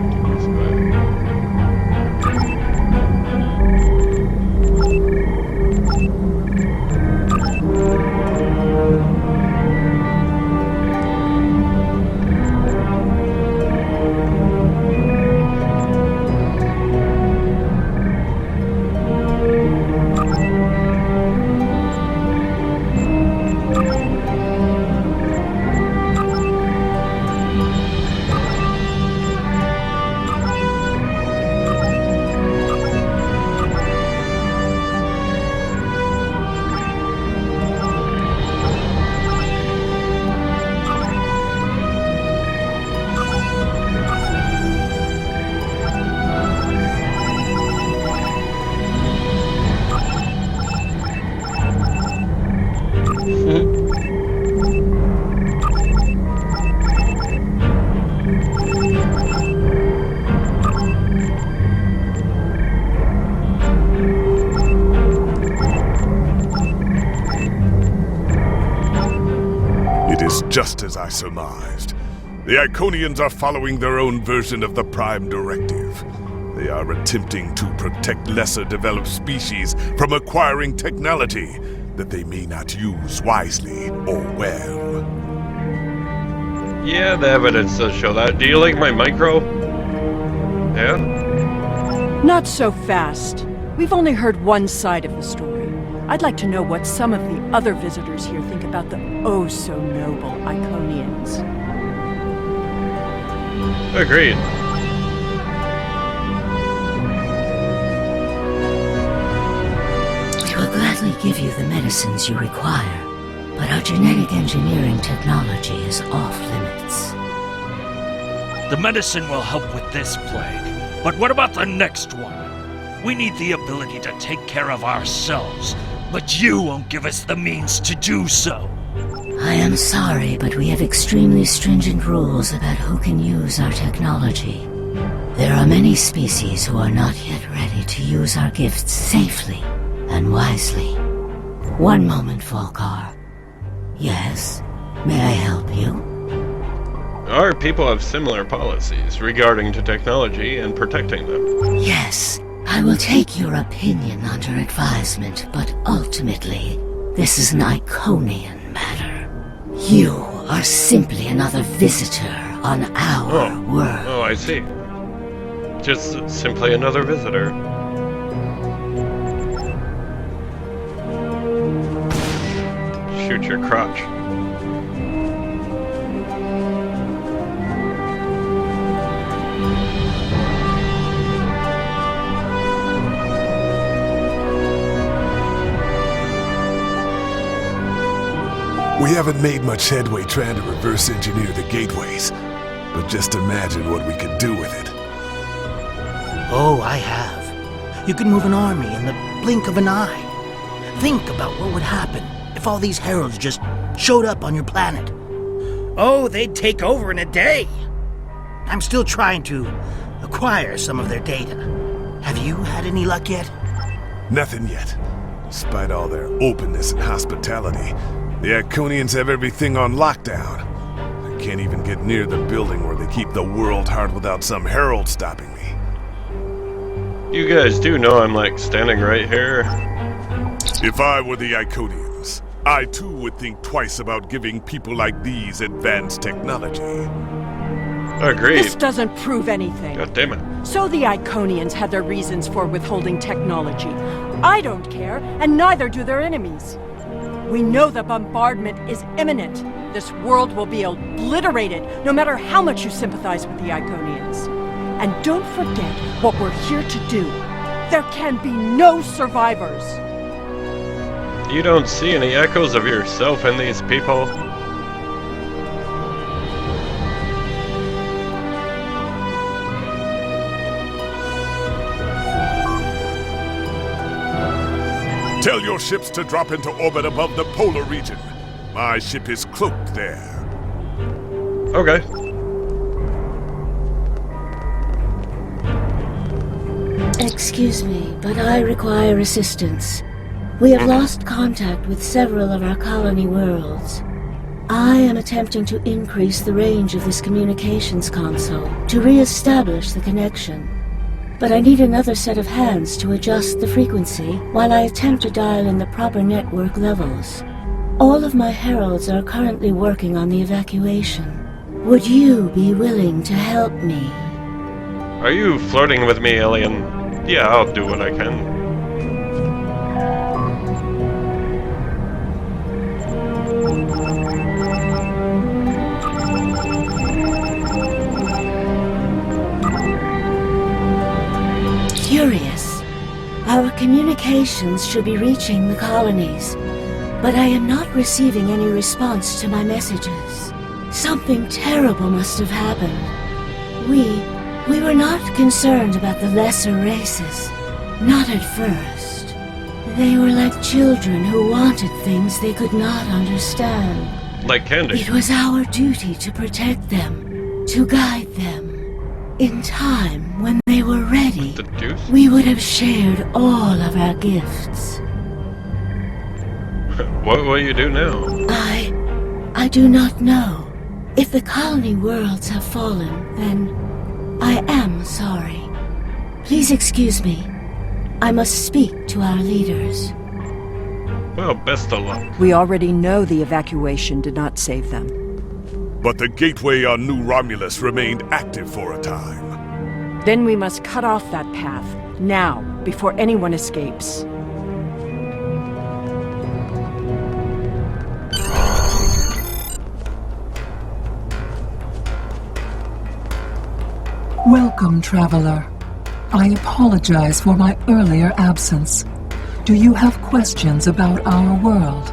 Just as I surmised. The Iconians are following their own version of the Prime Directive. They are attempting to protect lesser developed species from acquiring technology that they may not use wisely or well. Yeah, the evidence does show that. Do you like my micro? Yeah? Not so fast. We've only heard one side of the story. I'd like to know what some of the other visitors here think about the oh-so-noble Iconians. Agreed. We will gladly give you the medicines you require, but our genetic engineering technology is off limits. The medicine will help with this plague, but what about the next one? We need the ability to take care of ourselves. But you won't give us the means to do so. I am sorry, but we have extremely stringent rules about who can use our technology. There are many species who are not yet ready to use our gifts safely and wisely. One moment, Volkar. Yes? May I help you? Our people have similar policies regarding to technology and protecting them. Yes. I will take your opinion under advisement, but ultimately, this is an Iconian matter. You are simply another visitor on our world. Oh, I see. Just simply another visitor. Shoot your crotch. We haven't made much headway trying to reverse engineer the gateways, but just imagine what we could do with it. Oh, I have. You can move an army in the blink of an eye. Think about what would happen if all these heralds just showed up on your planet. Oh, they'd take over in a day. I'm still trying to acquire some of their data. Have you had any luck yet? Nothing yet. Despite all their openness and hospitality, the Iconians have everything on lockdown. I can't even get near the building where they keep the world heart without some herald stopping me. You guys do know I'm like standing right here. If I were the Iconians, I too would think twice about giving people like these advanced technology. Agreed. This doesn't prove anything. God damn it. So the Iconians had their reasons for withholding technology. I don't care, and neither do their enemies. We know the bombardment is imminent. This world will be obliterated, no matter how much you sympathize with the Iconians. And don't forget what we're here to do. There can be no survivors. You don't see any echoes of yourself in these people. Tell your ships to drop into orbit above the polar region. My ship is cloaked there. Okay. Excuse me, but I require assistance. We have lost contact with several of our colony worlds. I am attempting to increase the range of this communications console to re-establish the connection. But I need another set of hands to adjust the frequency while I attempt to dial in the proper network levels. All of my heralds are currently working on the evacuation. Would you be willing to help me? Are you flirting with me, alien? Yeah, I'll do what I can. Curious. Our communications should be reaching the colonies, but I am not receiving any response to my messages. Something terrible must have happened. We were not concerned about the lesser races. Not at first. They were like children who wanted things they could not understand. Like candy. It was our duty to protect them, to guide them. In time, when they were ready, we would have shared all of our gifts. What will you do now? I do not know. If the colony worlds have fallen, then I am sorry. Please excuse me. I must speak to our leaders. Well, best of luck. We already know the evacuation did not save them. But the gateway on New Romulus remained active for a time. Then we must cut off that path, now, before anyone escapes. Welcome, traveler. I apologize for my earlier absence. Do you have questions about our world?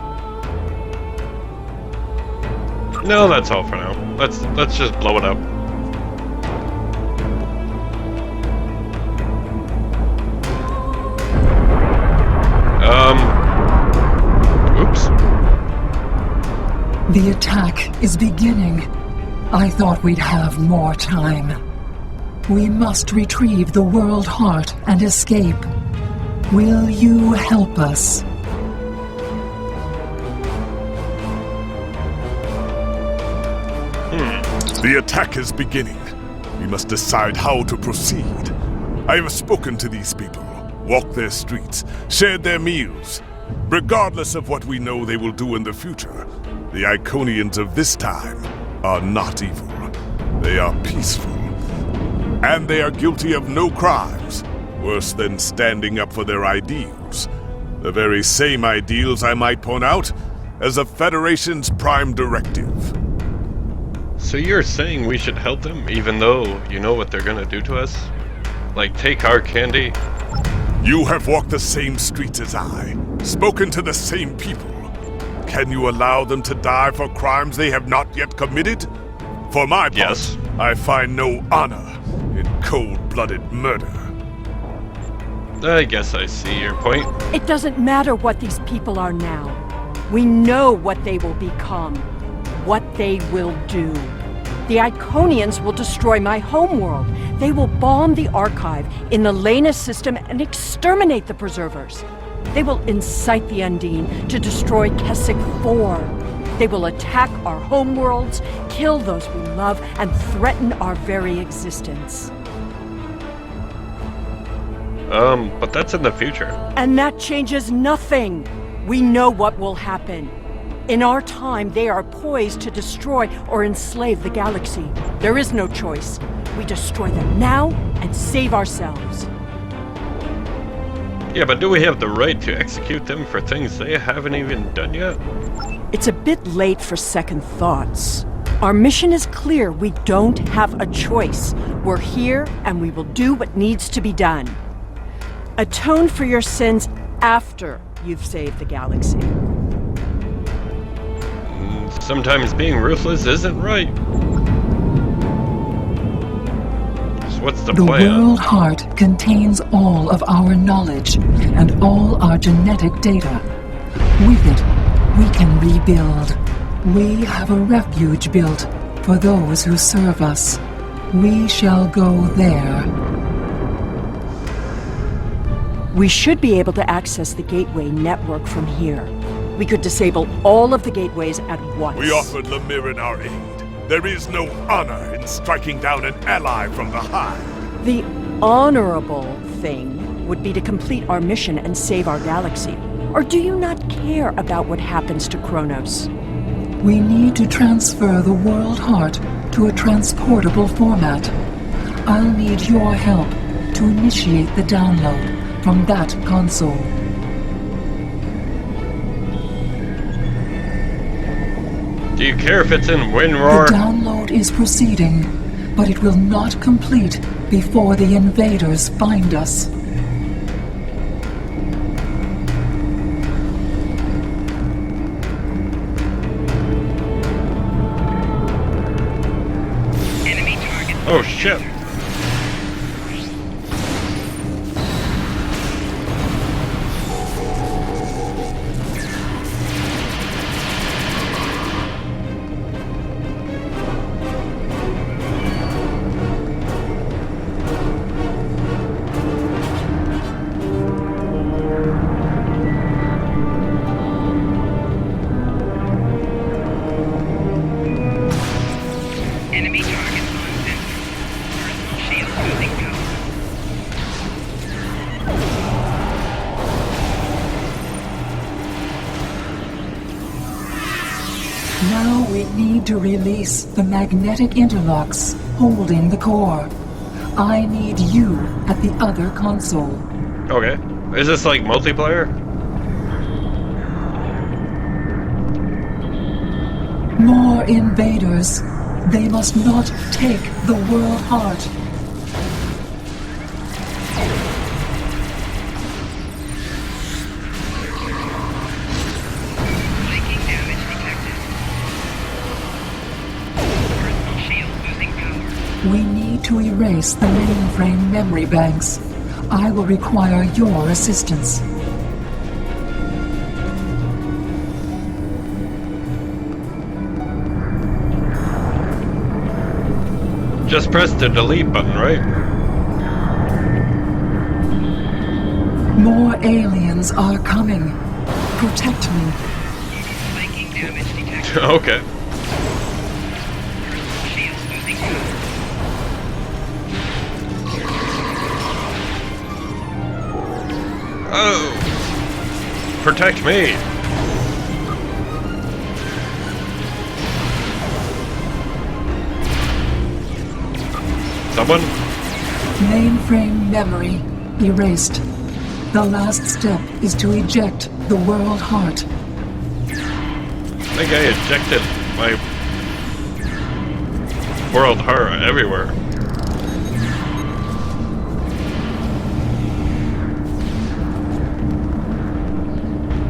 No, that's all for now. Let's just blow it up. Oops. The attack is beginning. I thought we'd have more time. We must retrieve the world heart and escape. Will you help us? The attack is beginning. We must decide how to proceed. I have spoken to these people, walked their streets, shared their meals. Regardless of what we know they will do in the future, the Iconians of this time are not evil. They are peaceful. And they are guilty of no crimes, worse than standing up for their ideals. The very same ideals, I might point out, as the Federation's prime directive. So you're saying we should help them, even though you know what they're gonna do to us? Like, take our candy? You have walked the same streets as I, spoken to the same people. Can you allow them to die for crimes they have not yet committed? For my part, yes. I find no honor in cold-blooded murder. I guess I see your point. It doesn't matter what these people are now. We know what they will become. What they will do. The Iconians will destroy my homeworld. They will bomb the archive in the Lena system and exterminate the preservers. They will incite the Undine to destroy Keswick 4. They will attack our homeworlds, kill those we love, and threaten our very existence. But that's in the future. And that changes nothing. We know what will happen. In our time, they are poised to destroy or enslave the galaxy. There is no choice. We destroy them now and save ourselves. Yeah, but do we have the right to execute them for things they haven't even done yet? It's a bit late for second thoughts. Our mission is clear. We don't have a choice. We're here, and we will do what needs to be done. Atone for your sins after you've saved the galaxy. Sometimes being ruthless isn't right. So what's the plan? The World Heart contains all of our knowledge and all our genetic data. With it, we can rebuild. We have a refuge built for those who serve us. We shall go there. We should be able to access the gateway network from here. We could disable all of the gateways at once. We offered Lemirin our aid. There is no honor in striking down an ally from the Hive. The honorable thing would be to complete our mission and save our galaxy. Or do you not care about what happens to Kronos? We need to transfer the World Heart to a transportable format. I'll need your help to initiate the download from that console. Do you care if it's in WinRoar? The download is proceeding, but it will not complete before the invaders find us. Oh shit. Now we need to release the magnetic interlocks holding the core. I need you at the other console. Okay. Is this like multiplayer? More invaders. They must not take the World Heart. We need to erase the mainframe memory banks. I will require your assistance. Just press the delete button, right? More aliens are coming. Protect me. Okay. Oh! Protect me! Someone? Mainframe memory erased. The last step is to eject the World Heart. I think I ejected my World Heart everywhere.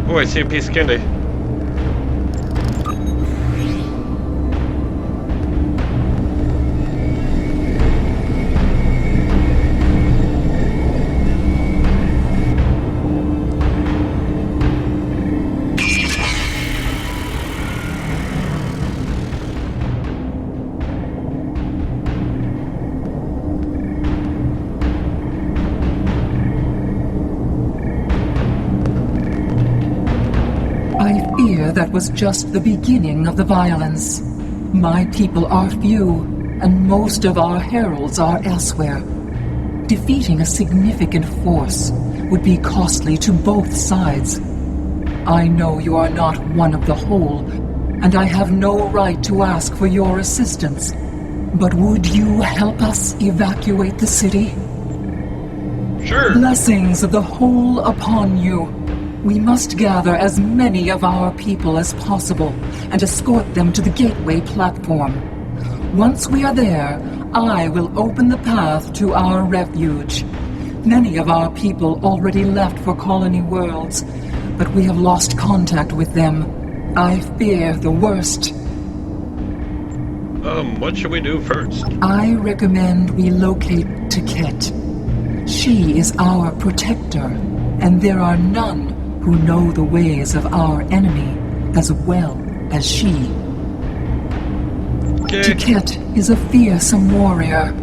Oh, I see a piece of candy. That was just the beginning of the violence. My people are few, and most of our heralds are elsewhere. Defeating a significant force would be costly to both sides. I know you are not one of the whole, and I have no right to ask for your assistance. But would you help us evacuate the city? Sure. Blessings of the whole upon you. We must gather as many of our people as possible and escort them to the gateway platform. Once we are there, I will open the path to our refuge. Many of our people already left for colony worlds, but we have lost contact with them. I fear the worst. What should we do first? I recommend we locate Tiket. She is our protector, and there are none who know the ways of our enemy as well as she. Okay. Tiket is a fearsome warrior,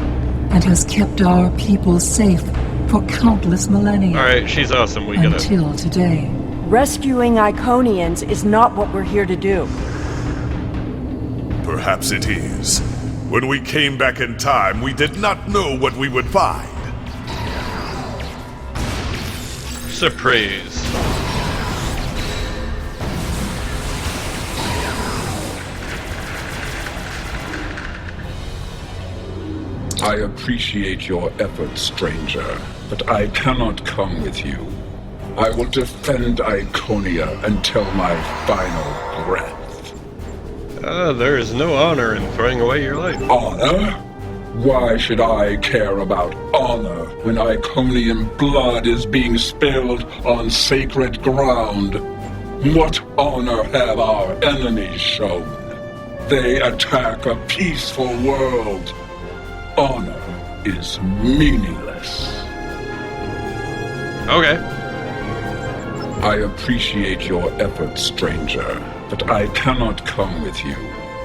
and has kept our people safe for countless millennia. Alright, she's awesome. We gotta... Until today. Rescuing Iconians is not what we're here to do. Perhaps it is. When we came back in time, we did not know what we would find. Surprise. I appreciate your efforts, stranger, but I cannot come with you. I will defend Iconia until my final breath. There is no honor in throwing away your life. Honor? Why should I care about honor when Iconian blood is being spilled on sacred ground? What honor have our enemies shown? They attack a peaceful world. Honor is meaningless. Okay. I appreciate your efforts, stranger, but I cannot come with you.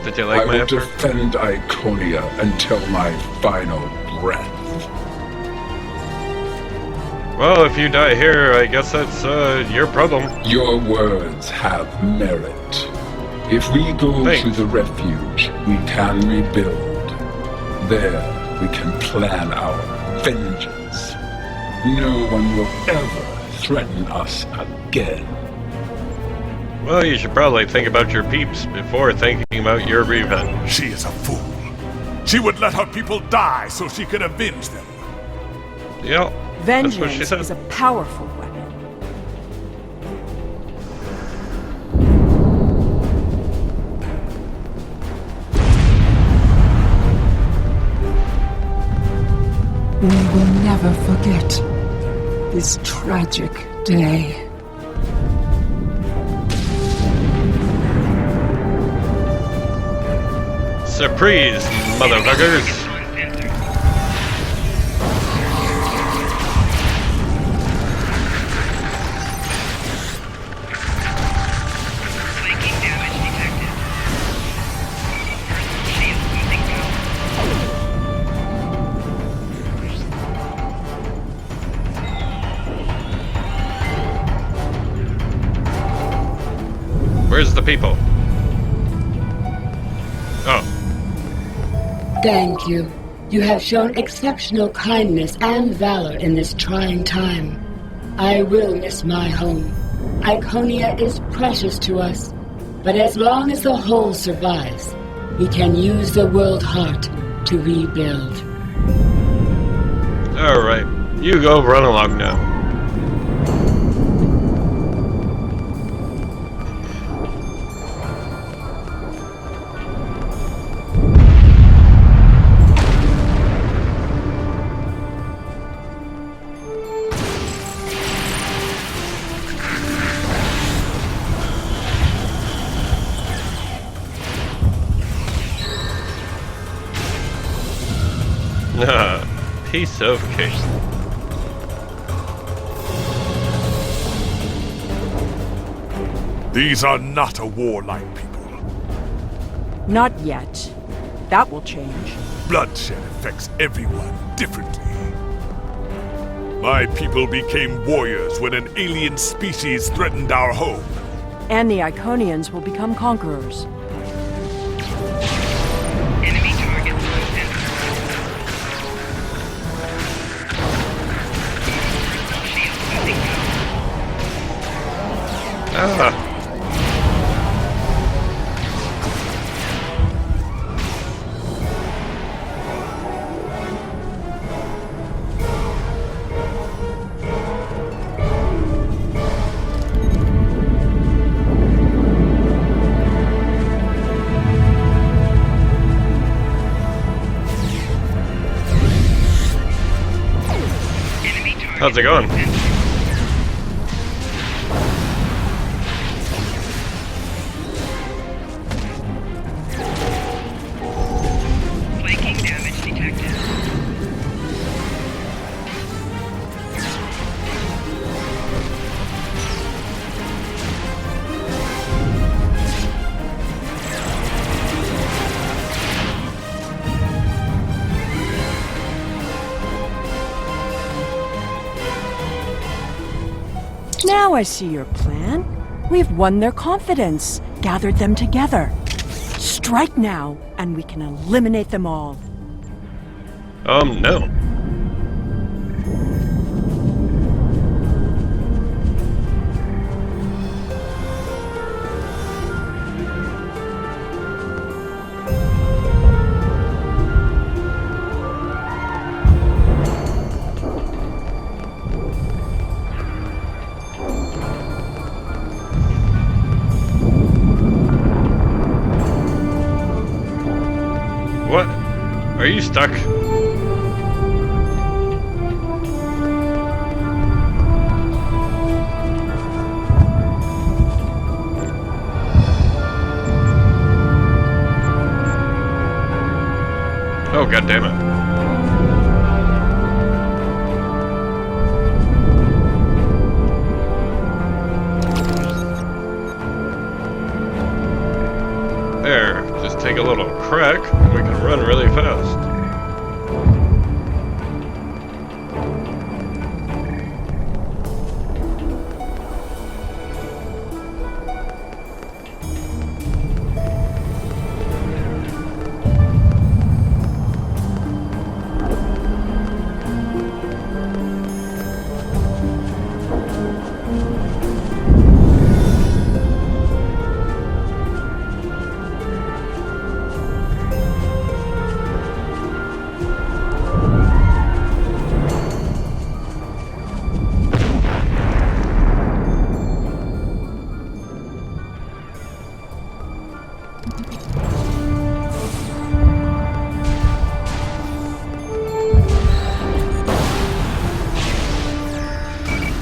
Did you like my effort? I will defend Iconia until my final breath. Well, if you die here, I guess that's your problem. Your words have merit. If we go to the refuge, we can rebuild. There, we can plan our vengeance. No one will ever threaten us again. Well, you should probably think about your peeps before thinking about your revenge. She is a fool. She would let her people die so she could avenge them. Yep. Vengeance that's what she said. is a powerful weapon. We will never forget this tragic day. Surprise, motherfuckers! Where's the people? Oh. Thank you. You have shown exceptional kindness and valor in this trying time. I will miss my home. Iconia is precious to us, but as long as the whole survives, we can use the world heart to rebuild. Alright, you go run along now. Piece of cake. These are not a warlike people. Not yet. That will change. Bloodshed affects everyone differently. My people became warriors when an alien species threatened our home. And the Iconians will become conquerors. How's it going? Flanking damage detected. Now I see your plan. We've won their confidence, gathered them together. Strike now, and we can eliminate them all. No. What? Are you stuck? Oh, god damn it. There, just take a little crack, and we can run really fast.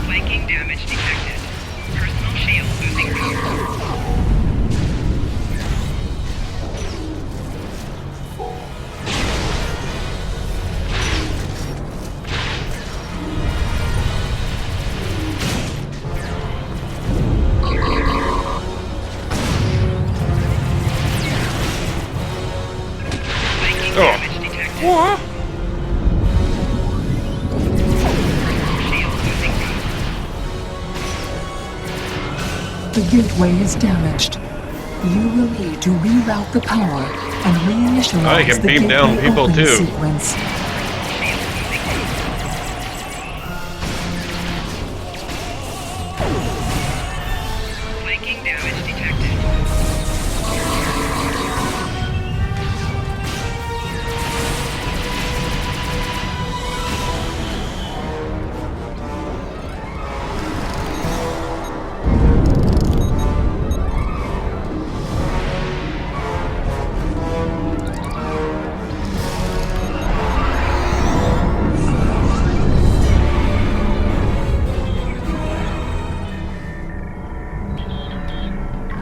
Flanking damage detected. Personal shield losing power. Damage detected. What? Shield losing power. The gateway is damaged. You will need to reroute the power and reinitialize I can the beam down gateway people open too. sequence. Flanking damage detected.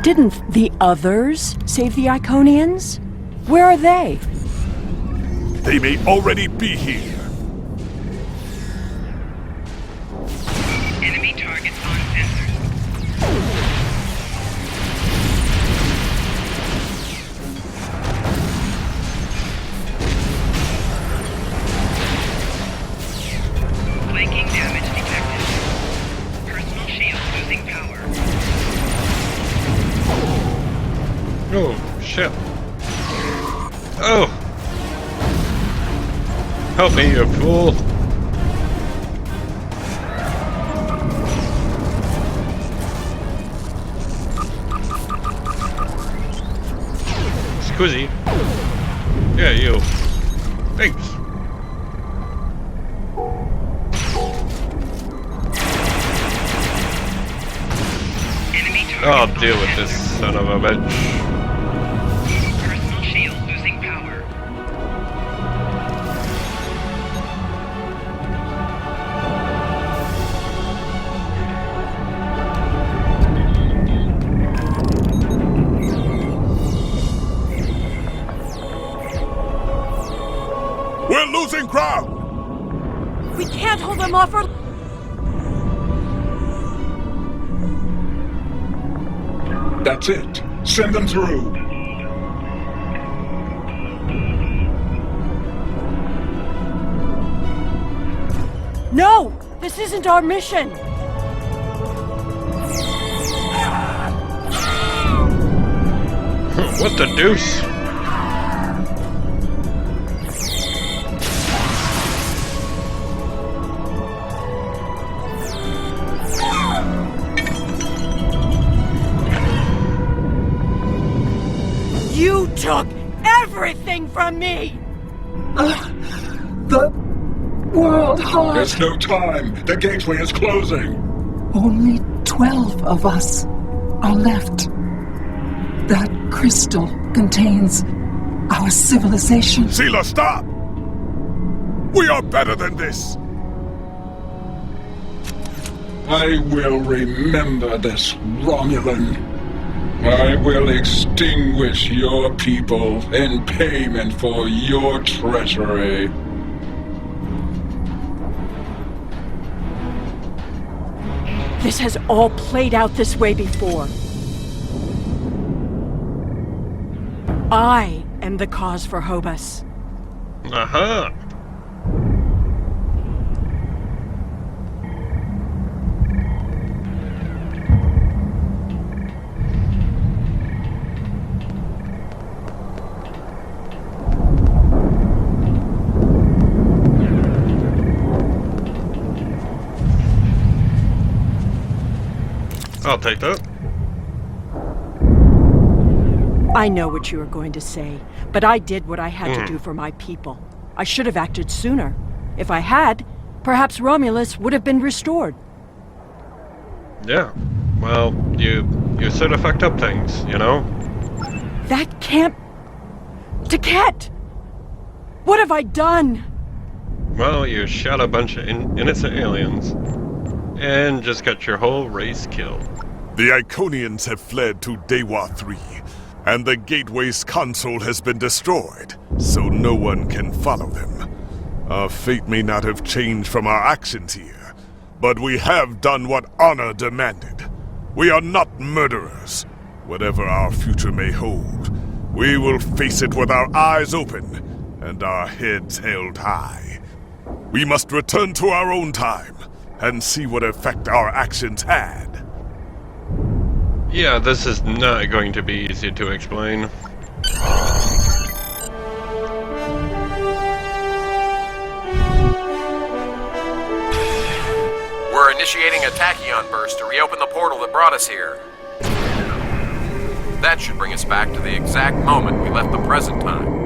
Didn't the others save the Iconians? Where are they? They may already be here. Enemy targets on sensors. Flanking damage detected. Personal shield losing power. Oh, shit. Oh! Help me, you fool! Squizzy. Yeah, you. Thanks. I'll deal with this son of a bitch. Personal shield losing power. losing ground! We can't hold them off or... That's it. Send them through. No! This isn't our mission! What the deuce? You took everything from me! The World Heart. There's no time. The gateway is closing. Only 12 of us are left. That crystal contains our civilization. Sheila, stop! We are better than this! I will remember this, Romulan. I will extinguish your people in payment for your treachery. This has all played out this way before. I am the cause for Hobus. Uh-huh. I'll take that. I know what you are going to say, but I did what I had to do for my people. I should have acted sooner. If I had, perhaps Romulus would have been restored. Yeah. Well, you sort of fucked up things, you know? That can't... Taket! What have I done? Well, you shot a bunch of innocent aliens. And just got your whole race killed. The Iconians have fled to Dewa 3, and the Gateway's console has been destroyed, so no one can follow them. Our fate may not have changed from our actions here, but we have done what honor demanded. We are not murderers. Whatever our future may hold, we will face it with our eyes open and our heads held high. We must return to our own time and see what effect our actions had. Yeah, this is not going to be easy to explain. We're initiating a tachyon burst to reopen the portal that brought us here. That should bring us back to the exact moment we left the present time.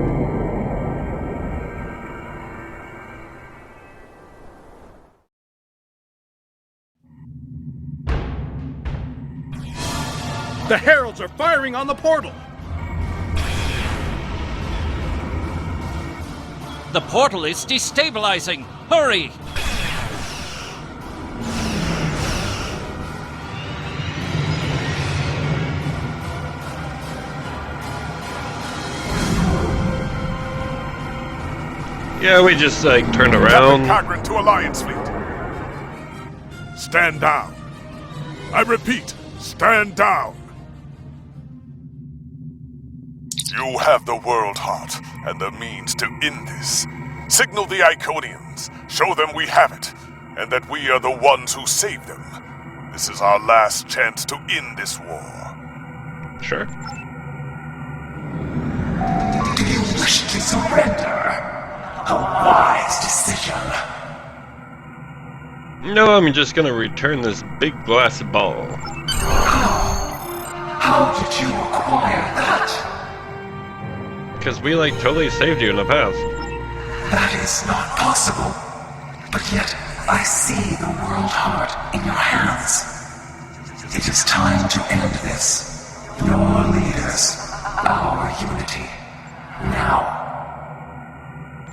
The heralds are firing on the portal! The portal is destabilizing! Hurry! Yeah, we just turned around. Captain Cogran to Alliance Fleet. Stand down. I repeat, stand down. You have the World Heart and the means to end this. Signal the Iconians, show them we have it, and that we are the ones who saved them. This is our last chance to end this war. Sure. Do you wish to surrender? A wise decision. No, I'm just gonna return this big glass ball. How did you acquire that? Because we totally saved you in the past. That is not possible. But yet, I see the World Heart in your hands. It is time to end this. Your leaders, our unity. Now.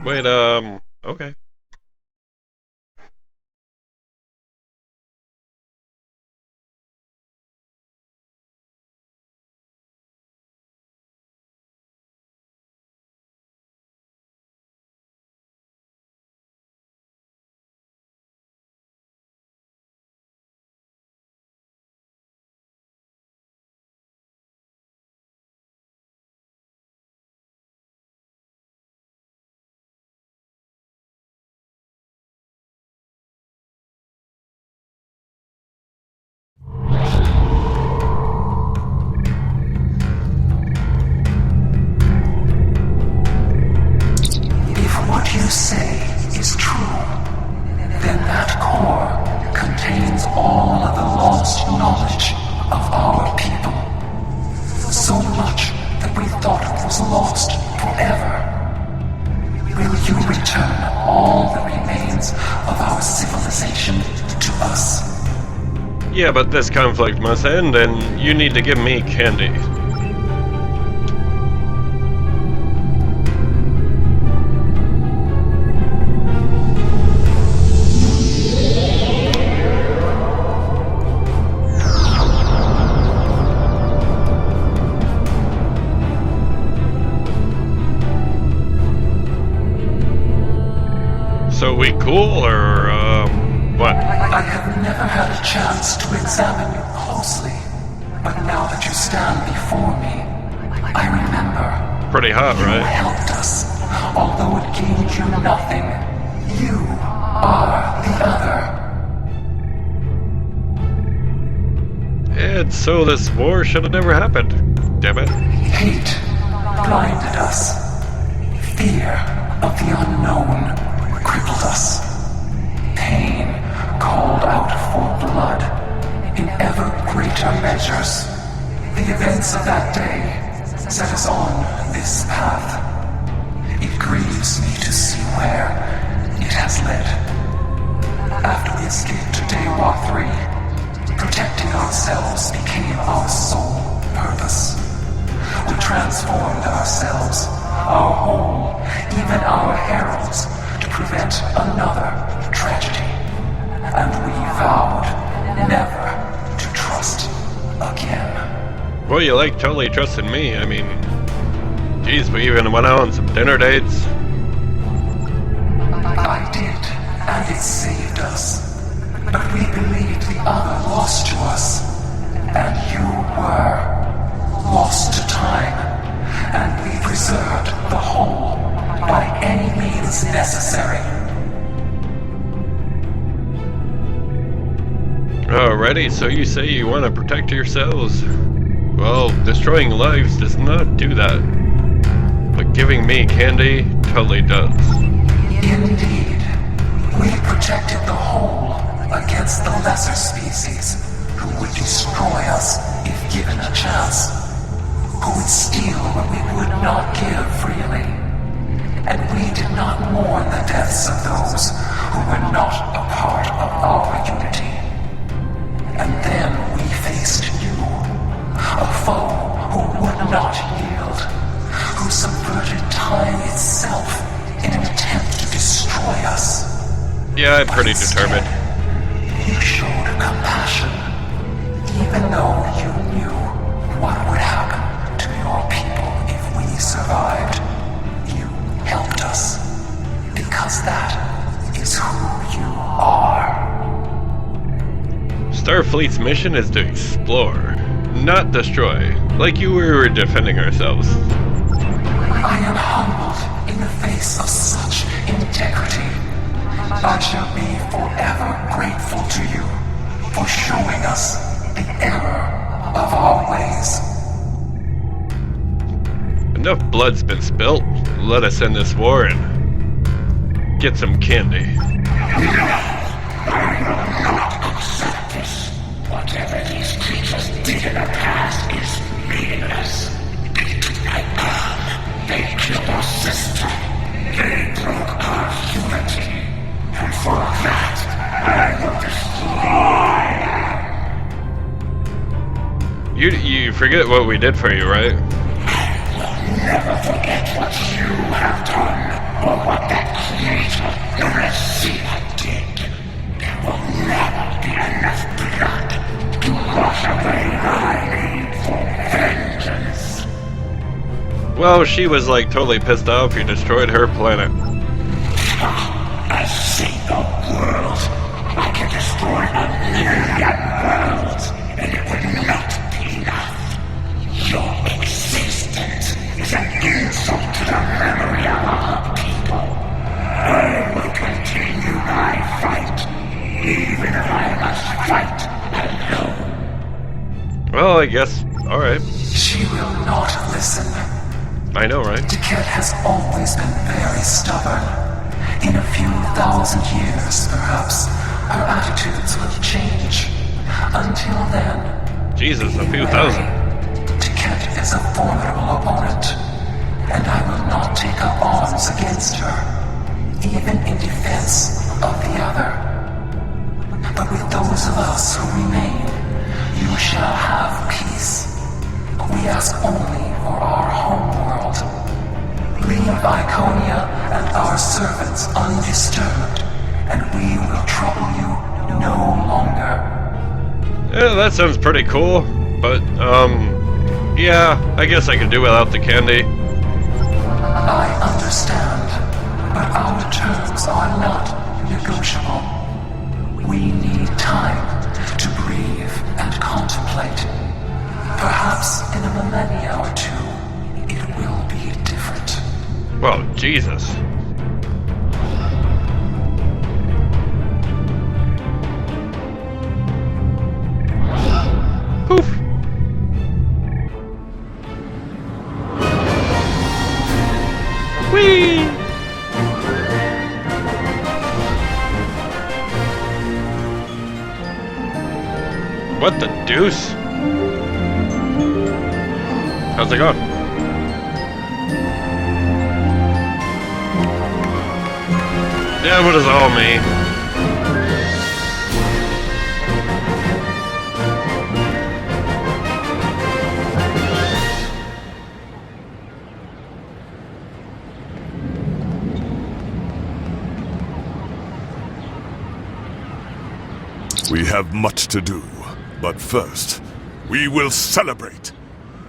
Wait, okay. say is true, then that core contains all of the lost knowledge of our people. So much that we thought it was lost forever. Will you return all the remains of our civilization to us? Yeah, but this conflict must end, and you need to give me candy. So we cool, or, what? I have never had a chance to examine you closely, but now that you stand before me, I remember. Pretty hot, right? You helped us, although it gained you nothing. You are the other. And so this war should have never happened. Damn it. Hate blinded us. Fear of the unknown crippled us. Pain called out for blood in ever greater measures. The events of that day set us on this path. It grieves me to see where it has led. After we escaped to Dewa 3, protecting ourselves became our sole purpose. We transformed ourselves, our home, even our heralds, to prevent another tragedy. And we vowed never to trust again. Well, you like totally trusted me. I mean, geez, we even went out on some dinner dates. I did, and it saved us. But we believed the other lost to us. And you were lost to time. And we preserved the whole by any means necessary. Alrighty, so you say you want to protect yourselves. Well, destroying lives does not do that. But giving me candy totally does. Indeed. We protected the whole against the lesser species who would destroy us if given a chance. Who would steal what we would not give freely. And we did not mourn the deaths of those who were not a part of our unity. And then we faced you, a foe who would not yield, who subverted time itself in an attempt to destroy us. Yeah, I'm pretty determined. You showed compassion, even though you knew what would happen to your people if we survived. You helped us, because that is who you are. Starfleet's mission is to explore, not destroy, like you were defending ourselves. I am humbled in the face of such integrity. I shall be forever grateful to you for showing us the error of our ways. Enough blood's been spilt. Let us end this war and get some candy. Whatever these creatures did in the past is meaningless. They killed our sister. They broke our unity. And for that, I will destroy them. You forget what we did for you, right? I will never forget what you have done, or what that creator, the Receiver, did. There will never be enough blood to wash away my need for vengeance. Well, she was like totally pissed off you destroyed her planet. A single world. I can destroy 1,000,000 worlds, and it would not be enough. Your existence is an insult to the memory of our people. I will continue my fight, even if I must fight alone. Well, I guess, alright. She will not listen. I know, right? Tiket has always been very stubborn. 1,000 years, perhaps, our attitudes will change. Until then... Jesus, a few thousand. Tiket is a formidable opponent, and I will not take up arms against her, even in defense of the other. But with those of us who remain, you shall have peace. We ask only for our homeworld. Leave Iconia and our servants undisturbed, and we will trouble you no longer. Yeah, that sounds pretty cool, but, yeah, I guess I could do without the candy. I understand, but our terms are not negotiable. We need time to breathe and contemplate. Perhaps in a millennia or two, it will be different. Well, Jesus. Poof. Whee! What the deuce? How's it going? Yeah, what does it all mean? We have much to do, but first, we will celebrate.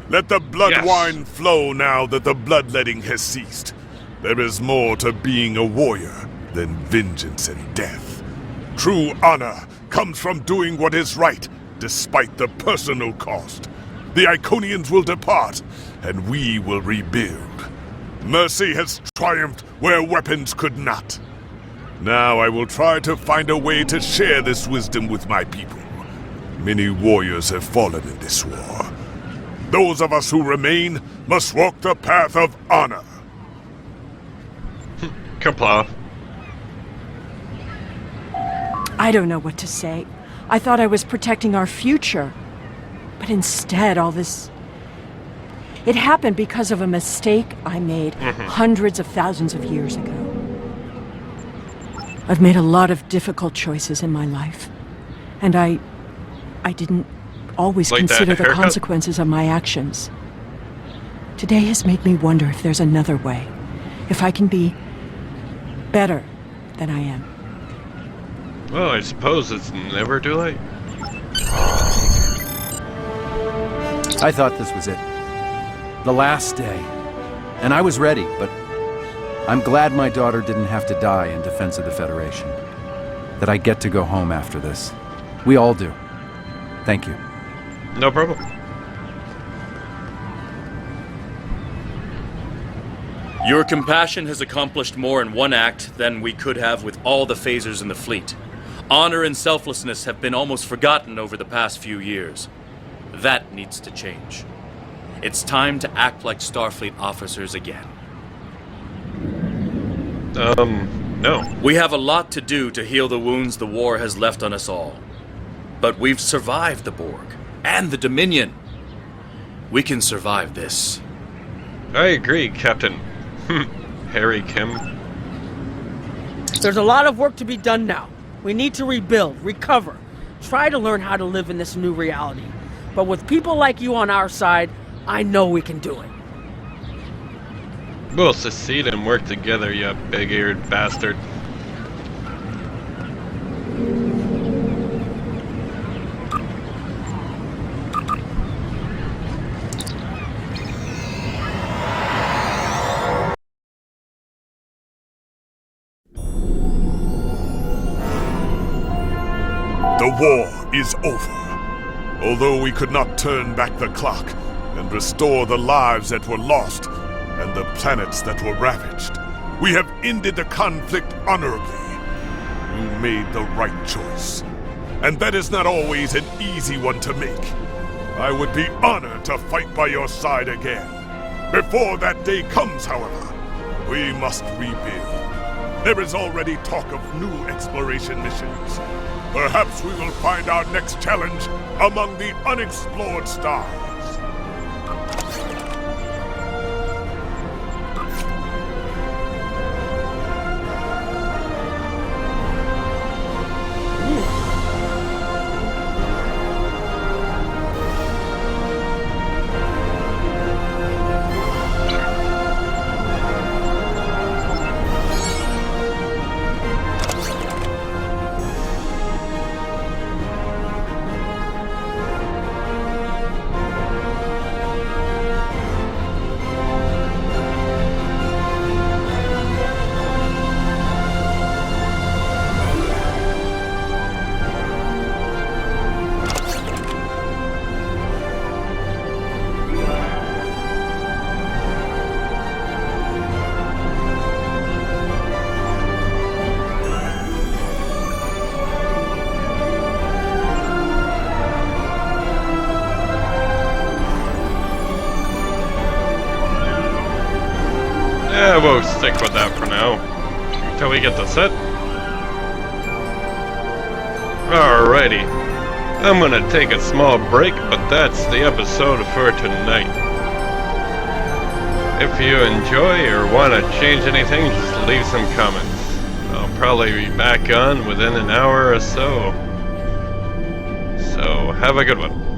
Let the blood wine flow now that the bloodletting has ceased. There is more to being a warrior than vengeance and death. True honor comes from doing what is right, despite the personal cost. The Iconians will depart, and we will rebuild. Mercy has triumphed where weapons could not. Now I will try to find a way to share this wisdom with my people. Many warriors have fallen in this war. Those of us who remain must walk the path of honor. Kapla. I don't know what to say. I thought I was protecting our future. But instead, all this... It happened because of a mistake I made hundreds of thousands of years ago. I've made a lot of difficult choices in my life. And I didn't always consider the consequences of my actions. Today has made me wonder if there's another way. If I can be better than I am. Well, I suppose it's never too late. I thought this was it. The last day. And I was ready, but I'm glad my daughter didn't have to die in defense of the Federation. That I get to go home after this. We all do. Thank you. No problem. Your compassion has accomplished more in one act than we could have with all the phasers in the fleet. Honor and selflessness have been almost forgotten over the past few years. That needs to change. It's time to act like Starfleet officers again. No. We have a lot to do to heal the wounds the war has left on us all. But we've survived the Borg and the Dominion. We can survive this. I agree, Captain Harry Kim. There's a lot of work to be done now. We need to rebuild, recover, try to learn how to live in this new reality. But with people like you on our side, I know we can do it. We'll succeed and work together, you big-eared bastard. The war is over. Although we could not turn back the clock and restore the lives that were lost and the planets that were ravaged, we have ended the conflict honorably. You made the right choice. And that is not always an easy one to make. I would be honored to fight by your side again. Before that day comes, however, we must rebuild. There is already talk of new exploration missions. Perhaps we will find our next challenge among the unexplored stars. Yeah, we'll stick with that for now, until we get the set. Alrighty, I'm gonna take a small break, but that's the episode for tonight. If you enjoy or want to change anything, just leave some comments. I'll probably be back on within an hour or so. So, have a good one.